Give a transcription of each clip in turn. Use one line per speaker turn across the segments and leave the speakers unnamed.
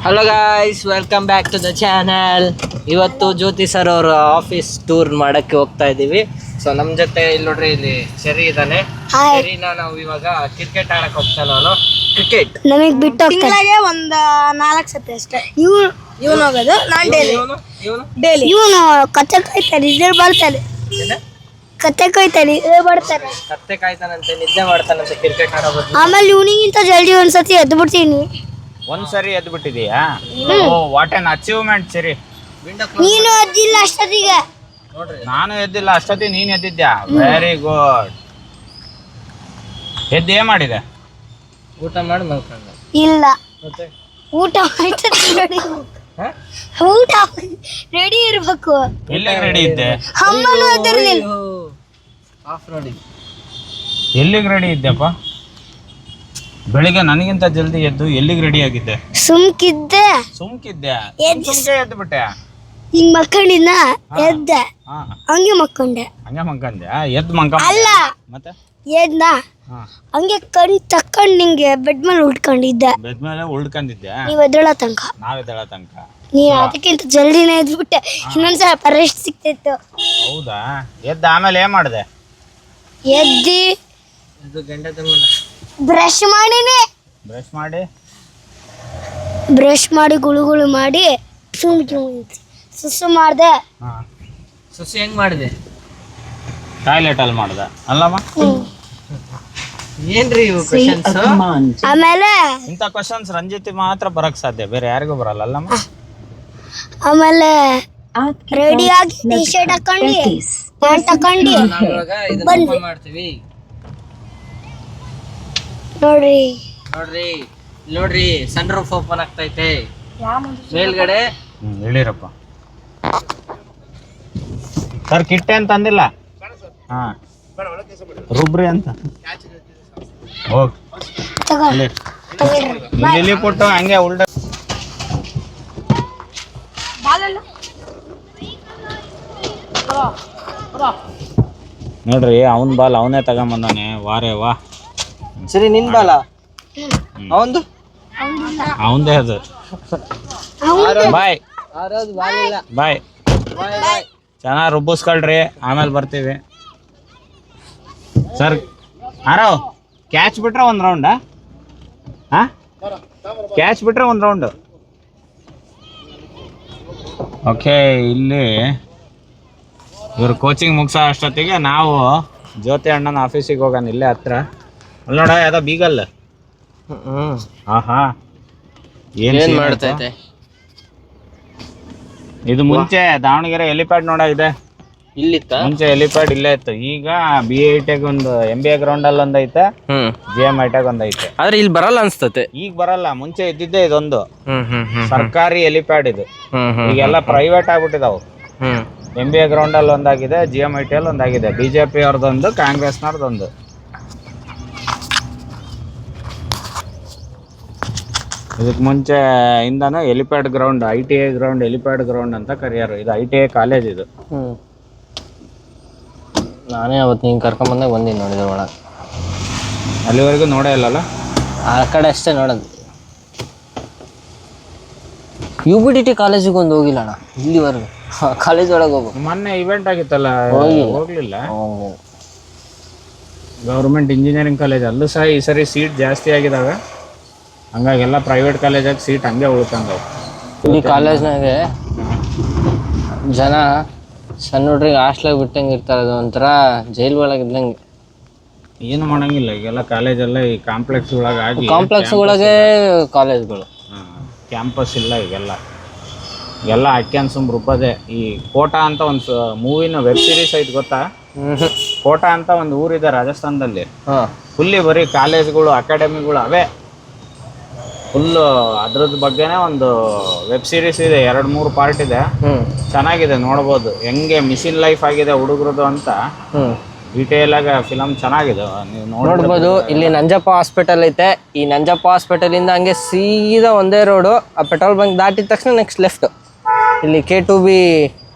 Hello guys, welcome back to the channel. ಇವತ್ತು Jyothi sir ಅವರ office tour ಮಾಡಕ್ಕೆ ಹೋಗ್ತಾ ಇದ್ದೀವಿ. ಸೊ ನಮ್ಮ ಜೊತೆ ಇಲ್ಲಿ ನೋಡ್ರಿ, ಇಲ್ಲಿ ಚೆರಿ ಇದ್ದಾನೆ. ಚೆರಿನ ನಾವು ಇವಾಗ ಕ್ರಿಕೆಟ್ ಆಡಕ್ಕೆ ಹೋಗ್ತಾ. ನಾನು ಕ್ರಿಕೆಟ್
ನಮಗೆ ಬಿಟ್ಟು ತಿಂಗಳಿಗೆ ಒಂದು 4 ಸತಿ ಅಷ್ಟೇ. ಇವನು ಹೋಗೋದು, ನಾನು ಡೈಲಿ. ಇವನು ಕತ್ತೆ ಕಾಯ್ತಾನೆ, ಇದ್ರೆ ಬರ್ತಾನೆ. ಕತ್ತೆ ಕಾಯ್ತಾನೆ, ಬರ್ತಾನೆ.
ಕತ್ತೆ ಕಾಯ್ತಾನಂತೆ, ನಿದ್ದೆ ಮಾಡ್ತಾನಂತೆ ಕ್ರಿಕೆಟ್ ಆಡೋ ಬಗ್ಗೆ.
ಆಮೇಲೆ ಇವನಿಗಿಂತ ಜಲ್ದಿ ಒಂದ್ಸತಿ ಎದ್ದು ಬಿಡ್ತೀನಿ.
ಒಂದ್ಸರಿ ಎದ್ದು ಬಿಟ್ಟಿದೀಯಾ? ವಾಟ್ ಎನ್ ಅಚೀವ್ಮೆಂಟ್ ಚೆರಿ.
ನೀನು ಎದ್ದಿಲ್ಲ ಅಷ್ಟೊತ್ತಿಗೆ.
ನೋಡ್ರಿ,
ನಾನು ಎದ್ದಿಲ್ಲ ಅಷ್ಟೊತ್ತಿ ನೀನ್ ಎದ್ದಿದ್ಯಾ? Very good. ಎದ್ದು ಏನ್ ಮಾಡಿದೆ?
ಊಟ ಮಾಡಿ ಮಲ್ಕೊಂಡ.
ಇಲ್ಲ,
ಮತ್ತೆ
ಊಟ ಊಟ ರೆಡಿ ಇರ್ಬೇಕು.
ಎಲ್ಲಿ ರೆಡಿ ಇದ್ದೆ?
ಅಮ್ಮನೂ ಎದ್ದಿರ್ಲಿಲ್ಲ.
ಆಫ್ ರೋಡಿ.
ಎಲ್ಲಿಗೆ ರೆಡಿ ಇದ್ದೆಪ್ಪ? ಬೆಳಿಗ್ಗೆ ನನಗಿಂತ ಜಲ್ದಿ ಎದ್ದು ಎಲ್ಲಿಗೆ ರೆಡಿ ಆಗಿದ್ದೆ?
ಸುಮ್ಕಿದ್ದೆ,
ಸುಮ್ಕಿದ್ದೆ.
ಎದ್ದು
ಎದ್ದು ಬಿಟ್ಟೆ?
ಹಿಂಗ್ ಮಕ್ಕಳಿನ ಎದ್ದೆ, ಹಂಗೆ ಮಕ್ಕೊಂಡೆ.
ಹಂಗೆ ಮಂಕಂದೆ? ಎದ್ದು ಮಂಕ
ಅಲ್ಲ,
ಮತ್ತೆ
ಎದ್ನ ಹಂಗೆ ಕಣ್ ತಕ್ಕೊಂಡ್ ನಿಂಗೆ ಬೆಡ್ ಮೇಲೆ ಉಳ್ಕೊಂಡಿದ್ದೆ.
ಬೆದ್ ಮೇಲೆ ಉಳ್ಕೊಂಡಿದ್ದೆ
ನೀವ್ ಎದ್ದೇಳೋ ತನಕ.
ನಾವ್ ಎದ್ದೇಳೋ ತನಕ
ನೀ ಅದಕ್ಕಿಂತ ಜಲ್ದಿನೇ ಎದ್ಬಿಟ್ಟೆ. ಇನ್ನೊಂದ್ಸಲ ರೆಸ್ಟ್ ಸಿಕ್ತಿತ್ತು.
ಹೌದಾ? ಎದ್ದು ಆಮೇಲೆ ಏನ್ ಮಾಡಿದೆ?
ಎದ್ದಿ
ಇದು ಗಂಡ
ಬ್ರಷ್ ಮಾಡಿನಿ. ಬ್ರಷ್ ಮಾಡಿ ಗುಳುಗುಳು ಮಾಡಿ ಸುಸು ಮಾಡ್ದೆ.
ಸುಸಿ ಹೆಂಗ್ ಮಾಡಿದೆ?
ಟಾಯ್ಲೆಟ್ ಅಲ್ಲಿ ಮಾಡ್ದ ಅಲ್ಲಮ್ಮ?
ಏನ್ರಿ ಇವು ಕ್ವೆಶ್ಚನ್ಸ್?
ಆಮೇಲೆ
ಇಂಥ ಕ್ವಶನ್ಸ್ ರಂಜಿತ್ ಮಾತ್ರ ಬರಕ್ ಸಾಧ್ಯ, ಬೇರೆ ಯಾರಿಗೂ ಬರಲ್ಲ ಅಲ್ಲಮ್ಮ?
ಆಮೇಲೆ ರೆಡಿ ಆಗಿ ಟಿ ಶರ್ಟ್ ಹಾಕೊಂಡು ಪ್ಯಾಂಟ್ ಹಾಕೊಂಡು
ನಾವಿವಾಗ ಇದನ್ನ ಓಪನ್ ಮಾಡ್ತೀವಿ.
ನೋಡ್ರಿ
ನೋಡ್ರಿ ನೋಡ್ರಿ, ಸನ್ ರೂಫ್ ಓಪನ್ ಆಗ್ತೈತೆ ಮೇಲ್ಗಡೆ.
ಹೇಳಿರಪ್ಪ ಸರ್. ಕಿಟ್ಟೆ ಅಂತ ಅಂದಿಲ್ಲ? ಹಾ, ರುಬ್ರಿ ಅಂತ ಹೋಗ್
ತಗೊಳ್ಳಿ.
ಇಲ್ಲಿ ಕೊಟ್ಟು ಹಂಗೆ ಉಲ್ಟ. ನೋಡ್ರಿ, ಅವನ್ ಬಾಲ್ ಅವನೇ ತಗೊಂಬಂದಾನೆ. ವಾರೇ ವಾ.
ಸರಿ, ನಿನ್ ಬಾಲ ಅವಂದು
ಅವಂದೇ ಅದು. ಬಾಯ್ ಬಾಯ್. ಚೆನ್ನಾಗಿ ರುಬ್ಬಿಸ್ಕೊಳ್ರಿ, ಆಮೇಲೆ ಬರ್ತೀವಿ. ಸರ್ ಆರೋ ಕ್ಯಾಚ್ ಬಿಟ್ರೆ ಒಂದು ರೌಂಡ? ಹಾ, ಕ್ಯಾಚ್ ಬಿಟ್ರೆ ಒಂದು ರೌಂಡ್. ಓಕೆ, ಇಲ್ಲಿ ಇವ್ರು ಕೋಚಿಂಗ್ ಮುಗಿಸೋ ಅಷ್ಟೊತ್ತಿಗೆ ನಾವು ಜ್ಯೋತಿ ಅಣ್ಣನ ಆಫೀಸಿಗೆ ಹೋಗೋಣ. ಇಲ್ಲೇ ಹತ್ರ. ಅಲ್ಲಿ ನೋಡ, ಯಾವ್ದೋ ಬೀಗಲ್. ಆಹಾ, ಏನ್
ಮಾಡ್ತೈತೆ
ಇದು. ಮುಂಚೆ ದಾವಣಗೆರೆ ಎಲಿಪ್ಯಾಡ್ ನೋಡ ಇದೆ.
ಇಲ್ಲಿತ್ತ
ಮುಂಚೆ ಎಲಿಪ್ಯಾಡ್ ಇಲ್ಲೇ ಇತ್ತು. ಈಗ BITಗೆ ಒಂದು MBA ಗ್ರೌಂಡ್ ಅಲ್ಲಿ ಒಂದೈತೆ, JMITಗೆ ಒಂದೈತೆ.
ಆದ್ರೆ ಇಲ್ಲಿ ಬರಲ್ಲ ಅನ್ಸ್ತತೆ.
ಈಗ ಬರಲ್ಲ, ಮುಂಚೆ ಇದ್ದಿದ್ದೆ ಇದೊಂದು ಸರ್ಕಾರಿ ಎಲಿಪ್ಯಾಡ್. ಇದು ಈಗೆಲ್ಲ ಪ್ರೈವೇಟ್ ಆಗ್ಬಿಟ್ಟಿದಾವು. MBA ಗ್ರೌಂಡ್ ಅಲ್ಲಿ ಒಂದಾಗಿದೆ, JMIT ಅಲ್ಲಿ ಒಂದಾಗಿದೆ. BJP ಅವ್ರದ್ದೊಂದು, ಕಾಂಗ್ರೆಸ್ನವ್ರದ್ದೊಂದು. ಇದಕ್ಕೆ ಮುಂಚೆ ಇಂದಾನು helipad ground, ITI ground, helipad ground ಅಂತ ಕರೆಯೋರು. ಇದು ITI ಕಾಲೇಜ್ ಇದು.
ನಾನೇ ಅವತ್ತು ನೀನು ಕರ್ಕೊಂಬಂದಾಗ ಬಂದೀನಿ ನೋಡಿದ್ರೆ ಒಳಗೆ.
ಅಲ್ಲಿವರೆಗೂ ನೋಡೇ ಇಲ್ಲಲ್ಲ?
ಆ ಕಡೆ ಅಷ್ಟೇ ನೋಡೋದು. UBDT ಕಾಲೇಜಿಗೆ ಒಂದು ಹೋಗಿಲ್ಲ ಅಣ್ಣ ಇಲ್ಲಿವರೆಗೂ. ಕಾಲೇಜ್ ಒಳಗೆ ಹೋಗ್ಬೇಕು.
ಮೊನ್ನೆ ಇವೆಂಟ್ ಆಗಿತ್ತಲ್ಲ, ಹೋಗ್ಲಿಲ್ಲ. ಗೌರ್ಮೆಂಟ್ ಇಂಜಿನಿಯರಿಂಗ್ ಕಾಲೇಜ್ ಅಲ್ಲೂ ಸಹ ಈ ಸರಿ ಸೀಟ್ ಜಾಸ್ತಿ ಆಗಿದಾವೆ. ಹಂಗಾಗಿ ಎಲ್ಲ ಪ್ರೈವೇಟ್ ಕಾಲೇಜಾಗ ಸೀಟ್ ಹಂಗೆ ಉಳ್ಕೊಂಡವು.
ಈ ಕಾಲೇಜ್ನಾಗೆ ಜನ ಸಣ್ಣ ಹುಡ್ರಿಗೆ ಹಾಸ್ಟ್ಲಾಗ ಬಿಟ್ಟಂಗೆ ಇರ್ತಾರೆ. ಅದು ಒಂಥರ ಜೈಲ್ ಒಳಗೆ ಇದ್ದಂಗೆ.
ಏನು ಮಾಡಂಗಿಲ್ಲ, ಈಗೆಲ್ಲ ಕಾಲೇಜೆಲ್ಲ ಈ ಕಾಂಪ್ಲೆಕ್ಸ್ ಒಳಗೆ ಆಗಿ.
ಕಾಂಪ್ಲೆಕ್ಸ್ ಒಳಗೆ ಕಾಲೇಜ್ಗಳು.
ಕ್ಯಾಂಪಸ್ ಇಲ್ಲ ಈಗೆಲ್ಲ. ಎಲ್ಲ ಅಕ್ಯಾನ್ಸುಮ್ ರುಬ್ಬದೆ. ಈ ಕೋಟಾ ಅಂತ ಒಂದು ಮೂವಿನ ವೆಬ್ ಸೀರೀಸ್ ಐತೆ, ಗೊತ್ತಾ? ಕೋಟಾ ಅಂತ ಒಂದು ಊರಿದೆ ರಾಜಸ್ಥಾನದಲ್ಲಿ. ಫುಲ್ಲಿ ಬರೀ ಕಾಲೇಜ್ಗಳು, ಅಕಾಡೆಮಿಗಳು ಅವೇ. ಫುಲ್ಲು ಅದ್ರದ್ದು ಬಗ್ಗೆನೇ ಒಂದು ವೆಬ್ ಸೀರೀಸ್ ಇದೆ. 2-3 ಪಾರ್ಟ್ ಇದೆ. ಚೆನ್ನಾಗಿದೆ, ನೋಡ್ಬೋದು. ಹೆಂಗೆ ಮಿಷಿನ್ ಲೈಫ್ ಆಗಿದೆ ಹುಡುಗರದು ಅಂತ ಡೀಟೇಲ್ ಆಗಿ ಫಿಲಮ್ ಚೆನ್ನಾಗಿದೆ, ನೀವು ನೋಡ್ಬೋದು.
ಇಲ್ಲಿ ನಂಜಪ್ಪ ಹಾಸ್ಪಿಟಲ್ ಐತೆ. ಈ ನಂಜಪ್ಪ ಹಾಸ್ಪಿಟಲ್ ಇಂದ ಹಂಗೆ ಸೀದಾ ಒಂದೇ ರೋಡು. ಆ ಪೆಟ್ರೋಲ್ ಬಂಕ್ ದಾಟಿದ ತಕ್ಷಣ ನೆಕ್ಸ್ಟ್ ಲೆಫ್ಟ್. ಇಲ್ಲಿ K2B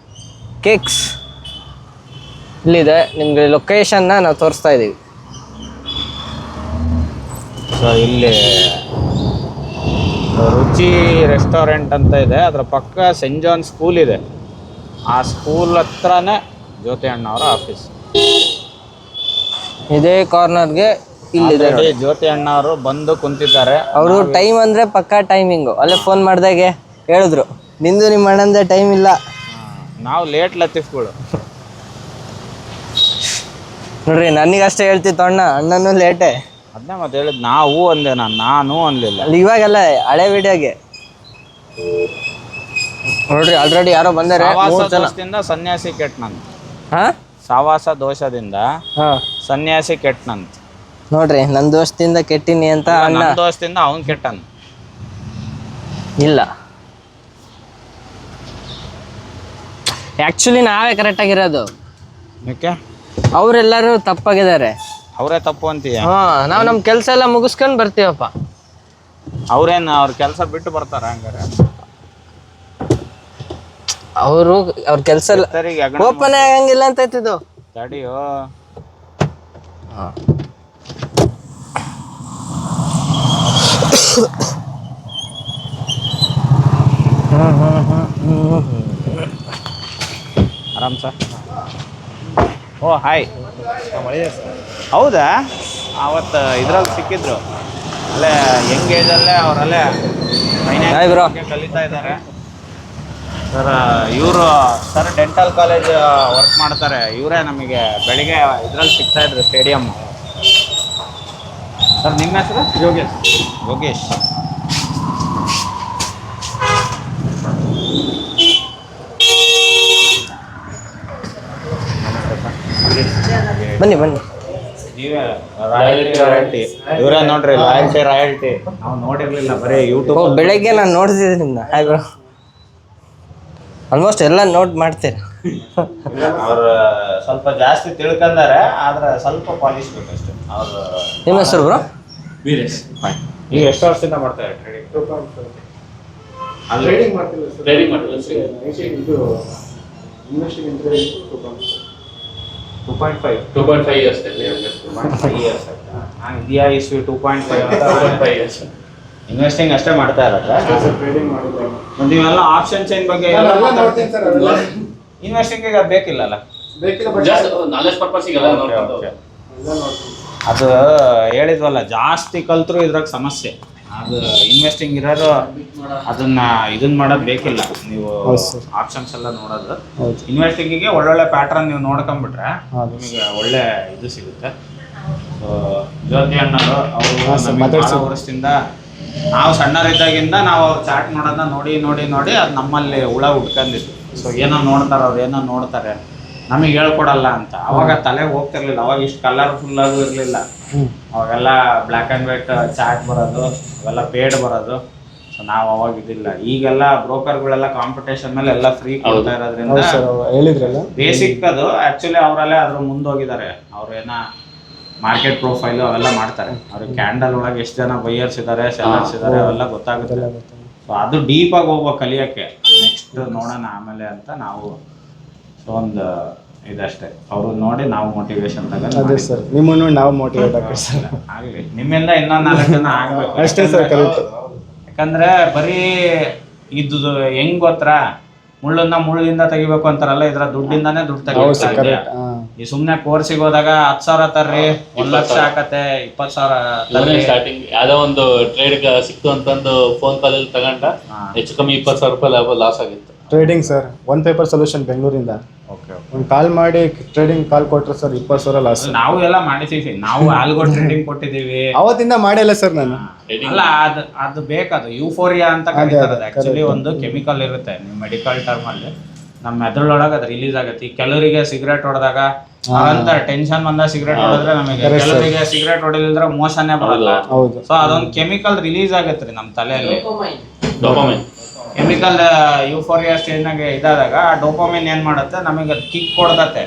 ಕೇಕ್ಸ್ ಇಲ್ಲಿದೆ. ನಿಮ್ಗೆ ಲೊಕೇಶನ್ನ ನಾವು ತೋರಿಸ್ತಾ ಇದ್ದೀವಿ.
ಸೊ ಇಲ್ಲಿ ರುಚಿ ರೆಸ್ಟೋರೆಂಟ್ ಅಂತ ಇದೆ, ಅದರ ಪಕ್ಕ ಸೆಂಟ್ ಜಾನ್ ಸ್ಕೂಲ್ ಇದೆ. ಆ ಸ್ಕೂಲ್ ಹತ್ರನೇ ಜ್ಯೋತಿ ಅಣ್ಣವರ ಆಫೀಸ್.
ಇದೇ ಕಾರ್ನರ್ಗೆ ಇಲ್ಲಿದೆ ನೋಡಿ.
ಜ್ಯೋತಿ ಅಣ್ಣವರು ಬಂದು ಕುಂತಿದ್ದಾರೆ.
ಅವರು ಟೈಮ್ ಅಂದರೆ ಪಕ್ಕಾ ಟೈಮಿಂಗು. ಅಲ್ಲೇ ಫೋನ್ ಮಾಡಿದಾಗೆ ಹೇಳಿದ್ರು, ನಿಂದು ನಿಮ್ಮ ಅಣ್ಣಂದೇ ಟೈಮ್ ಇಲ್ಲ.
ನಾವು ಲೇಟ್ ಲತೀಫ್ಗಳು
ನೋಡ್ರಿ, ನನಗಷ್ಟೇ ಹೇಳ್ತಿತ್ತು ಅಣ್ಣನೂ ಲೇಟೇ.
ಅದನ್ನೇ ಮತ್ತೆ ಹೇಳಿದ್, ನಾವು ಅಂದೆ, ನಾನು ಅನ್ಲಿಲ್ಲ.
ಅಲ್ಲಿ ಇವಾಗೆಲ್ಲ ಹಳೆ ವಿಡಿಯೋಗೆ ನೋಡ್ರಿ, ಆಲ್ರೆಡಿ ಯಾರೋ ಬಂದಾರೆ.
ದೋಷದಿಂದ ಸನ್ಯಾಸಿ ಕೆಟ್ಟನಂತ.
ಹಾಂ,
ಸಾವಾಸ ದೋಷದಿಂದ
ಹಾಂ,
ಸನ್ಯಾಸಿ ಕೆಟ್ಟನಂತ.
ನೋಡ್ರಿ, ನನ್ನ ದೋಸ್ತದಿಂದ ಕೆಟ್ಟಿನಿ ಅಂತ ಅಣ್ಣ.
ನನ್ನ ದೋಷದಿಂದ ಅವನ್ ಕೆಟ್ಟನ್.
ಇಲ್ಲ, ಆ್ಯಕ್ಚುಲಿ ನಾವೇ ಕರೆಕ್ಟಾಗಿರೋದು.
ಯಾಕೆ
ಅವರೆಲ್ಲರೂ ತಪ್ಪಾಗಿದ್ದಾರೆ.
ಅವರೇ ತಪ್ಪು ಅಂತೀಯ?
ಹಾಂ, ನಾವು ನಮ್ಮ ಕೆಲಸ ಎಲ್ಲ ಮುಗಿಸ್ಕೊಂಡು ಬರ್ತೀವಪ್ಪ.
ಅವ್ರೇನು ಅವ್ರ ಕೆಲಸ ಬಿಟ್ಟು ಬರ್ತಾರ ಹಂಗಾರೆ?
ಅವ್ರ ಕೆಲಸ ಎಲ್ಲ ಓಪನ್ ಆಗಂಗಿಲ್ಲ ಅಂತ ಇತ್ತಿದ್ದು.
ತಡಿಯೋ. ಆರಾಮ್ ಸರ್. ಓ ಹಾಯ್. ಹೌದಾ? ಅವತ್ತು ಇದ್ರಲ್ಲಿ ಸಿಕ್ಕಿದ್ರು, ಅಲ್ಲೇ ಯಂಗ್ ಏಜಲ್ಲೇ ಅವರಲ್ಲೇ
ಹಾಯ್ ಬ್ರೋ.
ಕಲಿತಾ ಇದ್ದಾರೆ ಸರ್. ಇವರು ಸರ್ ಡೆಂಟಲ್ ಕಾಲೇಜ್ ವರ್ಕ್ ಮಾಡ್ತಾರೆ. ಇವರೇ ನಮಗೆ ಬೆಳಿಗ್ಗೆ ಇದ್ರಲ್ಲಿ ಸಿಗ್ತಾ ಇದ್ರು, ಸ್ಟೇಡಿಯಮ್. ಸರ್ ನಿಮ್ಮ ಹೆಸರು? ಯೋಗೇಶ್.
ಬನ್ನಿ ಬನ್ನಿ.
ನೀವೇ ರಾಯಲ್ಟಿ ಇವರೇ ನೋಡ್ರಿ, ರಾಯಲ್ಟಿ ನಾವು ನೋಡಿರ್ಲಿಲ್ಲ, ಬರೀ ಯೂಟ್ಯೂಬ್.
ಬೆಳಗ್ಗೆ ನಾನು ನೋಡ್ತಿದ್ದೆ ನಿಮ್ಮನ್ನ. Hi bro. ಆಲ್ಮೋಸ್ಟ್ ಎಲ್ಲ ನೋಟ್ ಮಾಡ್ತೀರ.
ಅವ್ರು ಸ್ವಲ್ಪ ಜಾಸ್ತಿ ತಿಳ್ಕೊಂಡಾರೆ, ಆದ್ರೆ ಸ್ವಲ್ಪ ಪಾಲಿಶ್ ಬೇಕಷ್ಟೇ. ಅವ್ರು
ನಿಮ್ಮ ಹೆಸರು ಬ್ರೋ?
ವೀರೇಶ್.
ಈಗ ಎಷ್ಟು ವರ್ಷದಿಂದ ಮಾಡ್ತಾರೆ ಟ್ರೇಡಿಂಗ್?
ಟ್ರೇಡಿಂಗ್ ಮಾಡ್ತಿಲ್ಲ ಸರ್. ಟ್ರೇಡಿಂಗ್ ಮಾಡ್ತಿಲ್ಲ ಸರ್. ಇದು ಇನ್ವೆಸ್ಟಿಂಗ್ ಅಂತ 2.5 ಇಯರ್ಸ್ ಅಲ್ಲಿ.
2.5 ಇಯರ್ಸ್ ಆಯ್ತಾ? ನಾನು ಇಂಡಿಯಾ ಇಸ್ವಿ 2.5
ಇಯರ್ಸ್
ಇನ್ವೆಸ್ಟಿಂಗ್ ಅಷ್ಟೇ ಮಾಡ್ತಾ ಇರೋದಾ?
ಟ್ರೇಡಿಂಗ್ ಮಾಡಿಲ್ಲ.
ಮತ್ತೆ ಇವೆಲ್ಲ ಆಪ್ಷನ್ ಚೈನ್ ಬಗ್ಗೆ
ನೋಡ್ತೀನಿ ಸರ್.
ಇನ್ವೆಸ್ಟಿಂಗ್ ಈಗ ಬೇಕಿಲ್ಲಲ್ಲ?
ಬೇಕಿಲ್ಲ, ಬಟ್
ಜಸ್ಟ್ ನಾಲೆಜ್ ಪರ್ಪಸ್ ಗೆ ಎಲ್ಲ ನೋಡ್ಕೊಂಡು
ಎಲ್ಲ ನೋಡ್ತೀನಿ.
ಅದು ಹೇಳಿದ್ವಲ್ಲ, ಜಾಸ್ತಿ ಕಲ್ತ್ರು ಇದ್ರಾಗ ಸಮಸ್ಯೆ. ಅದು ಇನ್ವೆಸ್ಟಿಂಗ್ ಇರೋರು ಇದನ್ನ ಮಾಡೋದು ಬೇಕಿಲ್ಲ. ನೀವು ಆಪ್ಷನ್ಸ್ ಎಲ್ಲ ನೋಡೋದು. ಇನ್ವೆಸ್ಟಿಂಗಿಗೆ ಒಳ್ಳೊಳ್ಳೆ ಪ್ಯಾಟ್ರನ್ ನೀವು ನೋಡ್ಕೊಂಡ್ಬಿಟ್ರೆ ನಿಮಗೆ ಒಳ್ಳೆ ಇದು ಸಿಗುತ್ತೆ. ಸೊ ಜ್ಯೋತಿ ಅಣ್ಣರು ಅವರು ವರ್ಷದಿಂದ, ನಾವು ಸಣ್ಣರಿದ್ದಾಗಿಂದ ನಾವು ಅವ್ರು ಚಾಟ್ ಮಾಡೋದನ್ನ ನೋಡಿ ಅದು ನಮ್ಮಲ್ಲಿ ಹುಳ ಉಟ್ಕೊಂಡಿದ್ದು. ಸೊ ಏನೋ ನೋಡ್ತಾರೆ ಅವ್ರು, ಏನೋ ನೋಡ್ತಾರೆ, ನಮಗೆ ಹೇಳ್ಕೊಡಲ್ಲ ಅಂತ. ಅವಾಗ ತಲೆಗೆ ಹೋಗ್ತಿರ್ಲಿಲ್ಲ. ಅವಾಗ ಇಷ್ಟು ಕಲರ್ಫುಲ್ ಆಗೂ ಇರಲಿಲ್ಲ. ಅವಾಗೆಲ್ಲ ಬ್ಲ್ಯಾಕ್ ಆ್ಯಂಡ್ ವೈಟ್ ಚಾಟ್ ಬರೋದು, ಅವೆಲ್ಲ ಪೇಡ್ ಬರೋದು. ಸೊ ನಾವು ಅವಾಗ ಇದಿಲ್ಲ. ಈಗೆಲ್ಲ ಬ್ರೋಕರ್ಗಳೆಲ್ಲ ಕಾಂಪಿಟೇಷನ್ ಮೇಲೆ ಎಲ್ಲ ಫ್ರೀ ಕೊಡ್ತಾ ಇರೋದ್ರಿಂದ
ಹೇಳಿದ್ರಲ್ಲ
ಬೇಸಿಕ್ ಅದು ಆ್ಯಕ್ಚುಲಿ ಅವರಲ್ಲೇ ಅದ್ರ ಮುಂದೋಗಿದ್ದಾರೆ. ಅವ್ರೇನ ಮಾರ್ಕೆಟ್ ಪ್ರೊಫೈಲು ಅವೆಲ್ಲ ಮಾಡ್ತಾರೆ. ಅವ್ರಿಗೆ ಕ್ಯಾಂಡಲ್ ಒಳಗೆ ಎಷ್ಟು ಜನ ಬೈಯರ್ಸ್ ಇದ್ದಾರೆ, ಸೆಲ್ಲರ್ಸ್ ಇದ್ದಾರೆ, ಅವೆಲ್ಲ ಗೊತ್ತಾಗುತ್ತೆ. ಸೊ ಅದು ಡೀಪಾಗಿ ಹೋಗ್ಬೇಕು ಕಲಿಯೋಕ್ಕೆ. ನೆಕ್ಸ್ಟ್ ನೋಡೋಣ ಆಮೇಲೆ ಅಂತ ನಾವು ಒಂದು ಇದಷ್ಟೇ. ಅವರು ನೋಡಿ ನಾವು ಮೋಟಿವೇಶನ್ ತಗೊಂಡು.
ಅದೇ ಸರ್, ನಿಮ್ಮನ್ನು ನಾವು ಮೋಟಿವೇಟ್ ಆಗ್ತೀವಿ ಸರ್.
ಆಗಲಿ, ನಿಮ್ಮಿಂದ ಇನ್ನೊಂದು 4 ಜನ ಆಗ್ಬೇಕು
ಅಷ್ಟೇ ಸರ್, ಕರೆಕ್ಟ್.
ಯಾಕಂದ್ರೆ ಬರೀ ಇದು ಹೆಂಗ್ ಗೊತ್ತಾ, ಮುಳ್ಳನ್ನ ಮುಳ್ಳಿಂದ ತೆಗಿಬೇಕು ಅಂತಾರಲ್ಲ, ಇದ್ರ ದುಡ್ಡಿಂದಾನೇ ದುಡ್ಡು ತೆಗಿಬೇಕು. ಈ ಸುಮ್ನೆ ಕೋರ್ಸಿಗೆ ಹೋದಾಗ 10,000 ತರ್ರಿ, 1 ಲಕ್ಷ ಹಾಕತ್ತೆ, 20,000
ಸ್ಟಾರ್ಟಿಂಗ್ ಯಾವ್ದೋ ಒಂದು ಟ್ರೇಡ್ ಸಿಕ್ತು ಅಂತಂದು ಫೋನ್ ಕಾಲಲ್ಲಿ ತಗೊಂಡ ಹೆಚ್ಚು ಕಮ್ಮಿ 20,000 ರೂಪಾಯಿ ಲಾಸ್ ಆಗಿತ್ತು.
Trading sir, one paper solution ಬೆಂಗಳೂರಿಂದ ಒಂದು ಕಾಲ್ ಮಾಡಿ ಟ್ರೇಡಿಂಗ್ ಕಾಲ್ ಕೊಟ್ರೆ ಸರ್ 20,000 ಲಾಸ್.
ನಾವು ಎಲ್ಲ ಮಾಡಿದೀವಿ, ನಾವು ಆಲ್ಗೋ ಟ್ರೇಡಿಂಗ್ ಕೊಟ್ಟಿದ್ದೀವಿ.
ಅವತ್ತಿಂದ ಮಾಡಿಲ್ಲ ಸರ್ ನಾನು.
ಅಲ್ಲ, ಅದು ಬೇಕದು ಯೂಫೋರಿಯಾ ಅಂತ ಕರೀತಾರೆ. ಆಕ್ಚುಲಿ ಒಂದು ಕೆಮಿಕಲ್ ಇರುತ್ತೆ, ನೀವು ಮೆಡಿಕಲ್ ಟರ್ಮ್ ಅಲ್ಲಿ. ನಮ್ಮ ಮೆದುಳೊಳಗೆ ಅದು ರಿಲೀಸ್ ಆಗುತ್ತೆ. ಈ ಕೆಲವರಿಗೆ ಸಿಗರೇಟ್ ಹೊಡೆದಾಗ ಅಂತ ಟೆನ್ಷನ್ ಬಂದಾಗ ಸಿಗರೇಟ್ ಹೊಡೆದ್ರೆ ನಮಗೆ, ಕೆಲವರಿಗೆ ಸಿಗರೇಟ್ ಹೊಡೆದಿದ್ರೆ ಮೋಷನ್ನೇ ಬರಲ್ಲ. ಸೊ ಅದೊಂದು ಕೆಮಿಕಲ್ ರಿಲೀಸ್ ಆಗತ್ತೆ ರೀ ನಮ್ಮ ತಲೆಯಲ್ಲಿ. ಕೆಮಿಕಲ್ ಯೂಫೋರಿಯಾ ಸ್ಟೇಜ್ನಾಗ ಇದಾದಾಗ ಆ ಡೋಪಮಿನ್ ಏನ್ ಮಾಡುತ್ತೆ, ನಮಗೆ ಅದು ಕಿಕ್ ಕೊಡ್ತತೆ.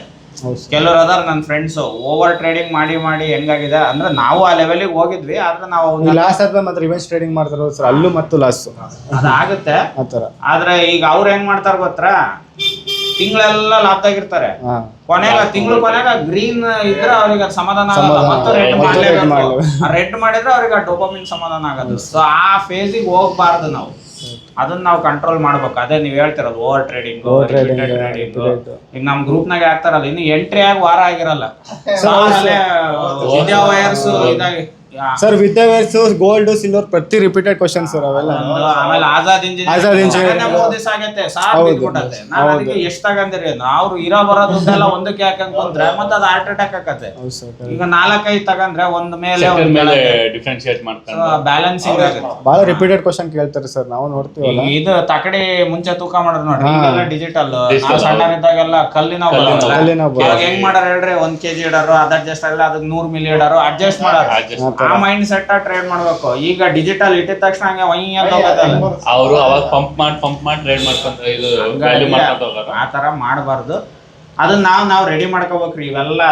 ಕೆಲವ್ರು ಅದಾರ ನನ್ನ ಫ್ರೆಂಡ್ಸು, ಓವರ್ ಟ್ರೇಡಿಂಗ್ ಮಾಡಿ ಹೆಂಗಾಗಿದೆ ಅಂದ್ರೆ, ನಾವು ಆ ಲೆವೆಲಿಗೆ ಹೋಗಿದ್ವಿ. ಆದ್ರೆ ನಾವು
ಲಾಸ್ ಆದ್ರೆ ಮತ್ತೆ ರಿವೆಂಜ್ ಟ್ರೇಡಿಂಗ್ ಮಾಡ್ತಾರ ಸರ್, ಅಲ್ಲೂ ಮತ್ತು ಲಾಸ್
ಅದಾಗುತ್ತೆ. ಆದ್ರೆ ಈಗ ಅವ್ರು ಹೆಂಗ್ ಮಾಡ್ತಾರ ಗೊತ್ತಾ, ತಿಂಗಳೆಲ್ಲ ಲಾಭದಾಗಿರ್ತಾರೆ. ಕೊನೆಗ ತಿಂಗಳು ಕೊನೆಗ ಗ್ರೀನ್ ಇದ್ರೆ ಅವ್ರಿಗೆ ಅದು ಸಮಾಧಾನ ಆಗಲ್ಲ, ಮತ್ತು ರೆಡ್ ಮಾಡಲೇಬೇಕು. ರೆಡ್ ಮಾಡಿದ್ರೆ ಅವ್ರಿಗೆ ಡೋಪಮಿನ್ ಸಮಾಧಾನ ಆಗೋದು. ಸೊ ಆ ಫೇಸಿಗೆ ಹೋಗ್ಬಾರ್ದು ನಾವು, ಅದನ್ನ ನಾವು ಕಂಟ್ರೋಲ್ ಮಾಡ್ಬೇಕು. ಅದೇ ನೀವ್ ಹೇಳ್ತಿರೋದು ಓವರ್ ಟ್ರೇಡಿಂಗ್. ಈಗ ನಮ್ ಗ್ರೂಪ್ ನಾಗ ಆಗ್ತಾರಲ್ಲ, ಇನ್ನು ಎಂಟ್ರಿ ಆಗಿ ವಾರ ಆಗಿರಲ್ಲ, ವಿದ್ಯಾ ವೈರ್ಸ್ ಇದಾಗಿ
ಸರ್ ವಿದ್ಯಾವೇರ್ಸ್ ಗೋಲ್ಡ್ ಸಿಲ್ವರ್ ಪ್ರತಿ ರಿಪೀಟೆಡ್ ಕ್ವಶನ್ ಸರ್ ಅವೆಲ್ಲ.
ಆಮೇಲೆ ಆಜಾದ್ ಇಂಜಿನಿಯರ್ 3 ದಿವಸ ಆಗೈತೆ ಸಾರ್ ಬಿಟ್ಬಿಟ್ಟೆ. ನಾವ್ ಅದಕ್ಕೆ ಎಷ್ಟ್ ತಗಂದಿರಿ ಅವ್ರು ಇರೋ ಬರೋ ದುಡ್ಡೆಲ್ಲ ಒಂದಕ್ಕೆ ಹಾಕಂಗ್ ಕುಂತ್ರೆ ಮತ್ತೆ ಅದು ಹಾರ್ಟ್ ಅಟ್ಯಾಕ್ ಆಕತ್ತೆ. ಈಗ 4-5 ತಗಂದ್ರೆ ಒಂದ್ ಮೇಲೆ
ಡಿಫ್ರೆನ್ಶಿಯೇಟ್ ಮಾಡ್ತಾರೆ,
ಬ್ಯಾಲೆನ್ಸಿಂಗ್ ಆಗುತ್ತೆ.
ಬಹಳ ರಿಪೀಟೆಡ್ ಕ್ವಶನ್ ಕೇಳ್ತಾರೆ ಸರ್, ನಾವು ನೋಡ್ತೀವಲ್ಲ.
ಇದು ತಕಡಿ ಮುಂಚೆ ತೂಕ ಮಾಡೋದು ನೋಡ್ರಿ, ಈಗೆಲ್ಲ ಡಿಜಿಟಲ್. ನಾವು ಸಣ್ಣರಿದ್ದಾಗೆಲ್ಲ ಕಲ್ಲಿನ ಹೆಂಗ್ ಮಾಡಾರ ಹೇಳ್ರಿ, 1 kg ಇಡೋರು, ಅದ್ ಅಡ್ಜಸ್ಟ್ ಆಗಲ್ಲ, ಅದಕ್ಕೆ 100 ಮಿಲಿ ಇಡೋರು, ಅಡ್ಜಸ್ಟ್ ಮಾಡೋರು. ಆ ಮೈಂಡ್ ಸೆಟ್ ಟ್ರೇಡ್ ಮಾಡ್ಬೇಕು. ಈಗ ಡಿಜಿಟಲ್ ಇಟ್ಟಿದ ತಕ್ಷಣ ಹಂಗೆ
ಅವರು ಅವಾಗ ಪಂಪ್ ಮಾಡಿ ಟ್ರೇಡ್ ಮಾಡ್ಕೊಂತಾರೆ, ಇದು ವ್ಯಾಲ್ಯೂ ಮಾಡ್ಕೊಂತ ಹೋಗೋರು.
ಆ ತರ ಮಾಡಬಾರ್ದು. ಅದನ್ನ ನಾವು ರೆಡಿ ಮಾಡ್ಕೋಬೇಕ್ರಿ. ಇವೆಲ್ಲ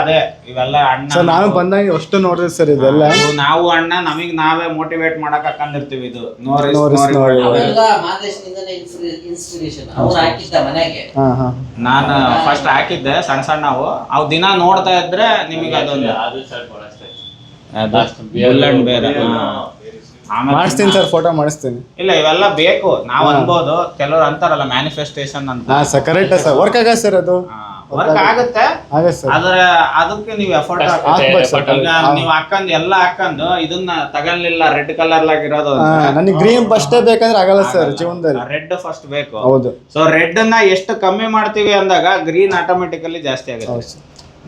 ಇವೆಲ್ಲ ಅಣ್ಣ
ನಾನು ಬಂದಾಗ ಅಷ್ಟು ನೋಡಿದ್ರಿ ಸರ್ ಇದೆಲ್ಲ.
ನಾವು ಅಣ್ಣ ನಮಗ್ ನಾವೇ ಮೋಟಿವೇಟ್ ಮಾಡಕ್ ಹಾಕೊಂಡಿರ್ತೀವಿ. ಇದು ನೋಡಿ ನಾನು ಫಸ್ಟ್ ಹಾಕಿದ್ದೆ ಸಣ್ಣವು, ಅವ್ ದಿನ ನೋಡ್ತಾ ಇದ್ರೆ ನಿಮಗೆ ಅದೊಂದು ಬೇರೆ
ಮಾಡಿಸ್ತೀನಿ ಸರ್, ಫೋಟೋ ಮಾಡಿಸ್ತೀನಿ.
ಇಲ್ಲ ಇವೆಲ್ಲ ಬೇಕು, ನಾವ್ ಅನ್ಬೋದು. ಕೆಲವ್ರು ಅಂತಾರಲ್ಲ ಮ್ಯಾನಿಫೆಸ್ಟೇಷನ್ ಅಂತ.
ಕರೆಕ್ಟ್ ಸರ್, ವರ್ಕ್ ಆಗ ಸರ್, ಅದು
ವರ್ಕ್ ಆಗುತ್ತೆ.
ಆದ್ರೆ
ಅದಕ್ಕೆ ನೀವು ಎಫರ್ಟ್ ಈಗ ನೀವು ಹಾಕಂದ್ ಎಲ್ಲ ಹಾಕಂದು ಇದನ್ನ ತಗೊಳ್ಳಿಲ್ಲ, ರೆಡ್ ಕಲರ್ ಆಗಿರೋದು.
ನನಗೆ ಗ್ರೀನ್ ಫಸ್ಟೇ ಬೇಕಂದ್ರೆ ಆಗಲ್ಲ ಸರ್ ಜೀವನದಲ್ಲಿ,
ರೆಡ್ ಫಸ್ಟ್ ಬೇಕು.
ಹೌದು.
ಸೊ ರೆಡ್ ನ ಎಷ್ಟು ಕಮ್ಮಿ ಮಾಡ್ತೀವಿ ಅಂದಾಗ ಗ್ರೀನ್ ಆಟೋಮೆಟಿಕಲಿ ಜಾಸ್ತಿ ಆಗುತ್ತೆ.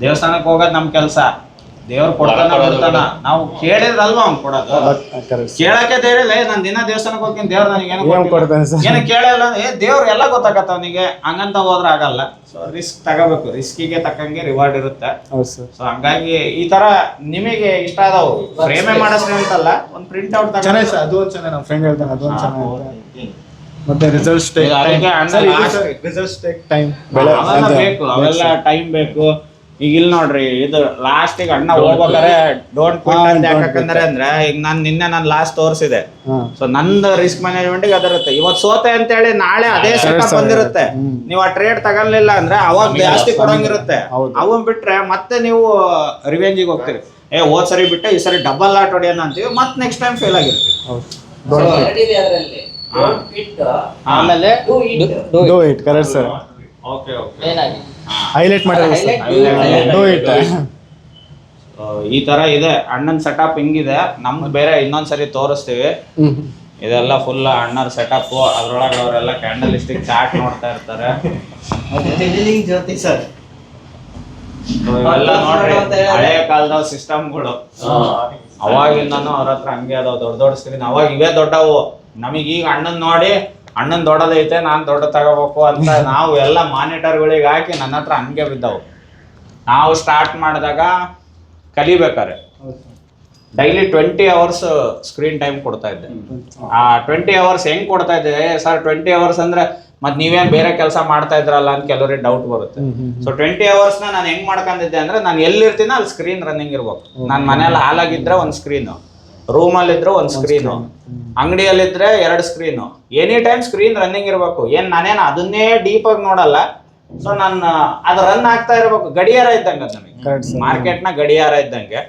ದೇವಸ್ಥಾನಕ್ಕೆ ಹೋಗೋದು ನಮ್ ಕೆಲ್ಸ, ದೇವ್ರು ಕೊಡ್ತಾನ. ನಾವು ಕೇಳಿದ್ರಲ್ವಾ ಅವ್ನು ಕೊಡೋದು. ಕೇಳಕ್ಕೆ ದೇವ್ರಿಲ್ಲ, ನಾನ್ ದಿನ ದೇವಸ್ಥಾನಕ್ಕೆ ಹೋಗ್ತೀನಿ, ದೇವ್ರು ನನಗೆ ಏನು ಕೇಳಲ್ಲ. ದೇವ್ರು ಎಲ್ಲ ಗೊತ್ತಾಗತ್ತ ಅವನಿಗೆ, ಹಂಗಂತ ಹೋದ್ರೆ ಆಗಲ್ಲ. ಸೊ ರಿಸ್ಕ್ ತಗೋಬೇಕು, ರಿಸ್ಕಿಗೆ ತಕ್ಕಂಗೆ ರಿವಾರ್ಡ್ ಇರುತ್ತೆ. ಸೊ ಹಂಗಾಗಿ ಈ ತರ ನಿಮಗೆ ಇಷ್ಟ ಆದವು ಫ್ರೇಮೇ ಮಾಡಿಸ್ರಿ ಅಂತಲ್ಲ, ಒಂದ್ ಪ್ರಿಂಟ್ ಔಟ್
ಚೆನ್ನಾಗಿ ಸರ್, ಅದು ಒಂದು ಚೆನ್ನಾಗಿ ನಮ್ಮ ಫ್ರೆಂಡ್ ಹೇಳ್ತಾನೆ, ಅದು ಒಂದು ಚೆನ್ನಾಗಿ. ಮತ್ತೆ ರಿಸಲ್ಟ್ಸ್ ಟೈಮ್
ಬೇಕು, ಅವೆಲ್ಲ ಟೈಮ್ ಬೇಕು. ಈಗ ಇಲ್ಲಿ ನೋಡ್ರಿ, ಇದು ಲಾಸ್ಟ್ ಈಗ ಅಣ್ಣ ಹೋಗ್ಬೇಕಾರೆ ಡೋಂಟ್ ಕ್ವಿಟ್ ಅಂತ ಯಾಕಂದ್ರೆ ಅಂದ್ರೆ ಈಗ ನಾನು ಲಾಸ್ಟ್ ತೋರಿಸಿದೆ. ಸೊ ನಂದು ರಿಸ್ಕ್ ಮ್ಯಾನೇಜ್ಮೆಂಟ್ ಅದರುತ್ತೆ. ಇವತ್ತು ಸೋತೆ ಅಂತ ಹೇಳಿ ನಾಳೆ ಅದೇ ಸೆಟಪ್ ಬಂದಿರುತ್ತೆ. ನೀವು ಆ ಟ್ರೇಡ್ ತಗೊಳ್ಳಿಲ್ಲ ಅಂದ್ರೆ ಅವಾಗ ಜಾಸ್ತಿ ಕೊಡಂಗಿರುತ್ತೆ. ಅವನ್ ಬಿಟ್ರೆ ಮತ್ತೆ ನೀವು ರಿವೆಂಜಿಗೆ ಹೋಗ್ತೀರಿ. ಹೋದ್ ಸರಿ ಬಿಟ್ಟೆ ಈ ಸರಿ ಡಬಲ್ ಲಾಟ್ ಹೊಡಿಯೋಣ ಅಂತೀವಿ, ಮತ್ತೆ ನೆಕ್ಸ್ಟ್ ಟೈಮ್ ಫೇಲ್ ಆಗಿರ್ತೀವಿ.
ಆಮೇಲೆ
do it correct sir.
Okay
ಏನಾಗಿ
ಹೈಲೈಟ್ ಡೂ ಇಟ್.
ಈ ತರ ಇದೆ ಅಣ್ಣನ ಸೆಟಪ್, ಹಿಂಗಿದೆ. ನಮ್ದು ಬೇರೆ ಇನ್ನೊಂದ್ಸರಿ ತೋರಿಸ್ತೀವಿ. ಇದೆಲ್ಲ ಫುಲ್ ಅಣ್ಣರ ಸೆಟಪ್. ಅದ್ರೊಳಗೆ ಅವರೆಲ್ಲ ಕ್ಯಾಂಡಲಿಸ್ಟಿಕ್ ಚಾರ್ಟ್ ನೋಡ್ತಾ ಇರ್ತಾರೆ.
ಜ್ಯೋತಿ ಸರ್
ಇವೆಲ್ಲ ನೋಡ್ರಿ ಹಳೆ ಕಾಲದ ಸಿಸ್ಟಮ್ಗಳು. ಅವಾಗಿಂದಾನು ಅವ್ರ ಹತ್ರ ಹಂಗೆ ಅದಾವ, ದೊಡ್ಡ ಸ್ಕ್ರೀನ್. ಅವಾಗ ಇವೇ ದೊಡ್ಡವು. ನಮಗೀಗ ಅಣ್ಣನ್ ನೋಡಿ ಅಣ್ಣನ್ ದೊಡ್ಡದೈತೆ, ನಾನ್ ದೊಡ್ಡ ತಗೋಬೇಕು ಅಂತ ನಾವು ಎಲ್ಲ ಮಾನಿಟರ್ಗಳಿಗೆ ಹಾಕಿ ನನ್ನ ಹತ್ರ ಹಂಗೆ ಬಿದ್ದವು. ನಾವು ಸ್ಟಾರ್ಟ್ ಮಾಡಿದಾಗ ಕಲಿಬೇಕಾರೆ ಡೈಲಿ 20 hours ಸ್ಕ್ರೀನ್ ಟೈಮ್ ಕೊಡ್ತಾ ಇದ್ದೆ. ಆ 20 hours ಹೆಂಗ್ ಕೊಡ್ತಾ ಇದ್ದೆ ಸರ್? 20 hours ಅಂದ್ರೆ ಮತ್ ನೀವೇನ್ ಬೇರೆ ಕೆಲಸ ಮಾಡ್ತಾ ಇದ್ರಲ್ಲ ಅಂತ ಕೆಲವರಿಗೆ ಡೌಟ್ ಬರುತ್ತೆ. ಸೊ 20 hours ನಾನು ಹೆಂಗ್ ಮಾಡ್ಕೊಂಡಿದ್ದೆ ಅಂದ್ರೆ, ನಾನು ಎಲ್ಲಿರ್ತೀನೋ ಅಲ್ಲಿ ಸ್ಕ್ರೀನ್ ರನ್ನಿಂಗ್ ಇರ್ಬೇಕು. ನಾನ್ ಮನೇಲಿ ಹಾಲಾಗಿದ್ರೆ ಒಂದ್ ಸ್ಕ್ರೀನು, ರೂಮಲ್ಲಿ ಇದ್ರೆ ಒಂದ್ ಸ್ಕ್ರೀನು, ಅಂಗಡಿಯಲ್ಲಿದ್ರೆ 2 screen, any time screen running ಇರ್ಬೇಕು. ನಾನೇನು ಅದನ್ನೇ ಡೀಪ್ ಆಗಿ ನೋಡಲ್ಲ. ಸೊ ನಾನು ಅದು ರನ್ ಆಗ್ತಾ ಇರ್ಬೇಕು. ಗಡಿಯಾರ ಇದ್ದಂಗೆ ಅದು ನಮಗೆ, ಮಾರ್ಕೆಟ್ ನ ಗಡಿಯಾರ ಇದ್ದಂಗೆ.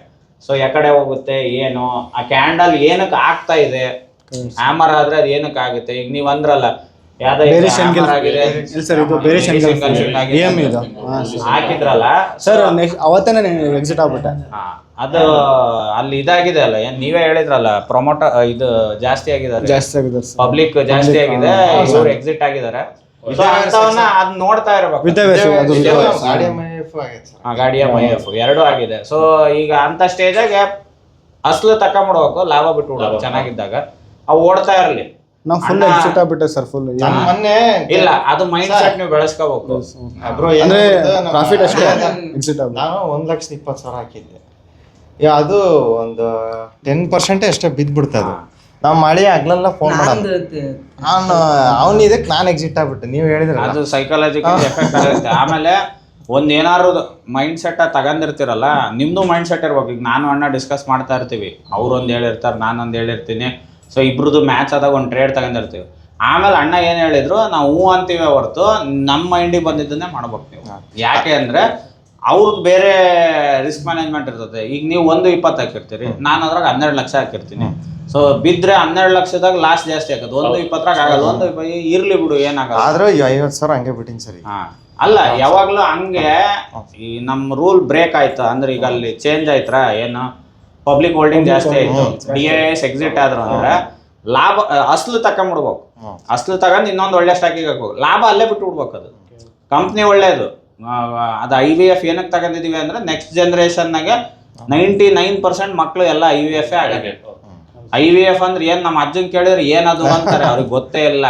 ಸೊ ಯಾಕಡೆ ಹೋಗುತ್ತೆ ಏನು, ಆ ಕ್ಯಾಂಡಲ್ ಏನಕ್ಕೆ ಆಗ್ತಾ ಇದೆ, ಹ್ಯಾಮರ್ ಆದ್ರೆ ಅದು ಏನಕ್ಕೆ ಆಗುತ್ತೆ. ಈಗ ನೀವ್ ಅಂದ್ರಲ್ಲ ಹಾಕಿದ್ರಲ್ಲ
ಸರ್, ಅವತ್ತೇ ಎಕ್ಸಿಟ್ ಆಗ್ಬಿಟ್ಟೆ.
ಅದು ಅಲ್ಲಿ ಇದಾಗಿದೆ ಅಲ್ಲ, ಏನ್ ನೀವೇ ಹೇಳಿದ್ರಲ್ಲ, ಪ್ರಮೋಟ ಇದು ಜಾಸ್ತಿ ಆಗಿದ್ದಾರೆ, ಪಬ್ಲಿಕ್ ಜಾಸ್ತಿ ಆಗಿದೆ, ಇವ್ರು ಎಕ್ಸಿಟ್ ಆಗಿದ್ದಾರೆ. ಅದ್ ನೋಡ್ತಾ ಇರ್ಬೇಕು. ಗಾಡಿಯ MIF 2 ಆಗಿದೆ. ಸೊ ಈಗ ಅಂತ ಸ್ಟೇಜಾಗೆ ಅಸ್ಲು ತಕೊಂಡ್ಬಿಡ್ಬೇಕು, ಲಾಭ ಬಿಟ್ಟು ಬಿಡೋದು. ಚೆನ್ನಾಗಿದ್ದಾಗ ಅವು ಓಡ್ತಾ ಇರ್ಲಿ.
ನಾವು ಫುಲ್ ಎಕ್ಸಿಟ್ ಆಗ್ಬಿಟ್ಟೆ ಸರ್, ಫುಲ್.
ಮೊನ್ನೆ
ಇಲ್ಲ, ಅದು ಮೈಂಡ್ ಸೆಟ್ ನೀವು ಬೆಳೆಸ್ಕೋಬೇಕು.
ಅಂದ್ರೆ ಪ್ರಾಫಿಟ್ ಅಷ್ಟೇ. ಎಕ್ಸಿಟ್ ಆಗ್ಬಿಟ್ಟು
ನಾನು 1,20,000 ಹಾಕಿದ್ದೆ. ಅದು ಒಂದು 10% ಅಷ್ಟೇ ಬಿದ್ದ್ಬಿಡ್ತದೆ. ನಾವು ಮಳೆ ಆಗ್ಲೆಲ್ಲ ಫೋನ್ ಮಾಡೋದು, ಅವ್ನು ಇದಕ್ಕೆ ನಾನು ಎಕ್ಸಿಟ್ ಆಗ್ಬಿಟ್ಟೆ. ನೀವು ಹೇಳಿದ್ರೆ
ಅದು ಸೈಕಾಲಜಿಕಲ್ ಎಫೆಕ್ಟ್ ಆಗುತ್ತೆ. ಆಮೇಲೆ ಏನಾದ್ರು ಮೈಂಡ್ ಸೆಟ್ ತಗೊಂಡಿರ್ತಿರಲ್ಲ, ನಿಮ್ದು ಮೈಂಡ್ ಸೆಟ್ ಇರ್ಬೇಕು. ಈಗ ನಾನು ಅಣ್ಣ ಡಿಸ್ಕಸ್ ಮಾಡ್ತಾ ಇರ್ತೀವಿ, ಅವ್ರೊಂದು ಹೇಳಿರ್ತಾರೆ, ನಾನೊಂದು ಹೇಳಿರ್ತೀನಿ. ಸೊ ಇಬ್ರದ್ದು ಮ್ಯಾಚ್ ಆದಾಗ ಒಂದು ಟ್ರೇಡ್ ತಗೊಂಡಿರ್ತೀವಿ. ಆಮೇಲೆ ಅಣ್ಣ ಏನು ಹೇಳಿದ್ರು, ನಾವು ಅಂತೀವಿ ಹೊರತು ನಮ್ಮ ಮೈಂಡಿಗೆ ಬಂದಿದ್ದನ್ನೇ ಮಾಡ್ಬೇಕು ನೀವು. ಯಾಕೆ ಅಂದ್ರೆ ಅವ್ರದ್ದು ಬೇರೆ ರಿಸ್ಕ್ ಮ್ಯಾನೇಜ್ಮೆಂಟ್ ಇರ್ತದೆ. ಈಗ ನೀವು 1.20 ಹಾಕಿರ್ತೀರಿ, ನಾನು ಅದ್ರಾಗ 12 ಲಕ್ಷ ಹಾಕಿರ್ತೀನಿ. ಸೊ ಬಿದ್ರೆ 12 ಲಕ್ಷದಾಗ ಲಾಸ್ ಜಾಸ್ತಿ ಆಗತ್ತೆ. 1.20 ಆಗಲ್ಲ. 1.20 ಇರ್ಲಿ ಬಿಡು, ಏನಾಗಲ್ಲ.
ಆದ್ರೂ 50,000 ಹಂಗೆ ಬಿಟ್ಟಿನಿ ಸರಿ.
ಹಾ ಅಲ್ಲ, ಯಾವಾಗ್ಲೂ ಹಂಗೆ ಈ ನಮ್ಮ ರೂಲ್ ಬ್ರೇಕ್ ಆಯ್ತು ಅಂದ್ರೆ ಈಗ ಅಲ್ಲಿ ಚೇಂಜ್ ಆಯ್ತರ ಏನು ಪಬ್ಲಿಕ್ ಹೋಲ್ಡಿಂಗ್ ಜಾಸ್ತಿ ಆಯ್ತು, DIS ಎಕ್ಸಿಟ್ ಆದ್ರು ಅಂದ್ರೆ ಲಾಭ ಅಸ್ಲು ತಕೊಂಡ್ಬಿಡ್ಬೇಕು. ಅಸ್ಲು ತಗೊಂಡು ಇನ್ನೊಂದು ಒಳ್ಳೆ ಸ್ಟಾಕಿಗೆ ಹಾಕಬೇಕು, ಲಾಭ ಅಲ್ಲೇ ಬಿಟ್ಟು ಬಿಡ್ಬೇಕು. ಅದು ಕಂಪ್ನಿ ಒಳ್ಳೇದು. ಅದು IVF ಏನಕ್ಕೆ ತಗೊಂಡಿದೀವಿ ಅಂದ್ರೆ ನೆಕ್ಸ್ಟ್ ಜನರೇಷನ್ನಾಗೆ 99% ಮಕ್ಕಳು ಎಲ್ಲ IVF ಆಗತ್ತೆ. IVF ಅಂದ್ರೆ ಏನ್ ನಮ್ಮ ಅಜ್ಜನ್ ಕೇಳಿದ್ರೆ ಏನದು ಅಂತಾರೆ, ಅವ್ರಿಗೆ ಗೊತ್ತೇ ಇಲ್ಲ.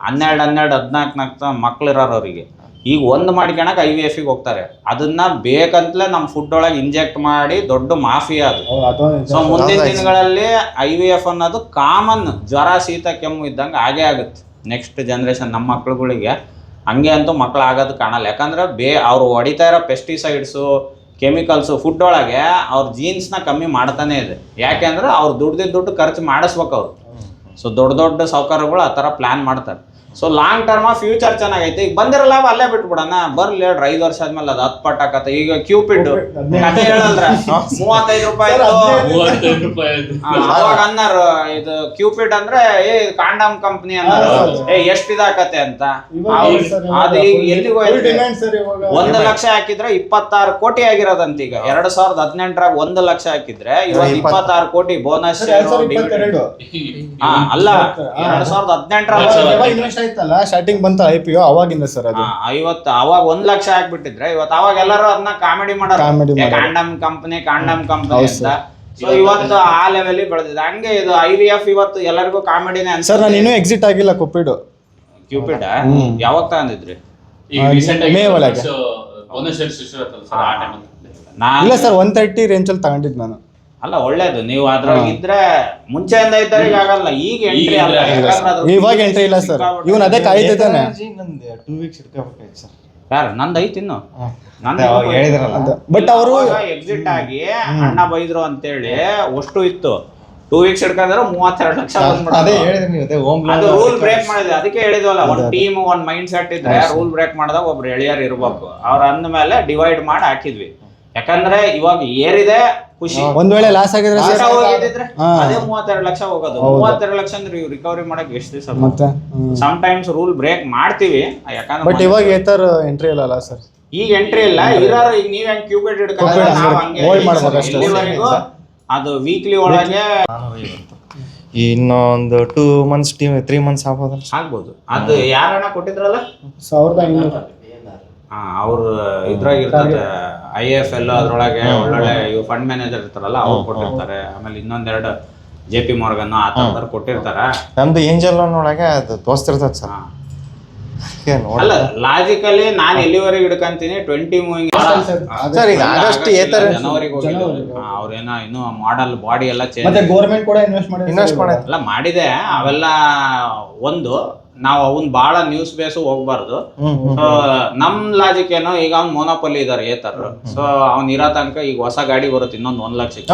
12, 14 ಮಕ್ಳು ಇರೋರು ಅವರಿಗೆ. ಈಗ ಒಂದು ಮಾಡ್ಕೊಳಕ್ IVF ಗೆ ಹೋಗ್ತಾರೆ. ಅದನ್ನ ಬೇಕಂತಲೇ ನಮ್ಮ ಫುಡ್ ಒಳಗೆ ಇಂಜೆಕ್ಟ್ ಮಾಡಿ ದೊಡ್ಡ ಮಾಫಿಯಾ ಅದು. ಸೊ ಮುಂದಿನ ದಿನಗಳಲ್ಲಿ IVF ಅನ್ನೋದು ಕಾಮನ್, ಜ್ವರ ಶೀತ ಕೆಮ್ಮು ಇದ್ದಂಗೆ ಆಗೇ ಆಗುತ್ತೆ. ನೆಕ್ಸ್ಟ್ ಜನರೇಷನ್ ನಮ್ಮ ಮಕ್ಳುಗಳಿಗೆ ಹಂಗೆ ಅಂತೂ ಮಕ್ಳು ಆಗೋದು ಕಾಣಲ್ಲ. ಯಾಕಂದ್ರೆ ಅವ್ರು ಹೊಡಿತಾ ಇರೋ ಪೆಸ್ಟಿಸೈಡ್ಸು ಕೆಮಿಕಲ್ಸು ಫುಡ್ ಒಳಗೆ ಅವ್ರ ಜೀನ್ಸ್ನ ಕಮ್ಮಿ ಮಾಡ್ತಾನೆ ಇದೆ. ಯಾಕೆಂದ್ರೆ ಅವ್ರು ದುಡ್ಡು ಖರ್ಚು ಮಾಡಿಸ್ಬೇಕು ಅವ್ರು. ಸೊ ದೊಡ್ಡ ಸಾಹುಕಾರಗಳು ಆ ಥರ ಪ್ಲಾನ್ ಮಾಡ್ತಾರೆ. ಸೊ ಲಾಂಗ್ ಟರ್ಮ್ ಫ್ಯೂಚರ್ ಚೆನ್ನಾಗೈತೆ. ಈಗ ಬಂದಿರಲ್ಲ ಅಲ್ಲೇ ಬಿಟ್ಬಿಡೋಣ, ಬರ್ಲಿ ಹೇಳ್ರಿ 5 ವರ್ಷ ಆದ್ಮೇಲೆ ಅದು 10 ಪಟ್ಟು ಹಾಕತ್ತೆ. ಈಗ ಕ್ಯೂಪಿಡ್ ಕಥೆ ಹೇಳಲ್ರ 35 ರೂಪಾಯಿ ಅವಾಗ ಅನ್ನಾರು ಇದು ಕ್ಯೂಪಿಡ್ ಅಂದ್ರೆ ಕಾಂಡಮ್ ಕಂಪ್ನಿ ಅನ್ನಾರು ಎಷ್ಟಿದಾಕತ್ತೆ ಅಂತ. ಅದು ಈಗ ಎಲ್ಲಿಗೂ 1 ಲಕ್ಷ ಹಾಕಿದ್ರೆ 26 ಕೋಟಿ ಆಗಿರೋದಂತ. ಈಗ 2018ರಾಗ 1 ಲಕ್ಷ ಹಾಕಿದ್ರೆ ಇವಾಗ 26 ಕೋಟಿ ಬೋನಸ್. ಅಲ್ಲ 2018
ಆಯ್ತಲ್ಲ ಸ್ಟಾರ್ಟಿಂಗ್ ಬಂತ IPO ಅವಾಗಿಂದ ಸರ್. ಅದು
50 ಅವಾಗ 1 ಲಕ್ಷ ಹಾಕ್ಬಿಟ್ಟಿದ್ರೆ ಇವತ್ತು ಅವಾಗ ಎಲ್ಲರೂ ಅದನ್ನ ಕಾಮಿಡಿ ಮಾಡೋರು, ಕಾಂಡಮ್ ಕಂಪನಿ ಅಂತ. ಸೊ ಇವತ್ತು ಆ ಲೆವೆಲ್ ಬೆಳೆದಿದೆ. ಹಂಗೆ ಇದು IVF ಇವತ್ತು ಎಲ್ಲರಿಗೂ ಕಾಮಿಡಿನೇ ಅಂತ.
ಸರ್ ನಾನು ಇನ್ನೂ ಎಕ್ಸಿಟ್ ಆಗಿಲ್ಲ ಕ್ಯೂಪಿಡ್.
ಯಾವಾಗ ತಗೊಂಡಿದ್ರಿ?
ಮೇ ಒಳಗೆ. ಇಲ್ಲ ಸರ್ 130 ರೇಂಜಲ್ಲಿ ತಗೊಂಡಿದ್ದು ನಾನು.
ಅಲ್ಲ ಒಳ್ಳೇದು, ನೀವು ಅದ್ರಾಗ ಇದ್ರೆ ಮುಂಚೆಯಿಂದ ಇದ್ದವ್ರಿಗೆ ಆಗಲ್ಲ. ಈಗ ಎಂಟ್ರಿ
ಇವಾಗ ಎಂಟ್ರಿ ಇಲ್ಲ ಸರ್. ಇವನ್ ಅದೇ ಕಾಯ್ತಿದ್ದಾನೆ.
2 ವೀಕ್ಸ್ ಇಟ್ಕೋಬೇಕಾಯ್ತು ಸರ್.
ಯಾರು ನಂದು ಐತಿ ಇನ್ನು.
ಹೇಳಿದ್ರಲ್ಲ,
ಬಟ್ ಅವರು
ಎಕ್ಸಿಟ್ ಆಗಿ ಅಣ್ಣ ಬೈದ್ರು ಅಂತೇಳಿ ಅಷ್ಟು ಇತ್ತು. 2 ವೀಕ್ಸ್ ಹಿಡ್ಕೊಂಡ್ರೆ 32 ಲಕ್ಷ
ಅದೇ ಹೇಳಿದ್ರಿ ನೀವು.
ಅದು ರೂಲ್ ಬ್ರೇಕ್ ಮಾಡಿದೆ. ಅದಕ್ಕೆ ಹೇಳಿದ್ವಲ್ಲ, ಒಂದ್ ಟೀಮ್ ಒಂದ್ ಮೈಂಡ್ ಸೆಟ್ ಇದ್ರೆ ರೂಲ್ ಬ್ರೇಕ್ ಮಾಡಿದಾಗ ಒಬ್ರು ಎಳಿಯರ್ ಇರ್ಬೇಕು. ಅವ್ರ ಅಂದ್ಮೇಲೆ ಡಿವೈಡ್ ಮಾಡಿ ಹಾಕಿದ್ವಿ. ಯಾಕಂದ್ರೆ ಇವಾಗ ಏರಿದೆ ಖುಷಿ.
ಒಂದ್ ವೇಳೆ ಲಾಸ್ ಆಗಿದ್ರೆ
ಹೋಗಿದ್ರೆ ಅದೇ 32 ಲಕ್ಷ ಹೋಗೋದು. 32 ಲಕ್ಷ ಅಂದ್ರೆ ಇವ್ ರಿಕವರಿ ಮಾಡಕ್ ಎಷ್ಟು ದಿವಸ?
ಮತ್ತೆ
ಸಮ್ ಟೈಮ್ಸ್ ರೂಲ್ ಬ್ರೇಕ್ ಮಾಡ್ತೀವಿ. ಯಾಕಂದ್ರೆ
ಬಟ್ ಇವಾಗ ಏತರ ಎಂಟ್ರಿ ಇಲ್ಲ ಸರ್.
ಈಗ ಎಂಟ್ರಿ ಇಲ್ಲ ಇರೋರು. ಈಗ ನೀವ್ ಹೆಂಗ್ ಕ್ಯೂಪಿಡ್ ಹಿಡ್ಕೊಂಡು ಅದು ವೀಕ್ಲಿ ಒಳಗೆ
ಇನ್ನೊಂದು 2 ಮಂತ್ಸ್ 3 ಮಂತ್ಸ್ ಆಗ್ಬೋದು.
ಅದು ಯಾರನ್ನ ಕೊಟ್ಟಿದ್ರಲ್ಲ
1500.
ಅವ್ರು ಇದ್ರಾಗ ಇರ್ತದೆ IFL, ಅದ್ರೊಳಗೆ ಒಳ್ಳೊಳ್ಳೆ ಇವ್ ಫಂಡ್ ಮ್ಯಾನೇಜರ್ ಇರ್ತಾರಲ್ಲ ಅವ್ರು ಕೊಟ್ಟಿರ್ತಾರೆ. ಆಮೇಲೆ ಇನ್ನೊಂದೆರಡು JP Morgan ಆ ಥರದವ್ರು ಕೊಟ್ಟಿರ್ತಾರ.
ನಮ್ದು ಏಂಜಲ್ ಲೋನ್ ಒಳಗೆ ಅದು ತೋರಿಸ್ತಿರ್ತದೆ ಸರ್.
ಅಲ್ಲ ಲಾಜಿಕಲಿ ನಾನು ಎಲ್ಲಿವರೆಗೆ ಹಿಡ್ಕಂತೀನಿ 20 ಮೂವಿಂಗ್
ಸರ್. ಈಗ ಆಗಸ್ಟ್
ಜನವರಿಗೆ ಹೋಗಿಲ್ಲ. ಅವ್ರೇನೋ ಇನ್ನು ಮಾಡಲ್ ಬಾಡಿ ಎಲ್ಲ ಚೇಂಜ್.
ಮತ್ತೆ ಗೌರ್ಮೆಂಟ್ ಕೂಡ ಇನ್ವೆಸ್ಟ್ ಮಾಡಿ
ಎಲ್ಲ ಮಾಡಿದೆ. ಅವೆಲ್ಲ ಒಂದು ನಾವು ಅವನ್ ಬಾಳ ನ್ಯೂಸ್ ಬೇಸು ಹೋಗ್ಬಾರ್ದು. ಸೊ ನಮ್ ಲಾಜಿಕ್ ಏನೋ, ಈಗ ಅವ್ನ್ ಮೊನೋಪಲಿ ಇದಾರೆ ಏತರ. ಸೊ ಅವ್ನ್ ಇರೋ ತನಕ ಈಗ ಹೊಸ ಗಾಡಿ ಬರುತ್ತೆ ಇನ್ನೊಂದು 1 ಲಕ್ಷಕ್ಕೆ,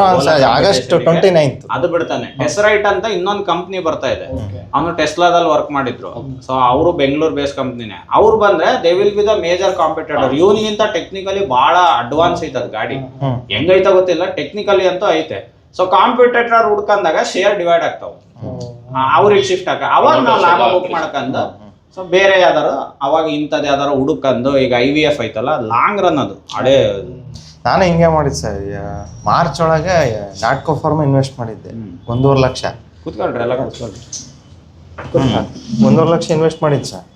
ಆಗಸ್ಟ್ 29
ಅದು ಬಿಡ್ತಾನೆ. ಟೆಸ್ರೈಟ್ ಅಂತ ಇನ್ನೊಂದು ಕಂಪ್ನಿ ಬರ್ತಾ ಇದೆ. ಅವನು ಟೆಸ್ಲಾದಲ್ಲಿ ವರ್ಕ್ ಮಾಡಿದ್ರು. ಸೊ ಅವರು ಬೆಂಗಳೂರು ಬೇಸ್ ಕಂಪ್ನಿನೇ. ಅವ್ರು ಬಂದ್ರೆ they will be the major competitor. ಇವನಿಗಿಂತ ಟೆಕ್ನಿಕಲಿ ಬಹಳ ಅಡ್ವಾನ್ಸ್ ಐತೆ ಅದು ಗಾಡಿ. ಹೆಂಗೈತ ಗೊತ್ತಿಲ್ಲ, ಟೆಕ್ನಿಕಲಿ ಅಂತೂ ಐತೆ. ಸೊ ಕಾಂಪಿಟೇಟರ್ ಹುಡ್ಕಂದಾಗ ಶೇರ್ ಡಿವೈಡ್ ಆಗ್ತಾವ, ಅವ್ರಿಗೆ ಶಿಫ್ಟ್ ಆಗ. ಅವಾಗ ನಾವು ಲಾಭ ಬುಕ್ ಮಾಡ್ಕಂದು ಸೊ ಬೇರೆ ಯಾವ್ದಾರು ಅವಾಗ ಇಂಥದ್ದು ಯಾವ್ದಾರು ಹುಡುಕಂದು. ಈಗ IVF ಐತಲ್ಲ ಲಾಂಗ್ ರನ್ ಅದು ಹಳೆ.
ನಾನು ಹಿಂಗೆ ಮಾಡಿದ್ದೆ ಸರ್. ಮಾರ್ಚ್ ಒಳಗೆ ನಾಟ್ಕೋ ಫಾರ್ಮ್ ಇನ್ವೆಸ್ಟ್ ಮಾಡಿದ್ದೆ 1.5 ಲಕ್ಷ.
ಕೂತ್ಕೊಳ್ರಿ ಎಲ್ಲ ಕೂತ್ಕೊಳ್ರಿ.
1.5 ಲಕ್ಷ ಇನ್ವೆಸ್ಟ್ ಮಾಡಿದ್ದು ಸರ್.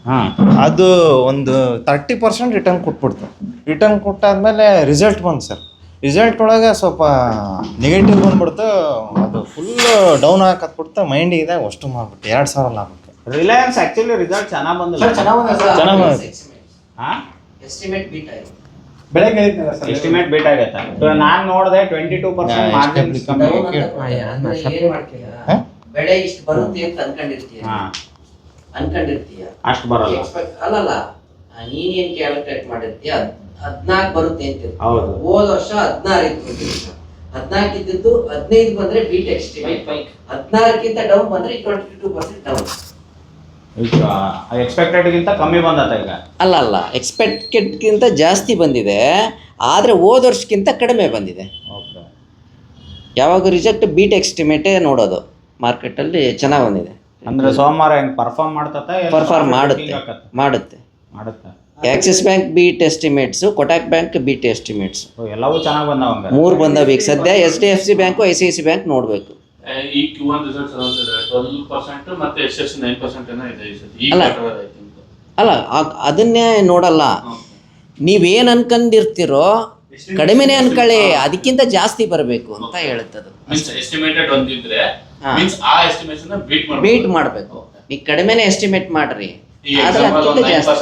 ಅದು ಒಂದು 30% ರಿಟರ್ನ್ ಕೊಟ್ಬಿಡ್ತು. ರಿಟರ್ನ್ ಕೊಟ್ಟಾದ್ಮೇಲೆ ರಿಸಲ್ಟ್ ಬಂತು ಸರ್. ರಿಸಲ್ಟ್ ಒಳಗೆ ಸ್ವಲ್ಪ ನೆಗೆಟಿವ್ ಬಂದ್ಬಿಡ್ತು. ಅದು ಫುಲ್ ಡೌನ್ ಹಾಕತ್ಬಿಡ್ತು. ಮೈಂಡಿಗೆ ಅಷ್ಟು ಮಾಡ್ಬಿಟ್ಟು 2,000 ಲಾಭಕ್ಕೆ.
ರಿಲಯನ್ಸ್ ಆಕ್ಚುಲಿ ರಿಸಲ್ಟ್ ಚೆನ್ನಾಗಿ ಬಂದಿಲ್ಲ. ಎಸ್ಟಿಮೇಟ್ ಬೀಟ್ ಆಗೈತೆ. ನಾನು ನೋಡಿದೆ 22% ಮಾರ್ಜಿನ್
ಬೆಳೆ ಇಷ್ಟು ಬರುತ್ತೆ ಅಂತ ಅನ್ಕೊಂಡಿರ್ತೀಯ ಅಷ್ಟು ಬರಲ್ಲ. ಅಲ್ಲಲ್ಲ, ನೀನೇನ್ ಕ್ಯಾಲ್ಕುಲೇಟ್ ಮಾಡಿರ್ತೀಯ 14 ಬರುತ್ತೆ ಅಂತ. ಹೋದ ವರ್ಷ 16 ಇತ್ತು. 14 ಇದ್ದಿದ್ದು 15 ಬಂದ್ರೆ ಬೀಟ್ ಎಸ್ಟಿಮೇಟ್. 16ಕ್ಕಿಂತ ಡೌನ್ ಬಂದ್ರೆ 22% ಡೌನ್.
ಎಕ್ಸ್ಪೆಕ್ಟೆಡ್ ಗಿಂತ ಕಮ್ಮಿ ಬಂದತ್ತ ಈಗ.
ಅಲ್ಲ ಎಕ್ಸ್ಪೆಕ್ಟೆಡ್ ಗಿಂತ ಜಾಸ್ತಿ ಬಂದಿದೆ. ಆದರೆ ಹೋದ ವರ್ಷಕ್ಕಿಂತ ಕಡಿಮೆ ಬಂದಿದೆ.
ಓಕೆ.
ಯಾವಾಗ ರಿಸಲ್ಟ್ ಬೀಟ್ ಎಸ್ಟಿಮೇಟೇ ನೋಡೋದು, ಮಾರ್ಕೆಟಲ್ಲಿ ಚೆನ್ನಾಗಿ ಬಂದಿದೆ.
ಅಂದ್ರೆ ಸೋಮವಾರ ಹೆಂಗ್ ಪರ್ಫಾರ್ಮ್
ಪರ್ಫಾರ್ಮ್ ಮಾಡುತ್ತೆ. Axis bank beat estimates, Kotak bank beat estimates
ಎಲ್ಲವೂ ಚೆನ್ನಾಗಿ ಬಂದವ.
3 ಬಂದವ. ಈಗ ಸದ್ಯ HDFC ಬ್ಯಾಂಕು ICICI ಬ್ಯಾಂಕ್ ನೋಡಬೇಕು.
ಈ Q1 ರಿಸಲ್ಟ್ಸ್ 12% ಮತ್ತೆ HDFC 9% ಏನೋ ಇದೆ ಈ ಸತಿ.
ಅಲ್ಲ ಅದನ್ನೇ ನೋಡಲ್ಲ, ನೀವೇನು ಅನ್ಕೊಂಡಿರ್ತೀರೋ ಕಡಿಮೆನೇ ಅನ್ಕೊಳ್ಳಿ, ಅದಕ್ಕಿಂತ ಜಾಸ್ತಿ ಬರಬೇಕು ಅಂತ ಹೇಳುತ್ತದು.
ಎಸ್ಟಿಮೇಟೆಡ್ ಒಂದಿದ್ರೆ ಮೀನ್ಸ್ ಆ ಎಸ್ಟಿಮೇಷನ್ ಬೀಟ್
ಮಾಡಬೇಕು. ಈಗ ಕಡಿಮೆನೇ ಎಸ್ಟಿಮೇಟ್ ಮಾಡ್ರಿ,
ಈಗ
ಆದ್ರೆ ಅದಕ್ಕಿಂತ ಜಾಸ್ತಿ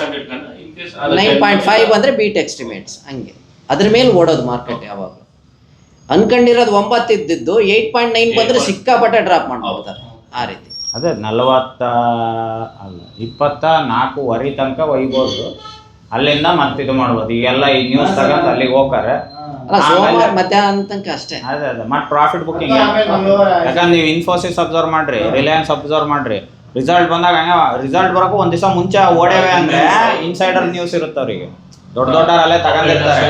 9.5 ಬಂದ್ರೆ ಬೀಟ್ ಎಸ್ಟಿಮೇಟ್ಸ್. ಹಂಗೆ ಅದ್ರ ಮೇಲೆ ಓಡೋದು ಮಾರ್ಕೆಟ್. ಯಾವಾಗ ಅನ್ಕೊಂಡಿರೋದು 9 ಇದ್ದಿದ್ದು 8.9 ಬಂದ್ರೆ ಸಿಕ್ಕಾಪಟ್ಟೆ ಡ್ರಾಪ್ ಮಾಡ್ಬಿಡ್ತಾರೆ. ಆ ರೀತಿ
ಅದೇ 24 ತನಕ ಒಯ್ಬೋದು, ಅಲ್ಲಿಂದ ಮತ್ತೆ ಇದು ಮಾಡ್ಬೋದು. ಈಗೆಲ್ಲ ಈ ನ್ಯೂಸ್ ತಗೊಂಡು ಅಲ್ಲಿಗೆ ಹೋಗ್ತಾರೆ.
ಸೋಮವಾರ ಮಧ್ಯಾಹ್ನ ತನಕ ಅಷ್ಟೇ.
ಅದೇ ಮತ್ತೆ ಪ್ರಾಫಿಟ್ ಬುಕ್ಕಿಂಗ್. ಯಾಕಂದ್ರೆ ನೀವು ಇನ್ಫೋಸಿಸ್ ಅಬ್ಸರ್ವ್ ಮಾಡ್ರಿ, ರಿಲಯನ್ಸ್ ಅಬ್ಸರ್ವ್ ಮಾಡ್ರಿ, ರಿಸಲ್ಟ್ ಬಂದಾಗ ರಿಸಲ್ಟ್ ಬರೋಕ್ಕೂ ಒಂದ್ ದಿವಸ ಮುಂಚೆ ಓಡೇವೆ ಅಂದ್ರೆ ಇನ್ಸೈಡರ್ ನ್ಯೂಸ್ ಇರುತ್ತೆ ಅವ್ರಿಗೆ. ದೊಡ್ಡವರಲ್ಲೇ ತಗೊಂಡಿರ್ತಾರೆ.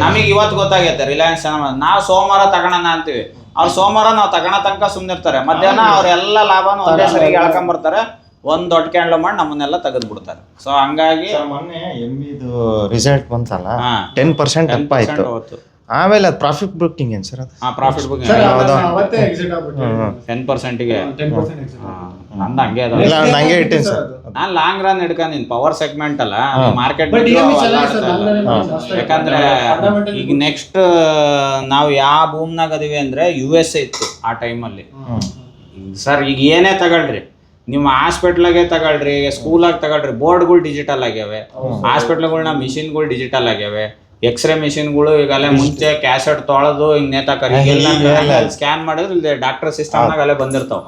ನಮಗೆ ಇವತ್ತು ಗೊತ್ತಾಗೈತೆ ರಿಲಯನ್ಸ್ ನಾವು ಸೋಮವಾರ ತಗೋಣ ಅಂತೀವಿ, ಅವ್ರು ಸೋಮವಾರ ನಾವು ತಗೋಣ ತನಕ ಸುಮ್ಮನಿರ್ತಾರೆ. ಮಧ್ಯಾಹ್ನ ಅವ್ರೆಲ್ಲ ಲಾಭನ ಒಂದೇ ಸರಿಗೆ ಎಳ್ಕೊಂಬರ್ತಾರೆ, ಒಂದ್ ದೊಡ್ಡ ಕ್ಯಾಂಡ್ಲ್ ಮಾಡಿ ನಮ್ಮನ್ನೆಲ್ಲ ತೆಗೆದು ಬಿಡ್ತಾರೆ. ಸೊ ಹಂಗಾಗಿ
ಮೊನ್ನೆ MVದು ರಿಸಲ್ಟ್ ಬಂತಲ್ಲ, 10% ಅಪ್ ಆಯ್ತು. ಆಮೇಲೆ ಅದು ಪ್ರಾಫಿಟ್ ಬುಕ್ಕಿಂಗ್ ಏನು ಸರ್? ಅದು
ಪ್ರಾಫಿಟ್ ಬುಕ್ಕಿಂಗ್ 10%ಗೆ ನಂದು ಹಂಗೆ ಅದ.
ನಂಗೆ ಇಟ್ಟೇನೆ ಸರ್.
ನಾನು ಲಾಂಗ್ ರನ್ ಹಿಡ್ಕೊಂಡಿನಿ. ಪವರ್ ಸೆಗ್ಮೆಂಟ್ ಅಲ್ಲ, ಮಾರ್ಕೆಟ್. ಯಾಕಂದ್ರೆ ಈಗ ನೆಕ್ಸ್ಟ್ ನಾವು ಯಾವ ಭೂಮ್ನಾಗ ಅದೀವಿ ಅಂದ್ರೆ USA ಇತ್ತು ಆ ಟೈಮಲ್ಲಿ. ಸರ್ ಈಗ ಏನೇ ತಗೊಳ್ರಿ, ನಿಮ್ಮ ಹಾಸ್ಪಿಟ್ಲಾಗೆ ತಗೊಳ್ರಿ, ಸ್ಕೂಲಾಗ ತಗೊಳ್ರಿ, ಬೋರ್ಡ್ಗಳು ಡಿಜಿಟಲ್ ಆಗ್ಯಾವೆ. ಹಾಸ್ಪಿಟ್ಲ್ಗಳ್ನ ಮಿಷಿನ್ಗಳು ಡಿಜಿಟಲ್ ಆಗ್ಯಾವೆ. ಎಕ್ಸ್ರೇ ಮಿಷಿನ್ಗಳು ಈಗಲೇ ಮುಂಚೆ ಕ್ಯಾಸೆಟ್ ತೊಳೆದು ಹಿಂಗ್ ನೇತಾಕರಿ ಸ್ಕ್ಯಾನ್ ಮಾಡಿದ್ರೆ ಇಲ್ಲಿ ಡಾಕ್ಟರ್ ಸಿಸ್ಟಮ್ನಾಗ ಅಲ್ಲೇ ಬಂದಿರ್ತಾವ.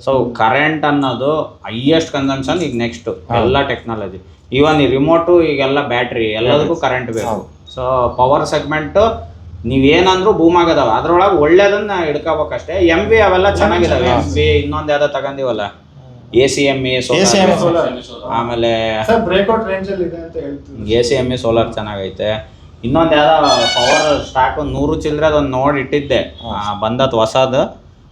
ಸೊ ಕರೆಂಟ್ ಅನ್ನೋದು ಹೈಯೆಸ್ಟ್ ಕನ್ಸಂಪ್ಷನ್ ಈಗ ನೆಕ್ಸ್ಟ್ ಎಲ್ಲ ಟೆಕ್ನಾಲಜಿ. ಈವನ್ ಈ ರಿಮೋಟು ಈಗೆಲ್ಲ ಬ್ಯಾಟ್ರಿ ಎಲ್ಲದಕ್ಕೂ ಕರೆಂಟ್ ಬೇಕು. ಸೊ ಪವರ್ ಸೆಗ್ಮೆಂಟ್ ನೀವೇನಂದ್ರು ಬೂಮ್ ಆಗದವ, ಅದ್ರೊಳಗೆ ಒಳ್ಳೇದನ್ನ ಹಿಡ್ಕೋಬೇಕಷ್ಟೇ. MV ಅವೆಲ್ಲ ಚೆನ್ನಾಗಿದಾವೆ. MV ಇನ್ನೊಂದು ಯಾವ್ದೋ ತಗೊಂಡಿವಲ್ಲ, ACME ಆಮೇಲೆ ACME ಸೋಲಾರ್ ಚೆನ್ನಾಗೈತೆ. ಇನ್ನೊಂದು ಯಾವ್ದೋ ಪವರ್ ಸ್ಟಾಕ್ 100 ಚಿಲ್ಲರೆ ಅದೊಂದು ನೋಡಿ ಇಟ್ಟಿದ್ದೆ, ಬಂದತ್ ಹೊಸದು.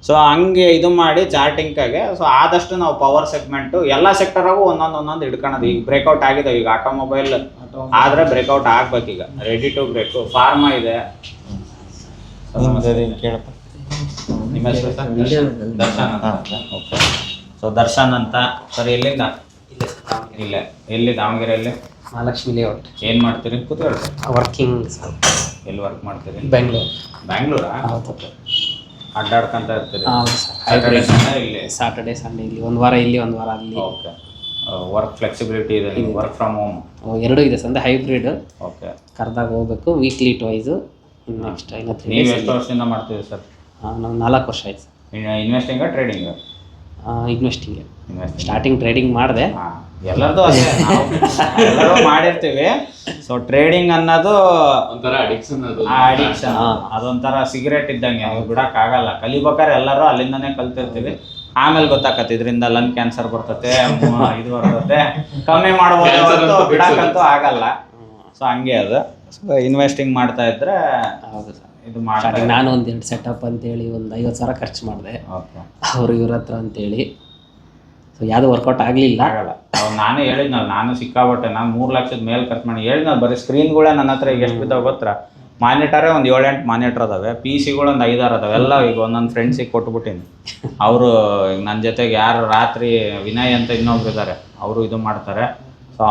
ಸೊ ಹಂಗೆ ಇದು ಮಾಡಿ ಚಾರ್ಟಿಂಗ್ಕಾಗೆ. ಸೊ ಆದಷ್ಟು ನಾವು ಪವರ್ ಸೆಗ್ಮೆಂಟು ಎಲ್ಲ ಸೆಕ್ಟರಾಗೂ ಒಂದೊಂದು ಹಿಡ್ಕೊಳೋದು. ಈಗ ಬ್ರೇಕ್ಔಟ್ ಆಗಿದೆ. ಈಗ ಆಟೋಮೊಬೈಲ್ ಆದರೆ ಬ್ರೇಕ್ಔಟ್ ಆಗ್ಬೇಕು. ಈಗ ರೆಡಿ ಟು ಬ್ರೇಕ್. ಫಾರ್ಮಾ ಇದೆ. ನಿಮ್ಮ ಹೆಸರು ದರ್ಶನ್ ಅಂತ. ಓಕೆ. ಸೊ ದರ್ಶನ್ ಅಂತ ಸರ್. ಎಲ್ಲಿಂದ? ಇಲ್ಲೇ. ಎಲ್ಲಿ? ದಾವಣಗೆರೆಯಲ್ಲಿ
ಮಹಾಲಕ್ಷ್ಮಿ ಲೇಔಟ್.
ಏನು ಮಾಡ್ತೀರಿ? ಕೂತ್ಕೊಳ್ಳಿ.
ವರ್ಕಿಂಗ್.
ಎಲ್ಲಿ ವರ್ಕ್ ಮಾಡ್ತೀರಿ?
ಬ್ಯಾಂಗ್ಳೂರಾ?
ಅಡ್ಡಾಡ್ಕೊಂತ ಇರ್ತೀರಿ?
ಇಲ್ಲಿ ಸಾಟರ್ಡೆ ಸಂಡೇ ಇಲ್ಲಿ ಒಂದು ವಾರ, ಇಲ್ಲಿ ಒಂದು ವಾರ ಅಲ್ಲಿ.
ಓಕೆ. ವರ್ಕ್ ಫ್ಲೆಕ್ಸಿಬಿಲಿಟಿ ಇದೆ, ವರ್ಕ್ ಫ್ರಮ್ ಹೋಮ್
2 ಇದೆ ಸಂದೆ. ಹೈಬ್ರಿಡ್.
ಓಕೆ.
ಕರ್ದಾಗ ಹೋಗ್ಬೇಕು ವೀಕ್ಲಿ ಟ್ವೈಸು. ನೆಕ್ಸ್ಟ್
ನೀವು ಎಷ್ಟು ವರ್ಷದಿಂದ ಮಾಡ್ತೀವಿ ಸರ್?
ನಾವು 4 ವರ್ಷ ಆಯ್ತು sir.
Investing trading?
Investing. Starting trading ಮಾಡಿದೆ.
ಎಲ್ಲರದು ಅದೇ, ಎಲ್ಲರೂ ಮಾಡಿರ್ತೀವಿ. ಸೊ ಟ್ರೇಡಿಂಗ್ ಅನ್ನೋದು
ಒಂಥರ ಅಡಿಕ್ಷನ್.
ಅದೊಂಥರ ಸಿಗರೇಟ್ ಇದ್ದಂಗೆ, ಬಿಡಕ್ಕಾಗಲ್ಲ. ಕಲಿಬೇಕಾದ್ರೆ ಎಲ್ಲರೂ ಅಲ್ಲಿಂದನೇ ಕಲ್ತಿರ್ತೀವಿ. ಆಮೇಲೆ ಗೊತ್ತಾಕತ್ತೆ ಇದರಿಂದ ಲಂಗ್ ಕ್ಯಾನ್ಸರ್ ಬರ್ತತೆ, ಇದು ಬರ್ತತೆ. ಕಮ್ಮಿ ಮಾಡ್ಬೋದು, ಬಿಡಕ್ಕಂತೂ ಆಗಲ್ಲ. ಸೊ ಹಂಗೆ ಅದು. ಸೊ ಇನ್ವೆಸ್ಟಿಂಗ್ ಮಾಡ್ತಾ ಇದ್ರೆ
ಹೌದು ಸರ್.
ಇದು ಮಾಡಿ
ನಾನು ಒಂದು 2 ಸೆಟಪ್ ಅಂತೇಳಿ ಒಂದು 50,000 ಖರ್ಚು ಮಾಡಿದೆ. ಅವರು ಇವ್ರ ಹತ್ರ ಅಂತೇಳಿ. ಸೊ ಯಾವುದು ವರ್ಕೌಟ್ ಆಗಲಿಲ್ಲ.
ಆಗಲ್ಲ. ನಾನೇ ಹೇಳಿದ್ನಲ್ಲ, ನಾನು ಸಿಕ್ಕಾಬಟ್ಟೆ. ನಾನು 3 ಲಕ್ಷದ ಮೇಲೆ ಖರ್ಚು ಮಾಡಿ ಹೇಳಿದ್ನಲ್ಲ. ಬರೀ ಸ್ಕ್ರೀನ್ಗಳೇ ನನ್ನ ಹತ್ರ ಈಗ ಎಷ್ಟು ಬಿದ್ದಾವೆ ಗೊತ್ತಾ? ಮಾನಿಟರೇ ಒಂದು 7-8 ಮಾನಿಟರ್ ಅದಾವೆ. PC-ಗಳು ಒಂದು 5-6 ಅದಾವೆ. ಎಲ್ಲ ಈಗ ಒಂದೊಂದು ಫ್ರೆಂಡ್ಸಿಗೆ ಕೊಟ್ಬಿಟ್ಟಿನಿ. ಅವರು ನನ್ನ ಜೊತೆಗೆ ಯಾರು ರಾತ್ರಿ ವಿನಯ್ ಅಂತ ಇನ್ನೊಬ್ರು ಇದ್ದಾರೆ, ಅವರು ಇದು ಮಾಡ್ತಾರೆ. ಸೊ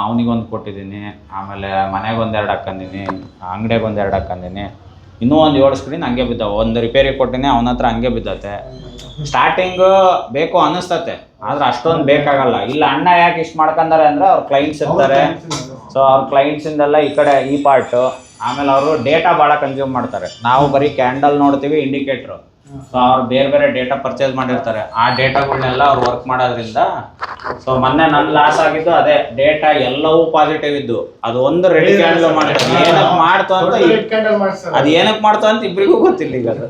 ಅವನಿಗೊಂದು ಕೊಟ್ಟಿದ್ದೀನಿ. ಆಮೇಲೆ ಮನೆಗೆ 1-2 ಹಾಕೊಂಡಿನಿ, ಅಂಗಡಿಗೆ 1-2 ಹಾಕೊಂಡಿನಿ. ಇನ್ನೂ ಒಂದು 7 ಸ್ಕ್ರೀನ್ ಹಂಗೆ ಬಿದ್ದಾವೆ. ಒಂದು ರಿಪೇರಿ ಕೊಟ್ಟಿನಿ, ಅವನ ಹತ್ರ ಹಂಗೆ ಬಿದ್ದತೆ. ಸ್ಟಾರ್ಟಿಂಗು ಬೇಕು ಅನ್ನಿಸ್ತತೆ, ಆದ್ರೆ ಅಷ್ಟೊಂದು ಬೇಕಾಗಲ್ಲ. ಇಲ್ಲ ಅಣ್ಣ ಯಾಕೆ ಇಷ್ಟು ಮಾಡ್ಕೊಂಡಾರೆ ಅಂದರೆ ಅವ್ರ ಕ್ಲೈಂಟ್ಸ್ ಇರ್ತಾರೆ. ಸೊ ಅವ್ರ ಕ್ಲೈಂಟ್ಸಿಂದೆಲ್ಲ ಈ ಕಡೆ ಈ ಪಾರ್ಟು. ಆಮೇಲೆ ಅವರು ಡೇಟಾ ಭಾಳ ಕನ್ಸ್ಯೂಮ್ ಮಾಡ್ತಾರೆ. ನಾವು ಬರೀ ಕ್ಯಾಂಡಲ್ ನೋಡ್ತೀವಿ, ಇಂಡಿಕೇಟ್ರು. ಸೊ ಅವ್ರು ಬೇರೆ ಬೇರೆ ಡೇಟಾ ಪರ್ಚೇಸ್ ಮಾಡಿರ್ತಾರೆ. ಆ ಡೇಟಾಗಳನ್ನೆಲ್ಲ ಅವ್ರು ವರ್ಕ್ ಮಾಡೋದ್ರಿಂದ. ಸೊ ಮೊನ್ನೆ ನನ್ನ ಲಾಸ್ ಆಗಿದ್ದು ಅದೇ. ಡೇಟಾ ಎಲ್ಲವೂ ಪಾಸಿಟಿವ್ ಇದ್ದು, ಅದು ಒಂದು ರೆಡಿ ಕ್ಯಾಂಡಲ್ ಮಾಡಿರ್ತಾರೆ. ಏನಕ್ಕೆ ಮಾಡ್ತು ಅಂತ, ಅದು ಏನಕ್ಕೆ ಮಾಡ್ತು ಅಂತ ಇಬ್ಬರಿಗೂ ಗೊತ್ತಿಲ್ಲ ಈಗ. ಅದು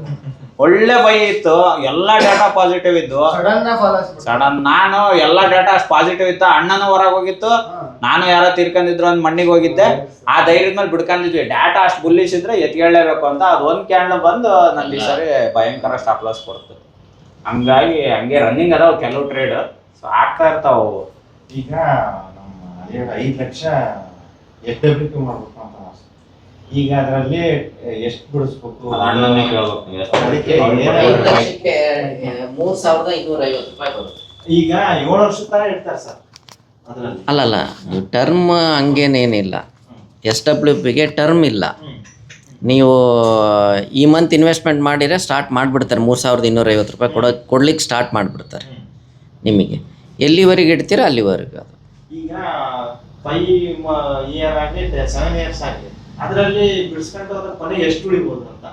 ಒಳ್ಳೆ ಬೈ ಇತ್ತು, ಎಲ್ಲ ಡೇಟಾ ಪಾಸಿಟಿವ್ ಇದ್ದು. ಸಡನ್ ನಾನು ಎಲ್ಲ ಡೇಟಾ ಅಷ್ಟು ಪಾಸಿಟಿವ್ ಇತ್ತು. ಅಣ್ಣನೂ ಹೊರಗೆ ಹೋಗಿತ್ತು, ನಾನು ಯಾರೋ ತೀರ್ಕೊಂಡಿದ್ರು ಅಂತ ಮಣ್ಣಿಗೆ ಹೋಗಿದ್ದೆ. ಆ ಧೈರ್ಯದ ಮೇಲೆ ಬಿಡ್ಕೊಂಡಿದ್ವಿ. ಡೇಟಾ ಅಷ್ಟು ಬುಲ್ಲಿಶ್ ಇದ್ರೆ ಎತ್ಕೊಳ್ಳೇಬೇಕು ಅಂತ. ಅದು ಒಂದು ಕ್ಯಾಂಡ್ಲ್ ಬಂದು ನಂದು ಈ ಸರಿ ಭಯಂಕರ ಸ್ಟಾಪ್ ಲಾಸ್ ಕೊಡ್ತದೆ. ಹಂಗಾಗಿ ಹಂಗೆ ರನ್ನಿಂಗ್ ಅದಾವ ಕೆಲವು ಟ್ರೇಡ್. ಸೊ ಆಗ್ತಾ ಇರ್ತಾವ.
ಈಗ ನಮ್ಮ 5 ಲಕ್ಷ SWP ಮಾಡ್ಬೇಕು ಅಂತ ಆಸೆ. ಈಗ ಅದರಲ್ಲಿ ಎಷ್ಟು ಬಿಡಿಸ್ಬೇಕು
ಅಣ್ಣನೇ ಕೇಳ್ಬೇಕು.
ಅದಕ್ಕೆ
5 ಲಕ್ಷಕ್ಕೆ 3,250 ರೂಪಾಯಿ ಬರುತ್ತೆ.
ಈಗ 7 ವರ್ಷದ ತರ ಇರ್ತಾರೆ ಸರ್ ಅದರಲ್ಲಿ.
ಅಲ್ಲಲ್ಲ, ಟರ್ಮ್ ಹಂಗೇನೇನಿಲ್ಲ. SWPಗೆ ಟರ್ಮ್ ಇಲ್ಲ. ನೀವು ಈ ಮಂತ್ ಇನ್ವೆಸ್ಟ್ಮೆಂಟ್ ಮಾಡಿದರೆ ಸ್ಟಾರ್ಟ್ ಮಾಡಿಬಿಡ್ತಾರೆ. 3,250 ರೂಪಾಯಿ ಕೊಡ್ಲಿಕ್ಕೆ ಸ್ಟಾರ್ಟ್ ಮಾಡಿಬಿಡ್ತಾರೆ ನಿಮಗೆ. ಎಲ್ಲಿವರೆಗೆ ಇಡ್ತೀರ ಅಲ್ಲಿವರೆಗೆ. ಅದು
ಈಗ 5 ಇಯರ್ ಆಗಿ 7 ಇಯರ್ಸ್ ಆಗಿದೆ. ಅದರಲ್ಲಿ ಬಿಡಿಸ್ಕೊಂಡು ಹೋದ್ರೆ ಕೊನೆಗೆ ಎಷ್ಟು ಉಳಿಬೋದು ಅಂತ.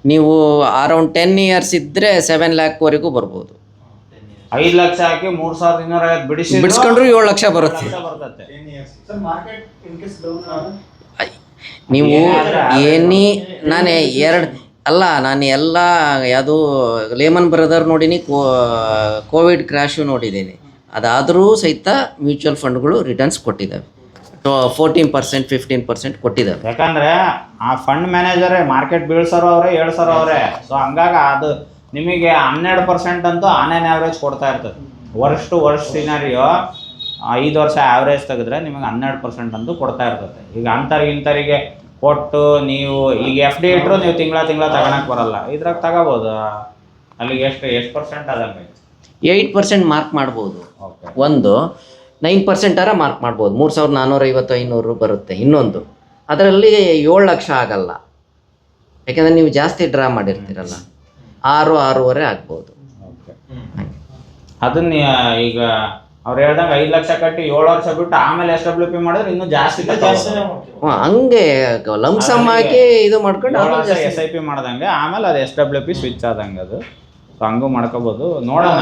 ನೀವು ಅರೌಂಡ್ 10 ಇಯರ್ಸ್ ಇದ್ದರೆ 7 ಲ್ಯಾಕ್ವರೆಗೂ ಬರ್ಬೋದು.
5 ಲಕ್ಷ ಹಾಕಿ 3,250
ಬಿಡಿಸ್ಕೊಂಡ್ರು 7 ಲಕ್ಷ ಬರುತ್ತೆ.
ಬರ್ತದೆ.
ನೀವು ನಾನು ಎಲ್ಲ ಯಾವುದು ಲೇಮನ್ ಬ್ರದರ್ ನೋಡೀನಿ, ಕೋವಿಡ್ ಕ್ರ್ಯಾಶು ನೋಡಿದ್ದೀನಿ. ಅದಾದರೂ ಸಹಿತ ಮ್ಯೂಚುವಲ್ ಫಂಡ್ಗಳು ರಿಟರ್ನ್ಸ್ ಕೊಟ್ಟಿದ್ದಾವೆ. 14%, 15% ಕೊಟ್ಟಿದ್ದಾವೆ.
ಯಾಕಂದ್ರೆ ಆ ಫಂಡ್ ಮ್ಯಾನೇಜರೇ ಮಾರ್ಕೆಟ್ ಬೀಳ್ಸೋರು ಅವರೇ, ಏಳ್ಸೋರು ಅವರೇ. ಸೊ ಹಂಗಾಗಿ ಅದು ನಿಮಗೆ 12% ಅಂತೂ ಆನ್ ಆವ್ರೇಜ್ ಕೊಡ್ತಾ ಇರ್ತದೆ. ವರ್ಷ ಸಿನಾರಿಯೋ 5 ವರ್ಷ ಆವ್ರೇಜ್ ತೆಗೆದ್ರೆ ನಿಮಗೆ 12% ಅಂತೂ ಕೊಡ್ತಾ ಇರ್ತದೆ. ಈಗ ಇಂಥರಿಗೆ ಕೊಟ್ಟು ನೀವು ಈಗ FD ಇಟ್ಟರು ನೀವು ತಿಂಗಳ ತಗೊಳಕ್ ಬರಲ್ಲ. ಇದ್ರಾಗ ತಗೋಬೋದು. ಅಲ್ಲಿಗೆ ಎಷ್ಟು ಪರ್ಸೆಂಟ್ ಅದಂಗೆ
8% ಮಾರ್ಕ್ ಮಾಡ್ಬೋದು.
ಓಕೆ.
ಒಂದು 9% ಮಾರ್ಕ್ ಮಾಡ್ಬೋದು. 3,450-500 ಬರುತ್ತೆ. ಇನ್ನೊಂದು ಅದರಲ್ಲಿ 7 ಲಕ್ಷ ಆಗಲ್ಲ, ಯಾಕೆಂದರೆ ನೀವು ಜಾಸ್ತಿ ಡ್ರಾ ಮಾಡಿರ್ತೀರಲ್ಲ. 6-6.5 ಆಗ್ಬೋದು.
ಓಕೆ. ಅದನ್ನ ಈಗ ಅವ್ರು ಹೇಳ್ದಂಗೆ 5 ಲಕ್ಷ ಕಟ್ಟಿ 7 ವರ್ಷ ಬಿಟ್ಟು ಆಮೇಲೆ SWP ಮಾಡಿದ್ರೆ ಇನ್ನೂ ಜಾಸ್ತಿ
ಹಂಗೆ ಲಂಸಮ್ ಆಗಿ ಇದು ಮಾಡ್ಕೊಂಡು
SIP ಮಾಡ್ದಂಗೆ ಆಮೇಲೆ ಅದು SWP ಸ್ವಿಚ್ ಆದಂಗೆ ಅದು. ಸೊ ಹಂಗೂ ಮಾಡ್ಕೋಬೋದು. ನೋಡೋಣ.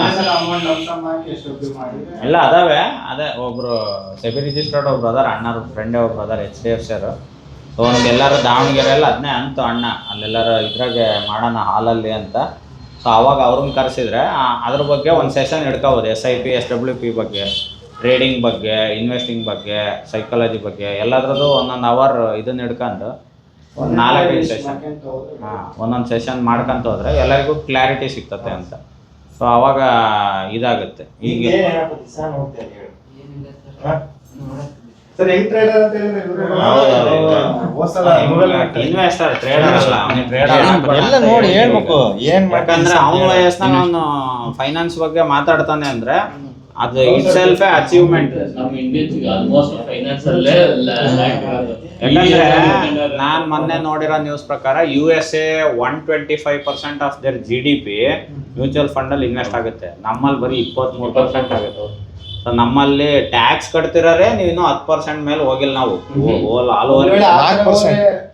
ಎಲ್ಲ ಅದಾವೆ. ಅದೇ ಒಬ್ರು ಸೆಬಿ ರಿಜಿಸ್ಟರ್ಡ್ ಒಬ್ರು ಅದಾರ, ಅಣ್ಣರು ಫ್ರೆಂಡೇ ಒಬ್ರು ಅದಾರ, HDFC ಅವರು. ಸೊ ಅವ್ನಿಗೆ ಎಲ್ಲರೂ ದಾವಣಗೆರೆಲ್ಲ ಅದನ್ನೇ ಅಂತು ಅಣ್ಣ, ಅಲ್ಲೆಲ್ಲರೂ ಇದ್ರಾಗೆ ಮಾಡೋಣ ಹಾಲಲ್ಲಿ ಅಂತ. ಸೊ ಅವಾಗ ಅವ್ರನ್ನ ಕರೆಸಿದ್ರೆ ಅದ್ರ ಬಗ್ಗೆ ಒಂದು ಸೆಷನ್ ಇಡ್ಕೋಬೋದು. SIP SWP ಬಗ್ಗೆ, ಟ್ರೇಡಿಂಗ್ ಬಗ್ಗೆ, ಇನ್ವೆಸ್ಟಿಂಗ್ ಬಗ್ಗೆ, ಸೈಕಾಲಜಿ ಬಗ್ಗೆ ಎಲ್ಲದ್ರದ್ದು ಒಂದೊಂದು ಅವರ್ ಇದನ್ನ ಹಿಡ್ಕೊಂಡು ಒಂದು 4-5 ಸೆಷನ್ ಒಂದೊಂದು ಸೆಷನ್ ಮಾಡ್ಕೊಂತ ಹೋದ್ರೆ ಎಲ್ಲರಿಗೂ ಕ್ಲಾರಿಟಿ ಸಿಗ್ತತೆ ಅಂತ. ಸೊ ಅವಾಗ ಇದಾಗುತ್ತೆ. ಈಗ ಇನ್ವೆಸ್ಟರ್, ಟ್ರೇಡರ್ ಅಲ್ಲ, ಅವನಿಗೆ ಟ್ರೇಡರ್
ಎಲ್ಲ ನೋಡಿ ಹೇಳ್ಬೇಕು.
ಯಾಕಂದ್ರೆ ಅವನ ವಯಸ್ಸಿನಾಗ ಅವನು ಫೈನಾನ್ಸ್ ಬಗ್ಗೆ ಮಾತಾಡ್ತಾನೆ ಅಂದ್ರೆ ಅದು ಇಟ್ ಸೆಲ್ಫ್ ಅಚೀವ್ಮೆಂಟ್.
ನಮ್ಮ ಇಂಡಿಯನ್ಸ್ ಆಲ್ಮೋಸ್ಟ್ ಫೈನಾನ್ಸ್ ಅಲ್ಲೇ
ಯಾಕಂದ್ರೆ ನಾನ್ ಮೊನ್ನೆ ನೋಡಿರೋ ನ್ಯೂಸ್ ಪ್ರಕಾರ USA 125% of their GDP mutual fund ಅಲ್ಲಿ ಇನ್ವೆಸ್ಟ್ ಆಗುತ್ತೆ. ನಮ್ಮಲ್ಲಿ ಬರೀ 23% ಆಗುತ್ತೆ. ಸೊ ನಮ್ಮಲ್ಲಿ ಟ್ಯಾಕ್ಸ್ ಕಟ್ತಿರೋರೆ ನೀವು ಇನ್ನೂ 10% ಮೇಲೆ ಹೋಗಿಲ್ಲ ನಾವು. All over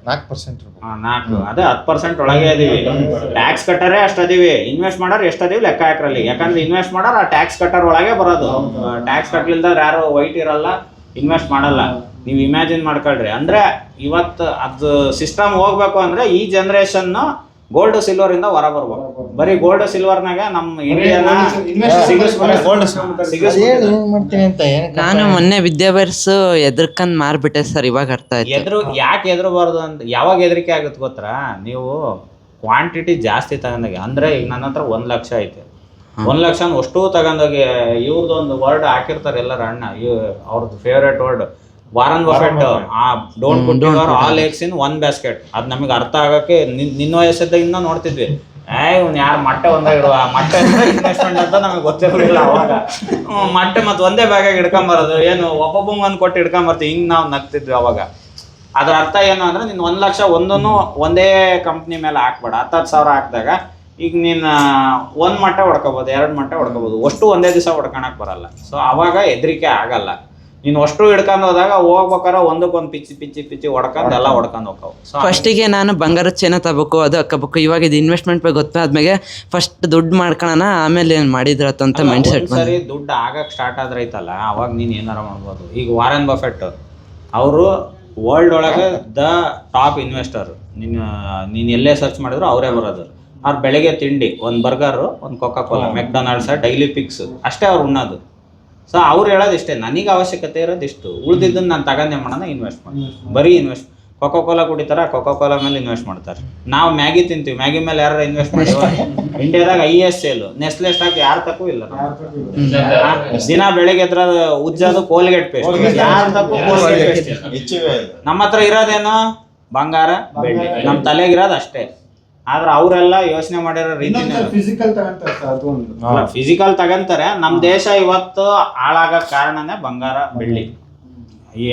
4%. ಅದೇ 10% ಒಳಗೆ ಇದೀವಿ. ಟ್ಯಾಕ್ಸ್ ಕಟ್ಟರೆ ಅಷ್ಟದೀವಿ, ಇನ್ವೆಸ್ಟ್ ಮಾಡೋರು ಎಷ್ಟದೀವಿ ಲೆಕ್ಕ ಹಾಕ್ರಲ್ಲಿ. ಯಾಕಂದ್ರೆ ಇನ್ವೆಸ್ಟ್ ಮಾಡೋರು ಆ ಟ್ಯಾಕ್ಸ್ ಕಟ್ಟರ್ ಒಳಗೆ ಬರೋದು. ಟ್ಯಾಕ್ಸ್ ಕಟ್ಲಿಲ್ದ ಯಾರು ವೈಟ್ ಇರಲ್ಲ, ಇನ್ವೆಸ್ಟ್ ಮಾಡಲ್ಲ. ನೀವು ಇಮ್ಯಾಜಿನ್ ಮಾಡ್ಕೊಳ್ರಿ. ಅಂದ್ರೆ ಇವತ್ತು ಅದು ಸಿಸ್ಟಮ್ ಹೋಗ್ಬೇಕು ಅಂದ್ರೆ ಈ ಜನರೇಷನ್ ಗೋಲ್ಡ್ ಸಿಲ್ವರ್ ಇಂದ ಹೊರ ಬರ್ಬೇಕು. ಬರೀ ಗೋಲ್ಡ್ ಸಿಲ್ವರ್ನಾಗ ನಮ್ಮ ಇಂಡಿಯಾನ
ನಾನು ಮೊನ್ನೆ ವಿದ್ಯಾಭ್ಯಾಸ ಎದ್ರಕಂದ್ ಮಾರ್ಬಿಟ್ಟೆ ಸರ್. ಇವಾಗ ಅರ್ಥ ಆಯ್ತು.
ಯಾಕೆ ಎದ್ರಬಾರ್ದು ಅಂತ. ಯಾವಾಗ ಹೆದರಿಕೆ ಆಗುತ್ತೆ ಗೊತ್ತಾ? ನೀವು ಕ್ವಾಂಟಿಟಿ ಜಾಸ್ತಿ ತಗೊಂಡಾಗ. ಅಂದ್ರೆ ಈಗ ನನ್ನ ಹತ್ರ 1 ಲಕ್ಷ ಐತೆ. 1 ಲಕ್ಷ ಅಷ್ಟು ತಗೊಂಡೋಗಿ ಇವ್ರದ್ದು ಒಂದು ವರ್ಡ್ ಹಾಕಿರ್ತಾರೆ ಎಲ್ಲರ ಅಣ್ಣ, ಅವ್ರದ್ದು favourite word Warren Buffett, don't put your all eggs in one basket. ಅದ್ ನಮಗೆ ಅರ್ಥ ಆಗಕ್ಕೆ ನಿನ್ನ ವಯಸ್ಸದ್ದಾಗಿಂದ ನೋಡ್ತಿದ್ವಿ. ಇವ್ನು ಯಾರು ಮೊಟ್ಟೆ ಒಂದೇ ಇಡುವ, ಮೊಟ್ಟೆ ಇನ್ವೆಸ್ಟ್ಮೆಂಟ್ ಅಂತ ನಮಗೆ ಗೊತ್ತಿರಲಿಲ್ಲ ಅವಾಗ. ಮೊಟ್ಟೆ ಮತ್ತೆ ಒಂದೇ ಬ್ಯಾಗಾಗಿ ಹಿಡ್ಕೊಂಬರೋದು, ಏನು ಒಬ್ಬೊಬ್ಬಂಗೆ ಒಂದು ಕೊಟ್ಟು ಹಿಡ್ಕೊಂಬರ್ತೀವಿ, ಹಿಂಗೆ ನಾವು ನಗ್ತಿದ್ವಿ ಅವಾಗ. ಅದ್ರ ಅರ್ಥ ಏನು ಅಂದ್ರೆ ನೀನು 1 ಲಕ್ಷ ಒಂದೇ ಕಂಪ್ನಿ ಮೇಲೆ ಹಾಕ್ಬೇಡ. 10,000 ಸಾವಿರ ಹಾಕಿದಾಗ ಈಗ ನೀನು 1 ಮೊಟ್ಟೆ ಹೊಡ್ಕೋಬೋದು, 2 ಮೊಟ್ಟೆ ಹೊಡ್ಕೋಬೋದು. ಅಷ್ಟು ಒಂದೇ ದಿವಸ ಹೊಡ್ಕೊಳಕ್ ಬರಲ್ಲ. ಸೊ ಅವಾಗ ಹೆದರಿಕೆ ಆಗಲ್ಲ. ನೀನು ಅಷ್ಟು ಹಿಡ್ಕೊಂಡು ಹೋದಾಗ ಹೋಗ್ಬೇಕಾರೆ ಒಂದಕ್ಕೊಂದು ಪಿಚ್ಚಿ ಹೊಡ್ಕೊಂಡು ಎಲ್ಲ ಹೊಡ್ಕೊಂಡು ಹೋಗ್ತಾವೆ.
ಫಸ್ಟಿಗೆ ನಾನು ಬಂಗಾರದ ಚೈನ ತಗೋಬೇಕು, ಅದು ಹಾಕೋಬೇಕು. ಇವಾಗ ಇದು ಇನ್ವೆಸ್ಟ್ಮೆಂಟ್ ಬಗ್ಗೆ ಗೊತ್ತಾದ್ಮೇಲೆ ಫಸ್ಟ್ ದುಡ್ಡು ಮಾಡ್ಕೊಳ್ಳೋಣ, ಆಮೇಲೆ ಏನು ಮಾಡಿದ್ರತ್ತ ಅಂತ ಮೈಂಡ್ ಸೆಟ್.
ಸರಿ ದುಡ್ಡು ಆಗಕ್ಕೆ ಸ್ಟಾರ್ಟ್ ಆದ್ರೆ ಐತಲ್ಲ, ಅವಾಗ ನೀನು ಏನಾರ ಮಾಡ್ಬೋದು. ಈಗ ವಾರನ್ ಬಫೆಟ್ ಅವರು ವರ್ಲ್ಡ್ ಒಳಗೆ ದ ಟಾಪ್ ಇನ್ವೆಸ್ಟರ್. ನೀನು ಎಲ್ಲೇ ಸರ್ಚ್ ಮಾಡಿದ್ರು ಅವರೇ ಬರೋದು. ಅವ್ರು ಬೆಳಗ್ಗೆ ತಿಂಡಿ ಒಂದು ಬರ್ಗರು, ಒಂದು Coca Cola, McDonald's, daily picks ಅಷ್ಟೇ ಅವ್ರು ಉಣ್ಣೋದು. ಸೊ ಅವ್ರು ಹೇಳೋದು ಇಷ್ಟೇ, ನನಗೆ ಅವಶ್ಯಕತೆ ಇರೋದು ಇಷ್ಟು, ಉಳಿದಿದ್ದನ್ನು ನಾನು ತಗೊಂಡೆ ಮಾಡೋಣ, ಇನ್ವೆಸ್ಟ್ ಮಾಡಿ. ಬರೀ ಇನ್ವೆಸ್ಟ್, ಕೋಕಾ ಕೋಲಾ ಕುಡಿತಾರೆ, ಕೋಕಾ ಕೋಲಾ ಮೇಲೆ ಇನ್ವೆಸ್ಟ್ ಮಾಡ್ತಾರೆ. ನಾವು ಮ್ಯಾಗಿ ತಿಂತೀವಿ, ಮ್ಯಾಗಿ ಮೇಲೆ ಯಾರು ಇನ್ವೆಸ್ಟ್ ಮಾಡಿವ? ಇಂಡಿಯಾದಾಗ IS ಸೇಲು, ನೆಸ್ಲೆ ಸ್ಟಾಕ್ ಯಾರು ತಕ್ಕೂ ಇಲ್ಲ. ದಿನ ಬೆಳಗ್ಗೆ ಎದ್ರ ಉಜ್ಜೋದು ಕೋಲ್ಗೇಟ್ ಪೇಸ್ಟ್, ಯಾರು ತಕ್ಕೂ ಕೋಲ್ಗೇಟ್ ಪೇಸ್ಟ್. ನಮ್ಮ ಹತ್ರ ಇರೋದೇನು ಬಂಗಾರ, ಬೆಳ್ಳಿ, ನಮ್ಮ ತಲೆಗಿರೋದು ಅಷ್ಟೇ. ಆದ್ರೆ ಅವರೆಲ್ಲ ಯೋಚನೆ ಮಾಡಿರೋ ರೀತಿ
ಫಿಸಿಕಲ್ ತಗೊಂತಾರೆ ಸರ್, ಅದು ಒಂದು
ಫಿಸಿಕಲ್ ತಗಂತಾರೆ. ನಮ್ಮ ದೇಶ ಇವತ್ತು ಹಾಳಾಗೋ ಕಾರಣನೇ ಬಂಗಾರ, ಬೆಳ್ಳಿ.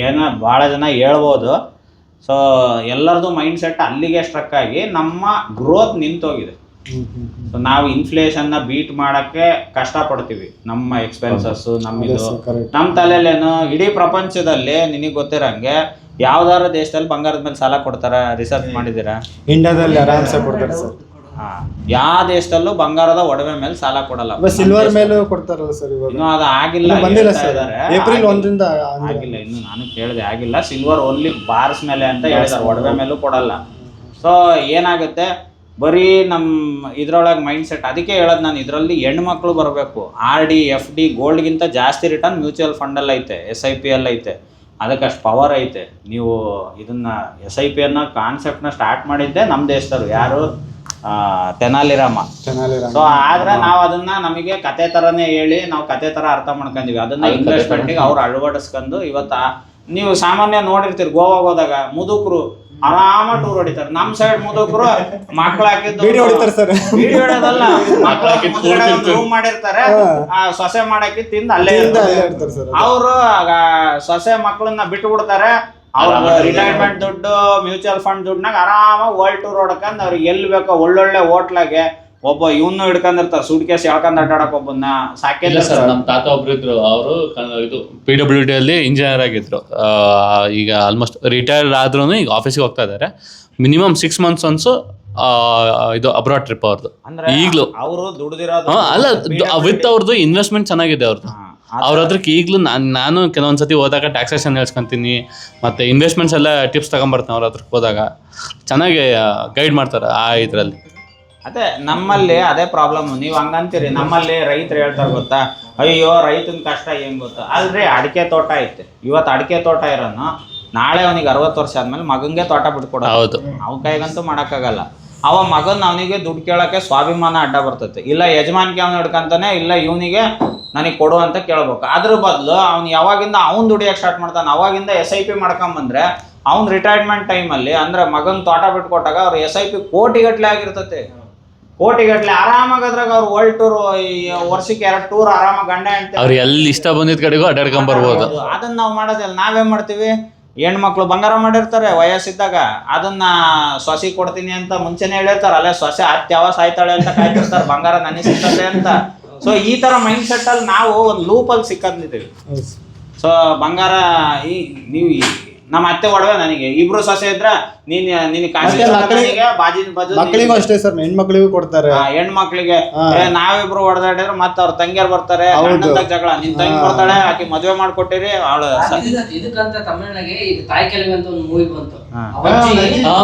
ಏನೋ ಭಾಳ ಜನ ಹೇಳ್ಬೋದು. ಸೊ ಎಲ್ಲರದು ಮೈಂಡ್ ಸೆಟ್ ಅಲ್ಲಿಗೆ ಸ್ಟ್ರಕ್ ಆಗಿ ನಮ್ಮ ಗ್ರೋತ್ ನಿಂತೋಗಿದೆ. ಸೊ ನಾವು ಇನ್ಫ್ಲೇಷನ್ನ ಬೀಟ್ ಮಾಡೋಕ್ಕೆ ಕಷ್ಟಪಡ್ತೀವಿ. ನಮ್ಮ ಎಕ್ಸ್ಪೆನ್ಸಸ್ಸು, ನಮ್ಮ ತಲೆಯಲ್ಲೇನು ಇಡೀ ಪ್ರಪಂಚದಲ್ಲಿ ನಿನಗೆ ಗೊತ್ತಿರೋಂಗೆ ಯಾವ್ದಾದ್ರು ದೇಶದಲ್ಲಿ ಬಂಗಾರದ ಮೇಲೆ ಸಾಲ ಕೊಡ್ತಾರ? ರಿಸರ್ಚ್ ಮಾಡಿದ್ದೀರಾ?
ಇಂಡಿಯಾದಲ್ಲಿ ಆರಾಮ್ಸೆ ಕೊಡ್ತಾರೆ ಸರ್.
ಯಾವ ದೇಶದಲ್ಲೂ ಬಂಗಾರದ ಒಡವೆ ಮೇಲೆ ಸಾಲ ಕೊಡಲ್ಲ.
ಸಿಲ್ವರ್ ಮೇಲೂ ಕೊಡ್ತಾರಲ್ಲ ಸರ್ ಇವಾಗ?
ಇನ್ನೂ ಅದು ಆಗಿಲ್ಲ,
ಬಂದಿಲ್ಲ ಸರ್. ಏಪ್ರಿಲ್ 1ರಿಂದ
ಆಗಿಲ್ಲ. ಇನ್ನು ನಾನು ಕೇಳಿದೆ, ಆಗಿಲ್ಲ. ಸಿಲ್ವರ್ ಓನ್ಲಿ ಬಾರ್ಸ್ ಮೇಲೆ ಅಂತ ಹೇಳಿದಾರೆ, ಒಡವೆ ಮೇಲೂ ಕೊಡಲ್ಲ. ಸೊ ಏನಾಗುತ್ತೆ, ಬರೀ ನಮ್ಮ ಇದ್ರೊಳಗೆ ಮೈಂಡ್ ಸೆಟ್. ಅದಕ್ಕೆ ಹೇಳೋದು ನಾನು, ಇದರಲ್ಲಿ ಹೆಣ್ಮಕ್ಳು ಬರಬೇಕು. RD FD ಗೋಲ್ಡ್ಗಿಂತ ಜಾಸ್ತಿ ರಿಟರ್ನ್ ಮ್ಯೂಚುವಲ್ ಫಂಡಲ್ಲಿ ಐತೆ, SIP ಅಲ್ಲಿ ಐತೆ. ಅದಕ್ಕೆ ಅಷ್ಟು ಪವರ್ ಐತೆ. ನೀವು ಇದನ್ನ SIP ಅನ್ನೋ ಕಾನ್ಸೆಪ್ಟ್ನ ಸ್ಟಾರ್ಟ್ ಮಾಡಿದ್ದೆ ನಮ್ಮ ದೇಶದವರು, ಯಾರು? ತೆನಾಲಿರಾಮ. ಸೊ ಆದ್ರೆ ನಾವು ಅದನ್ನ ನಮಗೆ ಕತೆ ಥರನೇ ಹೇಳಿ ನಾವು ಕತೆ ಥರ ಅರ್ಥ ಮಾಡ್ಕೊಂಡಿವಿ. ಅದನ್ನ ಇನ್ವೆಸ್ಟ್ಮೆಂಟಿಗೆ ಅವ್ರು ಅಳವಡಿಸ್ಕೊಂಡು ಇವತ್ತು ನೀವು ಸಾಮಾನ್ಯ ನೋಡಿರ್ತೀರಿ, ಗೋವಾಗ ಹೋದಾಗ ಮುದುಕರು ಆರಾಮ ಟೂರ್ ಹೊಡಿತಾರೆ. ನಮ್ಮ ಸೈಡ್ ಮುದುಕರು ಮಕ್ಳು ಹಾಕಿದ್ದು ವಿಡಿಯೋ ಹೊಡೆಯೋದಲ್ಲ, ಮಕ್ಳು ರೂಮ್ ಮಾಡಿರ್ತಾರೆ, ಸೊಸೆ ಮಾಡಕ್ಕೆ ತಿಂದು ಅಲ್ಲೇ ಇರ್ತಾರೆ. ಅವರು ಸೊಸೆ ಮಕ್ಕಳನ್ನ ಬಿಟ್ಟು ಬಿಡ್ತಾರೆ. ಅವ್ರ ರಿಟೈರ್ಮೆಂಟ್ ದುಡ್ಡು, ಮ್ಯೂಚುವಲ್ ಫಂಡ್ ದುಡ್ಡನಾಗ ಆರಾಮಾಗಿ ವರ್ಲ್ಡ್ ಟೂರ್ ಹೊಡ್ಕೊಂಡು ಅವ್ರಿಗೆ ಎಲ್ಲಿ ಬೇಕೋ ಒಳ್ಳೊಳ್ಳೆ ಹೋಟ್ಲಾಗೆ ಒಬ್ಬ ಇವನು ಹಿಡ್ಕೊಂಡಿರ್ತಾರೆ, ಸೂಟ್ ಕೇಸ್ ಹೇಳ್ಕೊಂಡು ಅಡ್ಡಾಡಕ್ ಒಬ್ಬನ್ನ ಸಾಕಿಲ್ಲ
ಸರ್. ನಮ್ಮ ತಾತ ಒಬ್ರು ಇದ್ರು, ಅವರು ಇದು PWD ಅಲ್ಲಿ ಇಂಜಿನಿಯರ್ ಆಗಿದ್ರು. ಈಗ ಆಲ್ಮೋಸ್ಟ್ ರಿಟೈರ್ಡ್ ಆದ್ರೂ ಈಗ ಆಫೀಸಿಗೆ ಹೋಗ್ತಾ ಇದ್ದಾರೆ. ಮಿನಿಮಮ್ 6 months ಒನ್ಸು ಇದು ಅಬ್ರಾಡ್ ಟ್ರಿಪ್ ಅವ್ರದ್ದು. ಈಗಲೂ
ಅವರು ದುಡ್ದಿರೋದು
ಅಲ್ಲ, ವಿತ್ ಅವ್ರದ್ದು ಇನ್ವೆಸ್ಟ್ಮೆಂಟ್ ಚೆನ್ನಾಗಿದೆ ಅವ್ರದ್ದು. ಅವ್ರ ಹತ್ರಕ್ಕೆ ಈಗಲೂ ನಾನು ಕೆಲವೊಂದ್ಸತಿ ಹೋದಾಗ ಟ್ಯಾಕ್ಸೇಷನ್ ಹೇಳ್ಸ್ಕೊಂತೀನಿ, ಮತ್ತು ಇನ್ವೆಸ್ಟ್ಮೆಂಟ್ಸ್ ಎಲ್ಲ ಟಿಪ್ಸ್ ತಗೊಂಬರ್ತೀನಿ. ಅವ್ರ ಹತ್ರಕ್ಕೆ ಹೋದಾಗ ಚೆನ್ನಾಗಿ ಗೈಡ್ ಮಾಡ್ತಾರೆ ಆ ಇದರಲ್ಲಿ.
ಅದೇ ನಮ್ಮಲ್ಲಿ ಅದೇ ಪ್ರಾಬ್ಲಮ್. ನೀವು ಹಂಗಂತೀರಿ, ನಮ್ಮಲ್ಲಿ ರೈತರು ಹೇಳ್ತಾರೆ ಗೊತ್ತಾ, ಅಯ್ಯೋ ರೈತನ ಕಷ್ಟ ಹೆಂಗ್ ಗೊತ್ತಾ? ಅಲ್ರಿ, ಅಡಿಕೆ ತೋಟ ಐತೆ, ಇವತ್ತು ಅಡಿಕೆ ತೋಟ ಇರೋನು ನಾಳೆ ಅವನಿಗೆ 60 ವರ್ಷ ಆದ್ಮೇಲೆ ಮಗಂಗೆ ತೋಟ ಬಿಟ್ಕೊಡ.
ಹೌದು,
ಅವ ಕೈಗಂತೂ ಮಾಡೋಕ್ಕಾಗಲ್ಲ. ಅವ ಮಗನ್ ಅವನಿಗೆ ದುಡ್ಡು ಕೇಳೋಕ್ಕೆ ಸ್ವಾಭಿಮಾನ ಅಡ್ಡ ಬರ್ತೈತೆ. ಇಲ್ಲ ಯಜಮಾನಿಗೆ ಅವ್ನು ಹಿಡ್ಕಂತಾನೆ, ಇಲ್ಲ ಇವನಿಗೆ ನನಗೆ ಕೊಡು ಅಂತ ಕೇಳ್ಬೇಕು. ಅದ್ರ ಬದಲು ಅವ್ನು ಯಾವಾಗಿಂದ ಅವ್ನು ದುಡಿಯೋಕೆ ಸ್ಟಾರ್ಟ್ ಮಾಡ್ತಾನೆ, ಅವಾಗಿಂದ SIP ಮಾಡ್ಕೊಂಬಂದ್ರೆ ಅವ್ನು ರಿಟೈರ್ಮೆಂಟ್ ಟೈಮಲ್ಲಿ ಅಂದ್ರೆ ಮಗನ್ ತೋಟ ಬಿಟ್ಕೊಟ್ಟಾಗ ಅವ್ರ SIP ಕೋಟಿಗಟ್ಲೆ ಆಗಿರ್ತೈತೆ. ಕೋಟಿಗಟ್ಲೆ ಆರಾಮಾಗದ್ರಾಗ ಅವ್ರು ವರ್ಲ್ಡ್ ಟೂರ್, ವರ್ಷಕ್ಕೆ 2 ಟೂರ್ ಆರಾಮಾಗಿ ಗಂಡ ಹೆಂಡತಿ
ಅವ್ರು ಎಲ್ಲಿ ಇಷ್ಟ ಬಂದಿದ್ದ ಕಡೆಗೂ ಅಡ್ಡಾಡ್ಕೊಂಡ್ ಬರ್ಬೋದು.
ಅದನ್ನ ನಾವು ಮಾಡೋದಿಲ್ಲ. ನಾವೇನ್ ಮಾಡ್ತೀವಿ, ಹೆಣ್ಮಕ್ಳು ಬಂಗಾರ ಮಾಡಿರ್ತಾರೆ ವಯಸ್ಸಿದ್ದಾಗ, ಅದನ್ನ ಸೊಸಿ ಕೊಡ್ತೀನಿ ಅಂತ ಮುಂಚೆನೆ ಹೇಳಿರ್ತಾರೆ. ಅಲ್ಲೇ ಸೊಸೆ ಅತ್ಯಾವ ಸಾಯ್ತಾಳೆ ಅಂತ ಕಾಯ್ತಿರ್ತಾರೆ, ಬಂಗಾರ ನನಗೆ ಸಿಗ್ತದೆ ಅಂತ. ಸೊ ಈ ತರ ಮೈಂಡ್ ಸೆಟ್ ಅಲ್ಲಿ ನಾವು ಒಂದು ಲೂಪಲ್ಲಿ ಸಿಕ್ಕಿದ್ದೀವಿ. ಸೊ ಬಂಗಾರ ನೀವು ನಮ್ಮ ಅತ್ತೆ ಒಡವೆ ನನಗೆ, ಇಬ್ರು ಸೊಸೆ ಇದ್ರ ನಿನಗೆ
ಮಕ್ಕಳಿಗೂ ಅಷ್ಟೇ ಸರ್, ಹೆಣ್ಮಕ್ಳಿಗೂ ಕೊಡ್ತಾರೆ.
ಹೆಣ್ಮಕ್ಳಿಗೆ ನಾವಿಬ್ರು ಹೊಡೆದಾಡಿದ್ರೆ ಮತ್ತೆ ಅವ್ರ ತಂಗಿಯರ್ ಬರ್ತಾರೆ, ಜಗಳ. ನಿನ್ ತಂಗಿ ಬರ್ತಾಳೆ, ಆಕಿ ಮದ್ವೆ ಮಾಡ್ಕೊಟ್ಟಿರಿ ಅವಳು.
ಇದಕ್ಕಂತ ತಮಿಳ್ನಾಗೆ ಈಗ ತಾಯಿ ಕೆಲವಿ ಅಂತ ಒಂದು ಮೂವಿ ಬಂತು.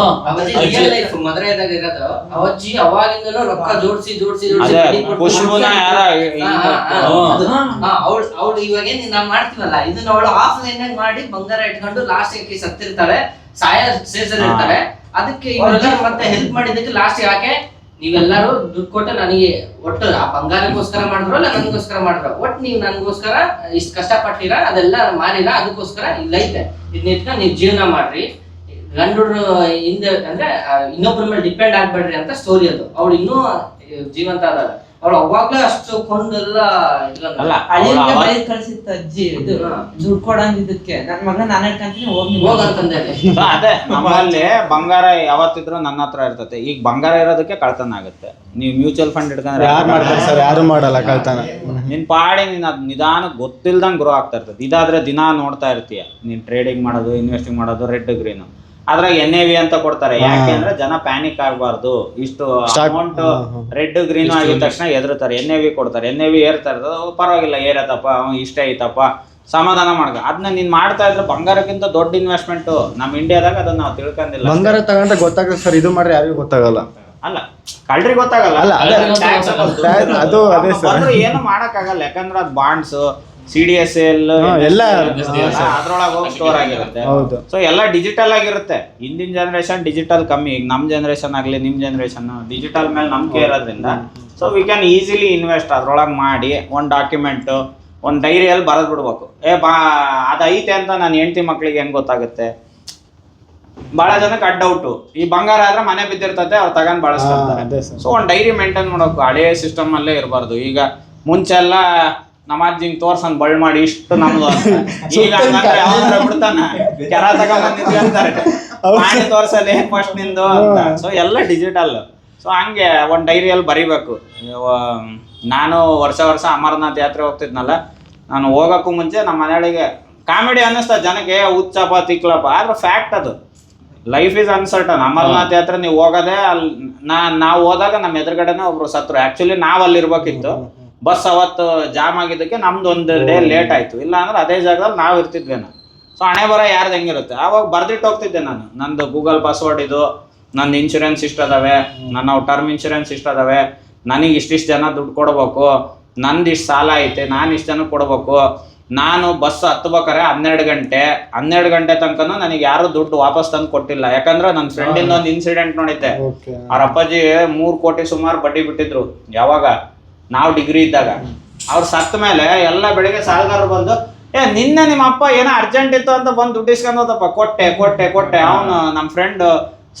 ಮದುವೆದಾಗ ಇರೋದು ಅವಜ್ಜಿ ಅವಾಗಿಂದನೂ ರೊಕ್ಕ ಜೋಡಿಸಿ
ಖುಷ್ಬುನ ಯಾರ
ಅವಳು ಇವಾಗ ನಾವ್ ಮಾಡ್ತೀವಲ್ಲ ಇದನ್ನ ಅವಳು ಆಫ್ಲೈನ್ ಮಾಡಿ ಬಂಗಾರ ಇಟ್ಕೊಂಡು ಲಾಸ್ಟ್ ಸತ್ತಿರ್ತಾಳೆ, ಸಾಯ ಸೇಸಲ್ಲಿ ಇರ್ತಾಳೆ. ಅದಕ್ಕೆ ಇವರೆಲ್ಲ ಮತ್ತೆ ಹೆಲ್ಪ್ ಮಾಡಿದ್ದಕ್ಕೆ ಲಾಸ್ಟ್ ಯಾಕೆ ನೀವೆಲ್ಲರೂ ದುಡ್ಡು ಕೊಟ್ಟು ನನಗೆ ಒಟ್ಟು ಆ ಬಂಗಾರಕ್ಕೋಸ್ಕರ ಮಾಡಿದ್ರು ಅಲ್ಲ ನನಗೋಸ್ಕರ ಮಾಡಿದ್ರು, ಒಟ್ಟು ನೀವು ನನಗೋಸ್ಕರ ಇಷ್ಟು ಕಷ್ಟಪಟ್ಟಿರ ಅದೆಲ್ಲ ಮಾಡಿರ, ಅದಕ್ಕೋಸ್ಕರ ಇಲ್ಲೈತೆ ಇದನ್ನ ಇಟ್ಕೊಂಡು ನೀವು ಜೀವನ ಮಾಡ್ರಿ, ಗಂಡುಡ್ರು ಹಿಂದೆ ಅಂದ್ರೆ ಇನ್ನೊಬ್ಬರ ಮೇಲೆ ಡಿಪೆಂಡ್ ಆಗ್ಬೇಡ್ರಿ ಅಂತ ಸ್ಟೋರಿ ಅದು. ಅವಳು ಇನ್ನೂ ಜೀವಂತ ಅದಾಳ. ಅವಳು ಅವಾಗ್ಲೇ ಅಷ್ಟು ಕೊಂಡೆಲ್ಲ
ಕಳ್ಸಿತ್ತ ಅಜ್ಜಿ ದುಡ್ಡು ಕೊಡಂಗಿದ್ದಕ್ಕೆ ನನ್ನ ಮಗ ನಾನು ಇಟ್ಕೊಂತೀನಿ
ಹೋಗಂತಂದೆ.
ಅದೇ ನಮ್ಮಲ್ಲಿ ಬಂಗಾರ ಯಾವತ್ತಿದ್ರು ನನ್ನ ಹತ್ರ ಇರ್ತತೆ. ಈಗ ಬಂಗಾರ ಇರೋದಕ್ಕೆ ಕಳ್ತನ ಆಗುತ್ತೆ. ನೀವು ಮ್ಯೂಚುವಲ್ ಫಂಡ್ ಹಿಡ್ಕೊಂಡ್ರೆ
ಯಾರು ಮಾಡಲ್ಲ ಕಳ್ತನ.
ನಿನ್ ಪಾಡಿ ನೀನ್ ಅದ್ ನಿಧಾನಕ್ಕೆ ಗೊತ್ತಿಲ್ದಂಗೆ ಗ್ರೋ ಆಗ್ತಾ ಇರ್ತದೆ. ಇದಾದ್ರೆ ದಿನ ನೋಡ್ತಾ ಇರ್ತೀಯ ನೀನ್, ಟ್ರೇಡಿಂಗ್ ಮಾಡೋದು, ಇನ್ವೆಸ್ಟಿಂಗ್ ಮಾಡೋದು, ರೆಡ್ ಗ್ರೀನ್. ಅದ್ರಾಗ NAV ಅಂತ ಕೊಡ್ತಾರೆ. ಯಾಕೆ ಅಂದ್ರೆ ಜನ ಪ್ಯಾನಿಕ್ ಆಗಬಾರ್ದು. ಇಷ್ಟು ಅಮೌಂಟ್ ರೆಡ್ ಗ್ರೀನ್ ಆಗಿದ ತಕ್ಷಣ ಎದುರುತ್ತಾರೆ. NAV ಕೊಡ್ತಾರೆ. NAV ಏರ್ತಾ ಇರ್ತದೆ, ಪರವಾಗಿಲ್ಲ ಏರತ್ತಪ್ಪ, ಇಷ್ಟ ಐತಪ್ಪ, ಸಮಾಧಾನ ಮಾಡ್ಕ. ಅದನ್ನ ನೀನ್ ಮಾಡ್ತಾ ಇದ್ರೆ ಬಂಗಾರಕ್ಕಿಂತ ದೊಡ್ಡ ಇನ್ವೆಸ್ಟ್ಮೆಂಟ್ ನಮ್ಮ ಇಂಡಿಯಾದಾಗ ಅದನ್ನ ನಾವು ತಿಳ್ಕೊಂಡಿಲ್ಲ.
ಬಂಗಾರ ತಗೊಂಡ್ರೆ ಗೊತ್ತಾಗುತ್ತೆ ಸರ್, ಇದು ಮಾಡ್ರೆ ಯಾರಿಗೂ ಗೊತ್ತಾಗಲ್ಲ.
ಅಲ್ಲ ಕಳ್ರಿಗೆ ಗೊತ್ತಾಗಲ್ಲ.
ಅಲ್ಲ, ಅದು ಅದೇ ಸರ್.
ಬಂದ್ರೆ ಏನು ಮಾಡಕ್ಕಾಗಲ್ಲ, ಯಾಕಂದ್ರೆ ಅದು ಬಾಂಡ್ಸ್ CDSL
ಎಲ್ಲ
ಅದ್ರೊಳಗೆ ಹೋಗಿ ಸ್ಟೋರ್ ಆಗಿರುತ್ತೆ.
ಹೌದು.
ಸೊ ಎಲ್ಲ ಡಿಜಿಟಲ್ ಆಗಿರುತ್ತೆ. ಹಿಂದಿನ ಜನರೇಷನ್ ಡಿಜಿಟಲ್ ಕಮ್ಮಿ, ಈಗ ನಮ್ಮ ಜನರೇಷನ್ ಆಗಲಿ ನಿಮ್ಮ ಜನರೇಷನ್ ಡಿಜಿಟಲ್ ಮೇಲೆ ನಂಬಿಕೆ ಇರೋದ್ರಿಂದ so we can easily invest ಅದ್ರೊಳಗೆ ಮಾಡಿ ಒಂದು ಡಾಕ್ಯುಮೆಂಟ್ ಒಂದು ಡೈರಿಯಲ್ಲಿ ಬರೆದು ಬಿಡ್ಬೇಕು. ಅದು ಐತೆ ಅಂತ ನಾನು ಹೆಂಡತಿ ಮಕ್ಳಿಗೆ ಹೆಂಗೆ ಗೊತ್ತಾಗುತ್ತೆ? ಭಾಳ ಜನಕ್ಕೆ ಡೌಟು. ಈ ಬಂಗಾರ ಆದ್ರೆ ಮನೆ ಬಿದ್ದಿರ್ತದೆ, ಅವ್ರು ತಗೊಂಡು ಬಳಸ್ತಾರೆ. ಸೊ ಒಂದು ಡೈರಿ ಮೇಂಟೈನ್ ಮಾಡೋಕು ಹಳೆಯ ಸಿಸ್ಟಮ್ ಅಲ್ಲೇ ಇರಬಾರ್ದು. ಈಗ ಮುಂಚೆಲ್ಲ ನಮ್ಮ ಅಜ್ಜಿಂಗ್ ತೋರ್ಸಂಗ್ ಬಳ್ಳ ಮಾಡಿ ಇಷ್ಟು ನಮ್ದು ಅಂತ. ಈಗ ಹಂಗಂದ್ರೆ ಯಾವ್ದಾರ ಬಿಡ್ತಾನ ಕೆರ ತಗೊಂಡ್ಬಂದಿದ್ವಿ ಅಂತಾರೆ, ಮಾಡಿ ತೋರ್ಸಲ್ಲಿ ಫಸ್ಟ್ ನಿಂದು ಅಂತ. ಸೊ ಎಲ್ಲ ಡಿಜಿಟಲ್. ಸೊ ಹಂಗೆ ಒಂದು ಡೈರಿಯಲ್ಲಿ ಬರಿಬೇಕು. ನಾನು ವರ್ಷ ಅಮರನಾಥ್ ಯಾತ್ರೆ ಹೋಗ್ತಿದ್ನಲ್ಲ, ನಾನು ಹೋಗೋಕ್ಕೂ ಮುಂಚೆ ನಮ್ಮ ಮನೆಯೊಳಗೆ ಕಾಮಿಡಿ ಅನ್ನಿಸ್ತಾ ಜನಕ್ಕೆ, ಹುಚ್ಚಪ್ಪ ತಿಕ್ಲಪ್ಪ, ಆದ್ರೆ ಫ್ಯಾಕ್ಟ್ ಅದು. Life is uncertain. ಅಮರನಾಥ್ ಯಾತ್ರೆ ನೀವು ಹೋಗೋದೇ ಅಲ್ಲಿ ನಾವು ಹೋದಾಗ ನಮ್ಮ ಎದುರುಗಡೆನೇ ಒಬ್ರು ಸತ್ರು. ಆ್ಯಕ್ಚುಲಿ ನಾವು ಅಲ್ಲಿ ಇರ್ಬೇಕಿತ್ತು, ಬಸ್ ಅವತ್ತು ಜಾಮ್ ಆಗಿದ್ದಕ್ಕೆ ನಮ್ದು ಒಂದು ಡೇ ಲೇಟ್ ಆಯಿತು. ಇಲ್ಲ ಅಂದ್ರೆ ಅದೇ ಜಾಗದಲ್ಲಿ ನಾವು ಇರ್ತಿದ್ವೇನೋ. ಸೊ ಹಣೆ ಬರೋ ಯಾರ್ದು ಹೆಂಗಿರುತ್ತೆ ಆವಾಗ ಬರ್ದಿಟ್ಟು ಹೋಗ್ತಿದ್ದೆ ನಾನು. ನಂದು ಗೂಗಲ್ ಪಾಸ್ವರ್ಡ್ ಇದು, ನಂದು ಇನ್ಶೂರೆನ್ಸ್ ಇಷ್ಟು ಅದಾವೆ, ನನ್ನ ಟರ್ಮ್ ಇನ್ಶೂರೆನ್ಸ್ ಇಷ್ಟು ಅದಾವೆ, ನನಗೆ ಇಷ್ಟಿಷ್ಟು ಜನ ದುಡ್ಡು ಕೊಡ್ಬೇಕು, ನಂದು ಇಷ್ಟು ಸಾಲ ಐತೆ, ನಾನು ಇಷ್ಟು ಜನಕ್ಕೆ ಕೊಡ್ಬೇಕು, ನಾನು ಬಸ್ ಹತ್ಬೇಕಾರೆ 12 ಗಂಟೆ ತನಕನೂ ನನಗೆ ಯಾರು ದುಡ್ಡು ವಾಪಸ್ ತಂದು ಕೊಟ್ಟಿಲ್ಲ. ಯಾಕಂದ್ರೆ ನನ್ನ ಫ್ರೆಂಡಿಂದ ಒಂದು ಇನ್ಸಿಡೆಂಟ್ ನೋಡಿದ್ದೆ. ಅವ್ರ ಅಪ್ಪಾಜಿ 3 ಕೋಟಿ ಸುಮಾರು ಬಡ್ಡಿ ಬಿಟ್ಟಿದ್ರು. ಯಾವಾಗ ನಾವು ಡಿಗ್ರಿ ಇದ್ದಾಗ. ಅವ್ರು ಸತ್ತ ಮೇಲೆ ಎಲ್ಲ ಬೆಳಿಗ್ಗೆ ಸಾಲಗಾರರು ಬಂದು, ನಿನ್ನೆ ನಿಮ್ಮ ಅಪ್ಪ ಏನೋ ಅರ್ಜೆಂಟ್ ಇತ್ತು ಅಂತ ಬಂದು ದುಡ್ಡು ಇಸ್ಕೊಂಡು ಹೋದಪ್ಪ, ಕೊಟ್ಟೆ. ಅವನು ನಮ್ಮ ಫ್ರೆಂಡ್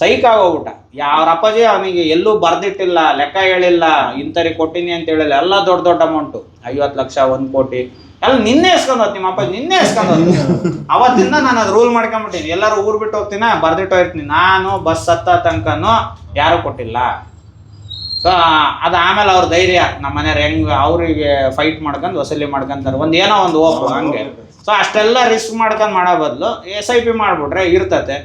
ಸೈಕ್ ಆಗೋಗ್ಬಿಟ್ಟ. ಅವ್ರ ಅಪ್ಪಾಜಿ ಅವನಿಗೆ ಎಲ್ಲೂ ಬರ್ದಿಟ್ಟಿಲ್ಲ, ಲೆಕ್ಕ ಹೇಳಿಲ್ಲ, ಇಂಥವ್ರಿಗೆ ಕೊಟ್ಟಿನಿ ಅಂತ ಹೇಳಿಲ್ಲ. ಎಲ್ಲ ದೊಡ್ಡ ಅಮೌಂಟು, 50 ಲಕ್ಷ, 1 ಕೋಟಿ ಎಲ್ಲ ನಿನ್ನೆ ಇಸ್ಕೊಂಡು ಹೋಗ್ತೀನಿ. ನಿಮ್ಮ ಅಪ್ಪಾಜಿ ನಿನ್ನೆ ಇಸ್ಕೊಂಡು ಹೋಗ್ತೀನಿ. ಅವತ್ತಿಂದ ನಾನು ಅದು ರೂಲ್ ಮಾಡ್ಕೊಂಬಿಟ್ಟಿನಿ. ಎಲ್ಲರೂ ಊರು ಬಿಟ್ಟು ಹೋಗ್ತೀನಿ, ಬರ್ದಿಟ್ಟು ಹೋಗ್ತೀನಿ. ನಾನು ಬಸ್ ಹತ್ತ ತನಕನೂ ಯಾರೂ ಕೊಟ್ಟಿಲ್ಲ. ಸೊ ಅದು ಆಮೇಲೆ ಅವ್ರ ಧೈರ್ಯ, ನಮ್ಮ ಮನೆಯವ್ರು ಹೆಂಗೆ ಅವರಿಗೆ ಫೈಟ್ ಮಾಡ್ಕೊಂಡು ವಸೂಲಿ ಮಾಡ್ಕೊಂತಾರೆ, ಏನೋ ಒಂದು ಓಪು ಹಂಗೆ. ಸೊ ಅಷ್ಟೆಲ್ಲ ರಿಸ್ಕ್ ಮಾಡ್ಕೊಂಡು ಮಾಡೋ ಬದಲು SIP ಮಾಡಿಬಿಟ್ರೆ ಇರ್ತತೆ.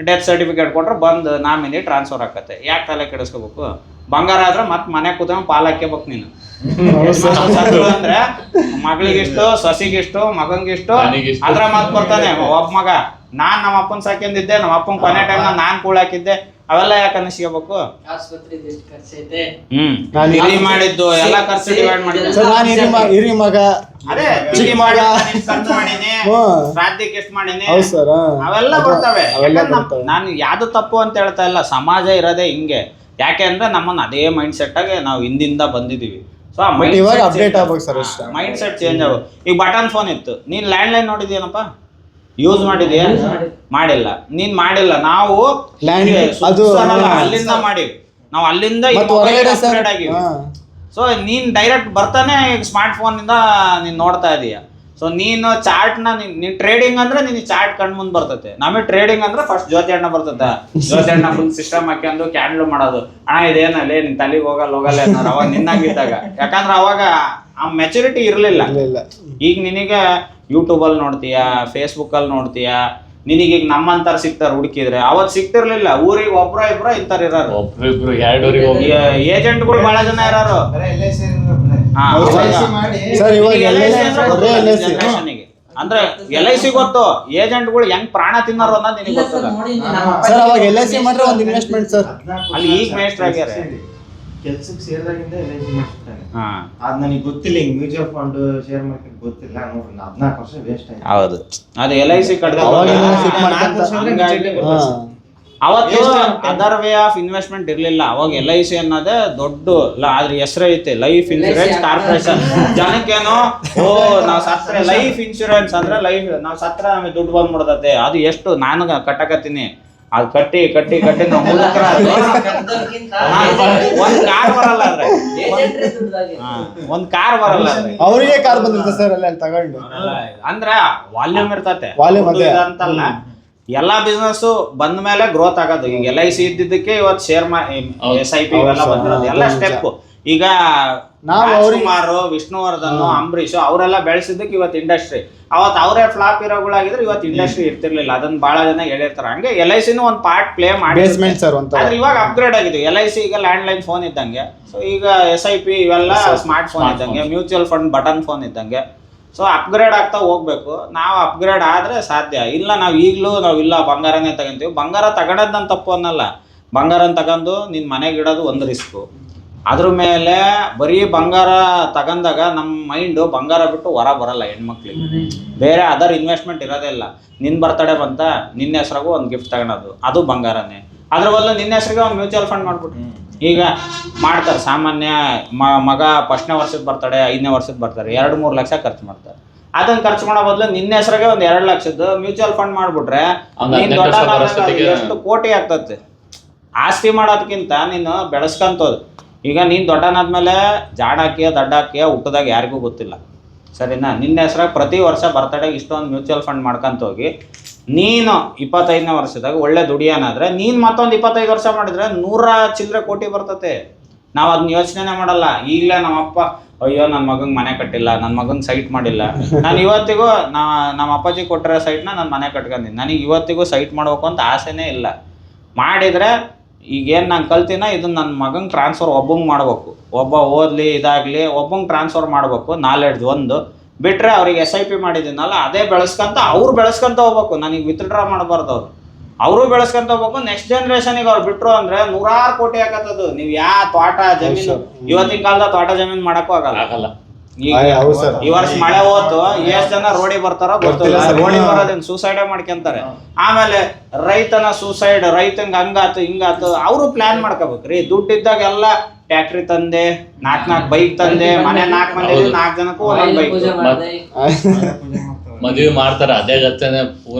ಡೆತ್ ಸರ್ಟಿಫಿಕೇಟ್ ಕೊಟ್ರೆ ಬಂದು ನಾಮಿನಿ ಟ್ರಾನ್ಸ್ಫರ್ ಆಕತ್ತೆ. ಯಾಕೆ ತಲೆ ಕೆಡಿಸ್ಕೋಬೇಕು? ಬಂಗಾರ ಆದ್ರೆ ಮತ್ತೆ ಮನೆ ಕೂತ್ಕೊಂಡು ಪಾಲ್ ಹಾಕ್ಯಬೇಕು ನೀನು. ಅಂದ್ರೆ ಮಗಳಿಗಿಷ್ಟು, ಸೊಸಿಗಿಷ್ಟು, ಮಗಂಗಿಷ್ಟು, ಅದ್ರ ಮತ್ ಕೊಡ್ತಾನೆ ಒಬ್ಬ ಮಗ. ನಾನ್ ನಮ್ಮ ಅಪ್ಪನ್ ಸಾಕಿಂದಿದ್ದೆ, ನಮ್ಮ ಅಪ್ಪನ್ ಕೊನೆ ಟೈಮ್ ನಾನ್ ಕೂಳ್ ಹಾಕಿದ್ದೆ, ಅವೆಲ್ಲ ಯಾಕೆ ಅನಿಸ್ಕೋಬೇಕು? ಮಾಡಿದ್ದು ಎಲ್ಲ ಖರ್ಚು ಡಿವೈಡ್
ಹಿರಿ ಮಗ,
ಅದೇ ಖರ್ಚು ಮಾಡೀನಿ, ಶ್ರಾದ್ದಕ್ಕೆ ಎಷ್ಟು ಮಾಡೀನಿ, ಅವೆಲ್ಲ ಬರ್ತವೆ. ನಾನು ಯಾವ್ದು ತಪ್ಪು ಅಂತ ಹೇಳ್ತಾ ಇಲ್ಲ, ಸಮಾಜ ಇರೋದೇ ಹಿಂಗೆ. ಯಾಕೆ ಅಂದ್ರೆ ನಮ್ಮನ್ನ ಅದೇ ಮೈಂಡ್ ಸೆಟ್ ಆಗಿ ನಾವು ಹಿಂದಿಂದ ಬಂದಿದೀವಿ. ಸೊ ಆ ಮೈಂಡ್ ಸೆಟ್ ಚೇಂಜ್ ಆಗೋ. ಈಗ ಬಟನ್ ಫೋನ್ ಇತ್ತು, ನೀನ್ ಲ್ಯಾಂಡ್ ಲೈನ್ ನೋಡಿದ್ಯೇನಪ್ಪ? ಯೂಸ್ ಮಾಡಿದ್ಯಾ? ಮಾಡಿಲ್ಲ. ನೀನ್ ಮಾಡಿಲ್ಲ. ನಾವು ಅಲ್ಲಿಂದ ಮಾಡಿವಿ, ನಾವು ಅಲ್ಲಿಂದ ಅಪ್ಗ್ರೇಡ್ ಆಗಿವಿ. ಸೊ ನೀನ್ ಡೈರೆಕ್ಟ್ ಬರ್ತಾನೆ ಈಗ ಸ್ಮಾರ್ಟ್ ಫೋನ್ ಇಂದ ನೀನ್ ನೋಡ್ತಾ ಇದೀಯ. ಸೊ ನೀನು ಚಾರ್ಟ್ ನೀನ್ ಟ್ರೇಡಿಂಗ್ ಅಂದ್ರೆ ನಿನ್ ಚಾರ್ಟ್ ಕಣ್ ಮುಂದ್ ಬರ್ತತೆ. ನಮಗೆ ಟ್ರೇಡಿಂಗ್ ಅಂದ್ರೆ ಫಸ್ಟ್ ಜ್ಯೋತಿ ಅಣ್ಣ ಬರ್ತತೆ. ಜ್ಯೋತಿ ಅಣ್ಣ ಫುಲ್ ಸಿಸ್ಟಮ್ ಹಾಕ್ಯಂಡು ಕ್ಯಾಂಡ್ಲ್ ಮಾಡೋದು. ಇದೇನಲ್ಲಿ ನಿನ್ ತಲೆಗೆ ಹೋಗಲ್ಲ ಏನಾರ ಅವಾಗ ನಿನ್ನಾಗಿದ್ದಾಗ. ಯಾಕಂದ್ರೆ ಅವಾಗ ಆ ಮೆಚುರಿಟಿ ಇರ್ಲಿಲ್ಲ. ಈಗ ನಿನಗೆ ಯೂಟ್ಯೂಬ್ ಅಲ್ಲಿ ನೋಡ್ತೀಯಾ, ಫೇಸ್ಬುಕ್ ಅಲ್ಲಿ ನೋಡ್ತೀಯಾ, ನಿನಗೀಗ ನಮ್ಮಂತಾರ ಸಿಗ್ತಾರ ಹುಡುಕಿದ್ರೆ. ಅವತ್ ಸಿಗ್ತಿರ್ಲಿಲ್ಲ. ಊರಿಗೆ ಒಬ್ರ ಇಬ್ರ ಇಂತಾರ ಇರೋರು, ಏಜೆಂಟ್ಗಳು ಬಹಳ ಜನ ಇರೋರು. ಅಂದ್ರೆ LIC ಗೊತ್ತು, ಏಜೆಂಟ್ಗಳು ಹೆಂಗ್ ಪ್ರಾಣ ತಿನ್ನೋರು ಅನ್ನೋದು ನಿನಗೆ ಗೊತ್ತದ. ಅಲ್ಲಿ ಈಗ ಮೇಸ್ಟ್ರ್ ಆಗ್ಯಾರ.
ಕೆಲ್ಸಕ್ಕೆ ಸೇರಿದಾಗಿಂದ LIC ಮಾಡ್ತಾನೆ. ಅದ್ ನನಗೆ ಗೊತ್ತಿಲ್ಲ, ಹಿಂಗ್ ಮ್ಯೂಚುವಲ್ ಫಂಡ್ ಶೇರ್ ಮಾರ್ಕೆಟ್ ಗೊತ್ತಿಲ್ಲ. ನೋಡ್ರಿ 14 ವರ್ಷ ವೇಸ್ಟ್ ಆಯ್ತು.
ಹೌದು, ಅದು LIC ಕಡ್ದ ಅವತ್ತು ಅದರ್ ವೇ ಆಫ್ ಇನ್ವೆಸ್ಟ್ಮೆಂಟ್ ಇರ್ಲಿಲ್ಲ. ಅವಾಗ LIC ಅನ್ನೋದೇ ದೊಡ್ಡ, ಅದ್ರ ಹೆಸರು ಐತೆ, ಲೈಫ್ ಇನ್ಶೂರೆನ್ಸ್ ಕಾರ್ಪೊರೇಷನ್. ಜನಕ್ಕೇನು ನಾವ್ ಸತ್ರೆ ಲೈಫ್ ಇನ್ಶೂರೆನ್ಸ್ ಅಂದ್ರೆ ನಾವ್ ಸತ್ರ ನಮಗೆ ದುಡ್ಡು ಬಂದ್ಬಿಡ್ತತೆ. ಅದು ಎಷ್ಟು ನಾನು ಕಟ್ಟಕತ್ತೀನಿ, ಅದು ಕಟ್ಟಿ ನಾವು ಮುದುಕರ ಒಂದ್ ಕಾರ್ ಬರಲ್ಲ. ಒಂದ್ ಕಾರ್ ಬರಲ್ಲ,
ಅವರಿಗೆ ಕಾರ್ ಬಂದಿರುತ್ತೆ ಸರ್ ಅಲ್ಲಿ ತಗೊಂಡು.
ಅಂದ್ರೆ ವಾಲ್ಯೂಮ್ ಇರ್ತತೆ ಅಂತಲ್ಲ. ಎಲ್ಲಾ ಬಿಸ್ನೆಸ್ ಬಂದ ಮೇಲೆ ಗ್ರೋತ್ ಆಗೋದು. ಈಗ LIC ಇದ್ದಿದ್ದಕ್ಕೆ ಇವತ್ತು SIP ಇವೆಲ್ಲ ಬಂದಿರೋದು. ಎಲ್ಲ ಸ್ಟೆಪ್. ಈಗ ಕುಮಾರ್, ವಿಷ್ಣುವರ್ಧನ್, ಅಂಬರೀಶ್ ಅವರೆಲ್ಲ ಬೆಳೆಸಿದ್ದಕ್ಕೆ ಇವತ್ತು ಇಂಡಸ್ಟ್ರಿ. ಅವತ್ತು ಅವರೇ ಫ್ಲಾಪ್ ಹೀರೋಗಳಾಗಿದ್ರೆ ಇವತ್ತು ಇಂಡಸ್ಟ್ರಿ ಇರ್ತಿರ್ಲಿಲ್ಲ. ಅದನ್ನ ಬಹಳ ಜನ ಹೇಳಿರ್ತಾರೆ. ಹಂಗೆ LICನೂ ಒಂದು ಪಾರ್ಟ್ ಪ್ಲೇ ಮಾಡಿ. ಆದ್ರೆ ಇವಾಗ ಅಪ್ಗ್ರೇಡ್ ಆಗಿದೆ. LIC ಈಗ ಲ್ಯಾಂಡ್ ಲೈನ್ ಫೋನ್ ಇದ್ದಂಗೆ. ಸೊ ಈಗ SIP ಇವೆಲ್ಲ ಸ್ಮಾರ್ಟ್ ಫೋನ್ ಇದ್ದಂಗೆ, ಮ್ಯೂಚುವಲ್ ಫಂಡ್ ಬಟನ್ ಫೋನ್ ಇದ್ದಂಗೆ. ಸೊ ಅಪ್ಗ್ರೇಡ್ ಆಗ್ತಾ ಹೋಗ್ಬೇಕು. ನಾವು ಅಪ್ಗ್ರೇಡ್ ಆದ್ರೆ ಸಾಧ್ಯ. ಇಲ್ಲ ನಾವು ಇಲ್ಲ ಬಂಗಾರನೇ ತಗೊಂತೀವಿ. ಬಂಗಾರ ತಗೊಳೋದ್ ನನ್ ತಪ್ಪು ಅನ್ನಲ್ಲ. ಬಂಗಾರನ ತಗೊಂಡು ನಿನ್ನ ಮನೆಗೆ ಇಡೋದು ಒಂದು ರಿಸ್ಕು. ಅದ್ರ ಮೇಲೆ ಬರೀ ಬಂಗಾರ ತಗೊಂಡಾಗ ನಮ್ಮ ಮೈಂಡು ಬಂಗಾರ ಬಿಟ್ಟು ಹೊರ ಬರಲ್ಲ ಹೆಣ್ಮಕ್ಳಿಗೆ. ಬೇರೆ ಅದರ್ ಇನ್ವೆಸ್ಟ್ಮೆಂಟ್ ಇರೋದೇ ಇಲ್ಲ. ನಿನ್ನ ಬರ್ತಡೇ ಬಂತ, ನಿನ್ನ ಹೆಸ್ರಾಗೂ ಒಂದು ಗಿಫ್ಟ್ ತಗೊಳೋದು, ಅದು ಬಂಗಾರನೇ. ಅದ್ರ ಬದಲು ನಿನ್ನ ಹೆಸ್ರಿಗೆ ಒಂದು ಮ್ಯೂಚುವಲ್ ಫಂಡ್ ಮಾಡ್ಬಿಟ್ಟು ಈಗ ಮಾಡ್ತಾರೆ. ಸಾಮಾನ್ಯ ಮಗ 1ನೇ ವರ್ಷದ ಬರ್ತಡೇ, 5ನೇ ವರ್ಷದ ಬರ್ತಾರೆ, 2-3 ಲಕ್ಷ ಖರ್ಚು ಮಾಡ್ತಾರೆ. ಅದನ್ನ ಖರ್ಚು ಮಾಡೋ ಬದಲು ನಿನ್ನ ಹೆಸ್ರಿಗೆ ಒಂದು 2 ಲಕ್ಷದ ಮ್ಯೂಚುವಲ್ ಫಂಡ್ ಮಾಡ್ಬಿಟ್ರೆ ನೀನು ದೊಡ್ಡ ಎಷ್ಟು ಕೋಟಿ ಆಗ್ತದೆ. ಆಸ್ತಿ ಮಾಡೋದಕ್ಕಿಂತ ನೀನು ಬೆಳೆಸ್ಕೊಂತೋದು. ಈಗ ನೀನು ದೊಡ್ಡನಾದ್ಮೇಲೆ ಜಾಡಾಕಿಯ ದಡ್ಡಾಕಿಯ ಹುಟ್ಟದಾಗ ಯಾರಿಗೂ ಗೊತ್ತಿಲ್ಲ, ಸರಿನಾ? ನಿನ್ನ ಹೆಸ್ರಾಗ ಪ್ರತಿ ವರ್ಷ ಬರ್ತಡೇಗೆ ಇಷ್ಟೊಂದು ಮ್ಯೂಚುವಲ್ ಫಂಡ್ ಮಾಡ್ಕೊಂತ ಹೋಗಿ ನೀನು 25ನೇ ವರ್ಷದಾಗ ಒಳ್ಳೆ ದುಡಿಯೋನಾದ್ರೆ ನೀನು ಮತ್ತೊಂದು 25 ವರ್ಷ ಮಾಡಿದ್ರೆ 100 ಚಿಲ್ಲರೆ ಕೋಟಿ ಬರ್ತತೆ. ನಾವು ಅದನ್ನ ಯೋಚನೆ ಮಾಡಲ್ಲ. ಈಗಲೇ ನಮ್ಮಪ್ಪ ಅಯ್ಯೋ ನನ್ನ ಮಗಂಗೆ ಮನೆ ಕಟ್ಟಿಲ್ಲ, ನನ್ನ ಮಗಂಗೆ ಸೈಟ್ ಮಾಡಿಲ್ಲ. ನಾನು ಇವತ್ತಿಗೂ ನಮ್ಮ ಅಪ್ಪಾಜಿ ಕೊಟ್ಟಿರೋ ಸೈಟ್ನ ನಾನು ಮನೆ ಕಟ್ಕೊಂಡಿದ್ದೀನಿ. ನನಗೆ ಇವತ್ತಿಗೂ ಸೈಟ್ ಮಾಡ್ಬೇಕು ಅಂತ ಆಸೆನೇ ಇಲ್ಲ. ಮಾಡಿದರೆ ಈಗೇನು ನಾನು ಕಲ್ತಿನ ಇದನ್ನ ನನ್ನ ಮಗಂಗೆ ಟ್ರಾನ್ಸ್ಫರ್ ಒಬ್ಬಂಗೆ ಮಾಡ್ಬೇಕು. ಒಬ್ಬ ಓದಲಿ ಇದಾಗಲಿ ಒಬ್ಬಂಗೆ ಟ್ರಾನ್ಸ್ಫರ್ ಮಾಡಬೇಕು. ನಾಲೆಡ್ಜ್ ಒಂದು ಬಿಟ್ಟರೆ ಅವ್ರಿಗೆ SIP ಮಾಡಿದ್ದೀನಲ್ಲ ಅದೇ ಬೆಳೆಸ್ಕೊಂತ ಅವ್ರು ಬೆಳೆಸ್ಕೊಂತ ಹೋಗ್ಬೇಕು. ನನಗೆ ವಿತ್ಡ್ರಾ ಮಾಡಬಾರ್ದು. ಅವರು ಬೆಳೆಸ್ಕೊಂತ ಹೋಗ್ಬೇಕು. ನೆಕ್ಸ್ಟ್ ಜನ್ರೇಷನಿಗೆ ಅವ್ರು ಬಿಟ್ಟರು ಅಂದರೆ 100 ಕೋಟಿ ಆಗತ್ತದು. ನೀವು ತೋಟ ಜಮೀನು ಇವತ್ತಿನ ಕಾಲದ ತೋಟ ಜಮೀನು ಮಾಡೋಕ್ಕೂ ಆಗಲ್ಲ. ಈ ವರ್ಷ ಮಳೆ ಹೋತು, ಎಷ್ಟು ಜನ ರೋಡಿಗೆ ಬರ್ತಾರೋ ಗೊತ್ತಿಲ್ಲ. ರೋಡಿಗೆ ಬರೋದೇನು ಸೂಸೈಡೇ ಮಾಡ್ಕೊಂತಾರೆ. ಆಮೇಲೆ ರೈತನ ಸೂಸೈಡ್, ರೈತಂಗೆ ಹಂಗಾತು ಹಿಂಗಾತು ಅವರು ಪ್ಲಾನ್ ಮಾಡ್ಕೋಬೇಕ್ರಿ. ದುಡ್ಡಿದ್ದಾಗ ಎಲ್ಲ ಟ್ಯಾಕ್ಟ್ರಿ ತಂದೆ, 4 ಬೈಕ್ ತಂದೆ, ಮನೆ 4 ಮಂದಿ 4 ಜನಕ್ಕೂ ಒಂದೊಂದು ಬೈಕ್
ಮದುವೆ ಮಾಡ್ತಾರೆ. ಅದೇ ಜೊತೆನೆ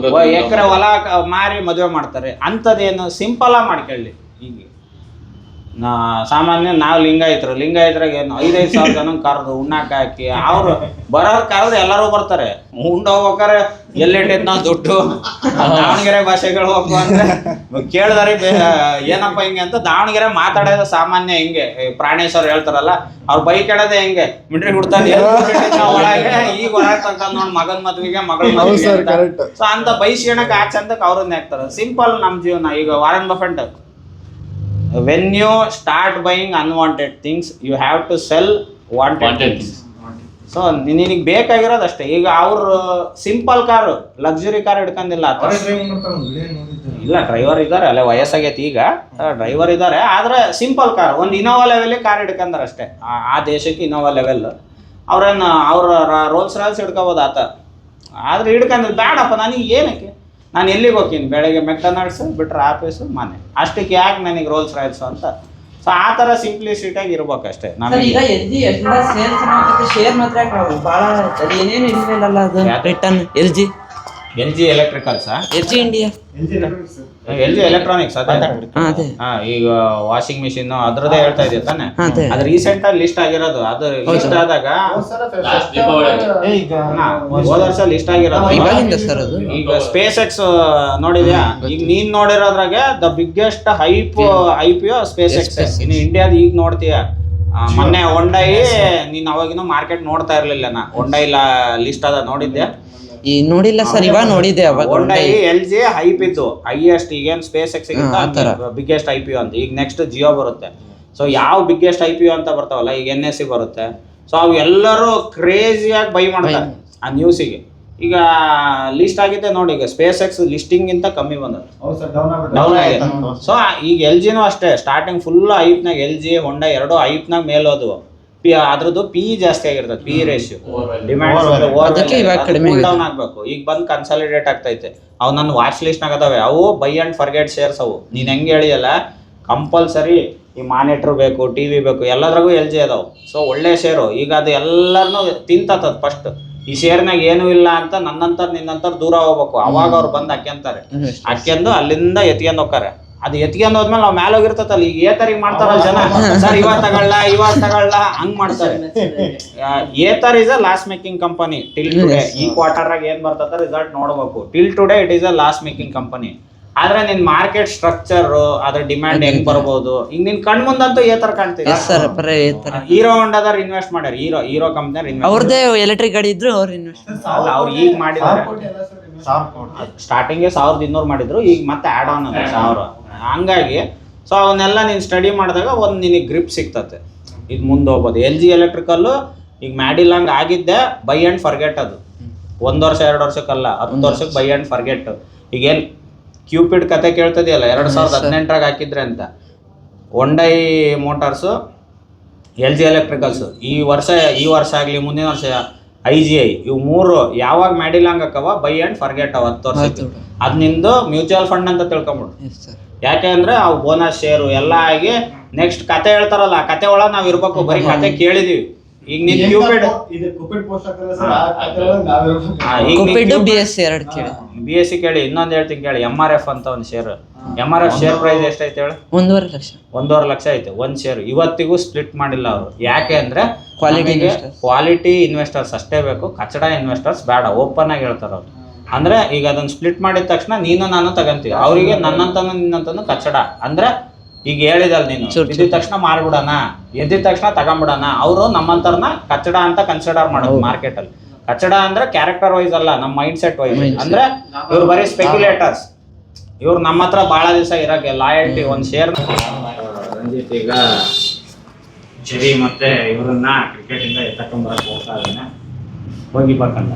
ಎಕರೆ ಹೊಲ ಮಾರಿ ಮದುವೆ ಮಾಡ್ತಾರೆ. ಅಂಥದ್ದೇನು ಸಿಂಪಲ್ ಆಗಿ ಮಾಡ್ಕೊಳ್ಳಿ. ಈಗ ಸಾಮಾನ್ಯ ನಾವು ಲಿಂಗಾಯತ್ರಾಗ ಏನು 5-5 ಸಾವಿರ ಜನ ಕರೆದು ಉಣ್ಣಾಕ ಹಾಕಿ ಅವ್ರು ಬರೋರು ಕರೆದು ಎಲ್ಲರೂ ಬರ್ತಾರೆ. ಉಂಡು ಹೋಗ್ಬೇಕಾರೆ ಎಲ್ಲಿಟ್ಟಿದ್ ನಾವು ದುಡ್ಡು ದಾವಣಗೆರೆ ಭಾಷೆಗಳು ಹೋಗ್ಬ ಅಂದ್ರೆ ಕೇಳಿದಾರೆ ಏನಪ್ಪ ಹಿಂಗೆ ಅಂತ ದಾವಣಗೆರೆ ಮಾತಾಡೋದು ಸಾಮಾನ್ಯ. ಹಿಂಗೆ ಪ್ರಾಣೇಶ್ವರ್ ಹೇಳ್ತಾರಲ್ಲ ಅವ್ರು ಬೈಕ್ ಹೇಳೋದೇ ಹೆಂಗೆ ಮಿಟ್ರಿ ಹುಡ್ತಾನೆ ಒಳಗೆ ಈಗ ಹೊರಗೆ ತಗೊಂಡ್ ನೋಡ್ ಮಗನ್ ಮದ್ವಿಗೆ ಮಗಳ ಮದ್ವಿಗೆ. ಸೊ ಅಂತ ಬೈಸ್ಕೊಳಕ್ ಆ ಚಂದಕ್ಕೆ ಅವ್ರನ್ನೇ ಹಾಕ್ತಾರೆ. ಸಿಂಪಲ್ ನಮ್ಮ ಜೀವನ. ಈಗ Warren Buffett when you start buying unwanted things you have to sell wanted things. So ನಿನಗೆ ಬೇಕಾಗಿರೋದು ಅಷ್ಟೇ. ಈಗ ಅವ್ರು ಸಿಂಪಲ್ ಕಾರು ಲಕ್ಸುರಿ ಕಾರ್ ಹಿಡ್ಕೊಂಡಿಲ್ಲ. ಇಲ್ಲ ಡ್ರೈವರ್ ಇದ್ದಾರೆ, ಅಲ್ಲೇ ವಯಸ್ಸಾಗೈತಿ ಈಗ ಡ್ರೈವರ್ ಇದ್ದಾರೆ. ಆದ್ರೆ ಸಿಂಪಲ್ ಕಾರ್ ಒಂದು ಇನೋವಾ ಲೆವೆಲ್ ಕಾರ್ ಹಿಡ್ಕೊಂಡಾರ ಅಷ್ಟೇ. ಆ ದೇಶಕ್ಕೆ ಇನೋವಾ ಲೆವೆಲ್. ಅವ್ರ ರೋಲ್ಸ್ ರಾಯ್ಸ್ ಹಿಡ್ಕೋಬೋದು ಆತ. ಆದ್ರೆ ಹಿಡ್ಕೊಂಡಿಲ್ಲ. ಬೇಡಪ್ಪ ನನಗೆ ಏನಕ್ಕೆ, ನಾನು ಎಲ್ಲಿಗೆ ಹೋಗ್ತೀನಿ? ಬೆಳಗ್ಗೆ ಮೆಕ್ಡೊನಾಲ್ಡ್ಸ್ ಬಿಟ್ರೆ ಆಫೀಸು ಮನೆ, ಅಷ್ಟಕ್ಕೆ ಯಾಕೆ ನನಗೆ ರೋಲ್ಸ್ ರಾಯ್ಸು ಅಂತ. ಸೊ ಆ ಥರ ಸಿಂಪ್ಲಿಸಿಟಿಯಾಗಿ ಇರ್ಬೇಕಷ್ಟೇ.
ಈಗ ಶೇರ್ ಮಾತ್ರ ಭಾಳ ಏನೇನು ಇರಲಿಲ್ಲ ಅದು return
LG ಎಲೆಕ್ಟ್ರಿಕಲ್ಸಾ?
LG India,
LG electronics ಅದೇ. ಈಗ ವಾಷಿಂಗ್ ಮಿಷಿನ್ ಅದ್ರದ್ದೇ ಹೇಳ್ತಾ ಇದೆಯಾ ತಾನೆ? ಅದು ರೀಸೆಂಟ್ ಆಗಿ ಲಿಸ್ಟ್ ಆಗಿರೋದು. ಅದು ಲಿಸ್ಟ್ ಆದಾಗ ಹೋದ ವರ್ಷ ಲಿಸ್ಟ್ ಆಗಿರೋದು. ಈಗ ಸ್ಪೇಸ್ ಎಕ್ಸ್ ನೋಡಿದ್ಯಾ? ಈಗ ನೀನ್ ನೋಡಿರೋದ್ರಾಗೆ the biggest IPO Space X. ಇನ್ನು ಇಂಡಿಯಾದ ಈಗ ನೋಡ್ತೀಯ. ಮೊನ್ನೆ ಹೊಂಡೈ ನೀನ್ ಅವಾಗಿನೂ ಮಾರ್ಕೆಟ್ ನೋಡ್ತಾ ಇರ್ಲಿಲ್ಲ. ಹೊಂಡೈ ಲಿಸ್ಟ್ ಅದ ನೋಡಿದ್ಯಾ?
ಈ ನೋಡಿಲ್ಲ ಸರ್, ಇವಾಗ ನೋಡಿದ್ದೆ.
ಹೊಂಡೈ LG ಹೈಪ್ ಇತ್ತು ಹೈಯೆಸ್ಟ್. ಈಗೇನು ಸ್ಪೇಸ್ ಎಕ್ಸ್ ಬಿಗ್ಗೆಸ್ಟ್ IPO ಅಂತ. ಈಗ ನೆಕ್ಸ್ಟ್ ಜಿಯೋ ಬರುತ್ತೆ. ಸೊ ಯಾವ ಬಿಗ್ಗೆಸ್ಟ್ IPO ಅಂತ ಬರ್ತಾವಲ್ಲ, ಈಗ NSE ಬರುತ್ತೆ. ಸೊ ಅವು ಎಲ್ಲರೂ ಕ್ರೇಜಿಯಾಗಿ ಬೈ ಮಾಡ್ತಾರೆ ಆ ನ್ಯೂಸಿಗೆ. ಈಗ ಲಿಸ್ಟ್ ಆಗಿದೆ ನೋಡಿ. ಈಗ ಸ್ಪೇಸ್ ಎಕ್ಸ್ ಲಿಸ್ಟಿಂಗ್ ಕಮ್ಮಿ ಬಂದದ್ದು, ಡೌನ್ ಆಗಿದೆ. ಸೊ ಈಗ LGನೂ ಅಷ್ಟೇ. ಸ್ಟಾರ್ಟಿಂಗ್ ಫುಲ್ ಐಪ್ನಾಗ LG ಹೊಂಡಾ ಎರಡು ಐಪ್ನಾಗ ಮೇಲೋದು. ಅದ್ರದ್ದು PE ಜಾಸ್ತಿ ಆಗಿರ್ತದೆ. PE ರೇಷಿಯೋ ಡಿಮ್ಯಾಂಡ್ ಡೌನ್ ಆಗ್ಬೇಕು. ಈಗ ಬಂದು ಕನ್ಸಾಲಿಡೇಟ್ ಆಗ್ತೈತೆ. ಅವು ನನ್ನ ವಾಚ್ ಲಿಸ್ಟ್ನಾಗ ಅದಾವೆ. ಅವು ಬೈ ಅಂಡ್ ಫರ್ಗೆಟ್ ಶೇರ್ಸ್. ಅವು ನೀನ್ ಹೆಂಗೆ ಹೇಳಿಯಲ್ಲ ಕಂಪಲ್ಸರಿ ಈ ಮಾನಿಟ್ರ್ ಬೇಕು, TV ಬೇಕು, ಎಲ್ಲದ್ರಾಗೂ LG ಅದಾವು. ಸೊ ಒಳ್ಳೆ ಶೇರು. ಈಗ ಅದು ಎಲ್ಲರನ್ನೂ ತಿಂತದ. ಫಸ್ಟ್ ಈ ಶೇರ್ನಾಗ ಏನೂ ಇಲ್ಲ ಅಂತ ನಿನ್ನಂತರ ದೂರ ಹೋಗ್ಬೇಕು. ಅವಾಗ ಅವ್ರು ಬಂದು ಹಾಕ್ಯಂದು ಅಲ್ಲಿಂದ ಎತ್ಕೊಂಡು ಹೋಗ್ತಾರೆ. ಅದು ಎತ್ಕೊಂಡು ಹೋದ್ಮೇಲೆ ನಾವು ಮ್ಯಾಲ ಹೋಗಿರ್ತಲ್ಲ. ಈಗ ಏತರಿಗೆ ಮಾಡ್ತಾರಲ್ಲ ಜನ, ಸರ್ ಇವತ್ತು ತಗೊಳ್ಳ ಹಂಗ್ ಮಾಡ್ತಾರೆ. Ather is a loss making company till today. ಈ ಕ್ವಾರ್ಟರ್ ಆಗ ಏನ್ ಬರ್ತದ ರಿಸಲ್ಟ್ ನೋಡ್ಬೇಕು. Till today it is a loss making company. ಆದ್ರೆ ನಿನ್ ಮಾರ್ಕೆಟ್ ಸ್ಟ್ರಕ್ಚರ್, ಅದ್ರ ಡಿಮ್ಯಾಂಡ್ ಹೆಂಗ್ ಬರ್ಬೋದು, ಈಗ ನಿನ್ ಕಣ್ ಮುಂದಂತೂ ಏತರ ಕಾಣ್ತೀವಿ. ಹೀರೋ ಹೊಂಡಾದವ್ರ ಇನ್ವೆಸ್ಟ್ ಮಾಡ್ಯಾರ. ಹೀರೋ ಕಂಪ್ನಿ
ಅವ್ರದೇ ಎಲೆಕ್ಟ್ರಿಕ್ ಗಾಡಿ ಇದ್ರು ಅವ್ರು ಇನ್ವೆಸ್ಟ್
ಅವ್ರು ಈಗ ಮಾಡಿದ್ದಾರೆ. ಸ್ಟಾರ್ಟಿಂಗ್ 1200 ಮಾಡಿದ್ರು. ಈಗ ಮತ್ತೆ ಆಡ್ ಆನ್ ಅದ 1000. ಹಂಗಾಗಿ ಸೊ ಅವನ್ನೆಲ್ಲ ನೀನು ಸ್ಟಡಿ ಮಾಡಿದಾಗ ಒಂದು ನಿನಗೆ ಗ್ರಿಪ್ ಸಿಗ್ತತೆ. ಇದು ಮುಂದೆ ಹೋಗ್ಬೋದು. LG ಎಲೆಕ್ಟ್ರಿಕಲ್ಲು ಈಗ ಮ್ಯಾಡಿಲಂಗ್ ಆಗಿದ್ದೆ ಬೈ ಆ್ಯಂಡ್ ಫರ್ಗೆಟ್. ಅದು 1 ವರ್ಷ 2 ವರ್ಷಕ್ಕಲ್ಲ, 10 ವರ್ಷಕ್ಕೆ ಬೈ ಆ್ಯಂಡ್ ಫರ್ಗೆಟ್. ಈಗೇನು ಕ್ಯೂಪಿಡ್ ಕತೆ ಕೇಳ್ತದೆಯಲ್ಲ 2018 ಹಾಕಿದ್ರೆ ಅಂತ. ಹೊಂಡೈ ಮೋಟಾರ್ಸು, LG ಎಲೆಕ್ಟ್ರಿಕಲ್ಸು ಈ ವರ್ಷ ಆಗಲಿ ಮುಂದಿನ ವರ್ಷ IGI ಇವು 3 ಯಾವಾಗ ಮಾಡಿಲ್ಲ ಹಂಗಕ್ಕವ ಬೈ ಆ್ಯಂಡ್ ಫರ್ಗೆಟ್ 10 ವರ್ಷ. ಅದು ನಿಂದು ಮ್ಯೂಚುವಲ್ ಫಂಡ್ ಅಂತ ತಿಳ್ಕೊಂಬಿಡು. ಯಾಕೆ ಅಂದ್ರೆ ಅವು ಬೋನಸ್ ಶೇರು ಎಲ್ಲ ಆಗಿ ನೆಕ್ಸ್ಟ್ ಕತೆ ಹೇಳ್ತಾರಲ್ಲ, ಕತೆ ಒಳಗೆ ನಾವು ಇರ್ಬೇಕು. ಬರೀ ಕತೆ ಕೇಳಿದೀವಿ. ಈಗ ನೀನು ಕ್ಯೂಪಿಡ್ BSc ಕೇಳಿ. ಇನ್ನೊಂದು ಹೇಳ್ತೀನಿ ಕೇಳಿ, MRF ಅಂತ ಒಂದು ಶೇರ್. MRF ಶೇರ್ ಪ್ರೈಸ್ ಎಷ್ಟೈತೆ ಹೇಳಿ? 1.5 ಲಕ್ಷ ಐತೆ ಒಂದು ಶೇರ್. ಇವತ್ತಿಗೂ ಸ್ಪ್ಲಿಟ್ ಮಾಡಿಲ್ಲ ಅವರು. ಯಾಕೆ ಅಂದ್ರೆ ಕ್ವಾಲಿಟಿ ಇನ್ವೆಸ್ಟರ್ಸ್ ಅಷ್ಟೇ ಬೇಕು, ಕಚಡ ಇನ್ವೆಸ್ಟರ್ಸ್ ಬೇಡ. ಓಪನ್ ಆಗಿ ಹೇಳ್ತಾರೆ ಅವ್ರು. ಅಂದ್ರೆ ಈಗ ಅದನ್ನ ಸ್ಪ್ಲಿಟ್ ಮಾಡಿದ ತಕ್ಷಣ ನೀನು ನಾನು ತಗಂತೀವಿ, ಅವರಿಗೆ ನನ್ನಂತನೂ ನಿನ್ನಂತನೂ ಕಚಡ. ಅಂದ್ರೆ ಈಗ ಹೇಳಿದಲ್ ನೀನು ಎದ್ದಿದ ತಕ್ಷಣ ಮಾರ್ಬಿಡೋಣ, ಎದ್ದಿದ ತಕ್ಷಣ ತಗೊಂಬಿಡೋಣ. ಅವರು ನಮ್ಮಂತರ್ನ ಕಚಡ ಅಂತ ಕನ್ಸಿಡರ್ ಮಾಡೋದು ಮಾರ್ಕೆಟ್ ಅಲ್ಲಿ. ಕಚಡ ಅಂದ್ರೆ ಕ್ಯಾರೆಕ್ಟರ್ ವೈಸ್ ಅಲ್ಲ, ನಮ್ಮ ಮೈಂಡ್ ಸೆಟ್ ವೈಸ್. ಅಂದ್ರೆ ಇವ್ರು ಬರೀ ಸ್ಪೆಕ್ಯುಲೇಟರ್ಸ್. ಇವ್ರು ನಮ್ಮ ಹತ್ರ ಬಹಳ ದಿವಸ ಇರೋಕೆ ಲಾಯಲ್ಟಿ. ಒಂದು ಶೇರ್ ರಂಜಿತ್ ಈಗ ಚೆರಿ ಮತ್ತೆ ಇವ್ರನ್ನ ಕ್ರಿಕೆಟ್ ಇಂದ ಎತ್ತಕೊಂಡ್ಬರಕ್ ಹೋಗ್ತಾ ಇದ್ದಾನೆ. ಹೋಗಿ ಬರ್ಕಂಡ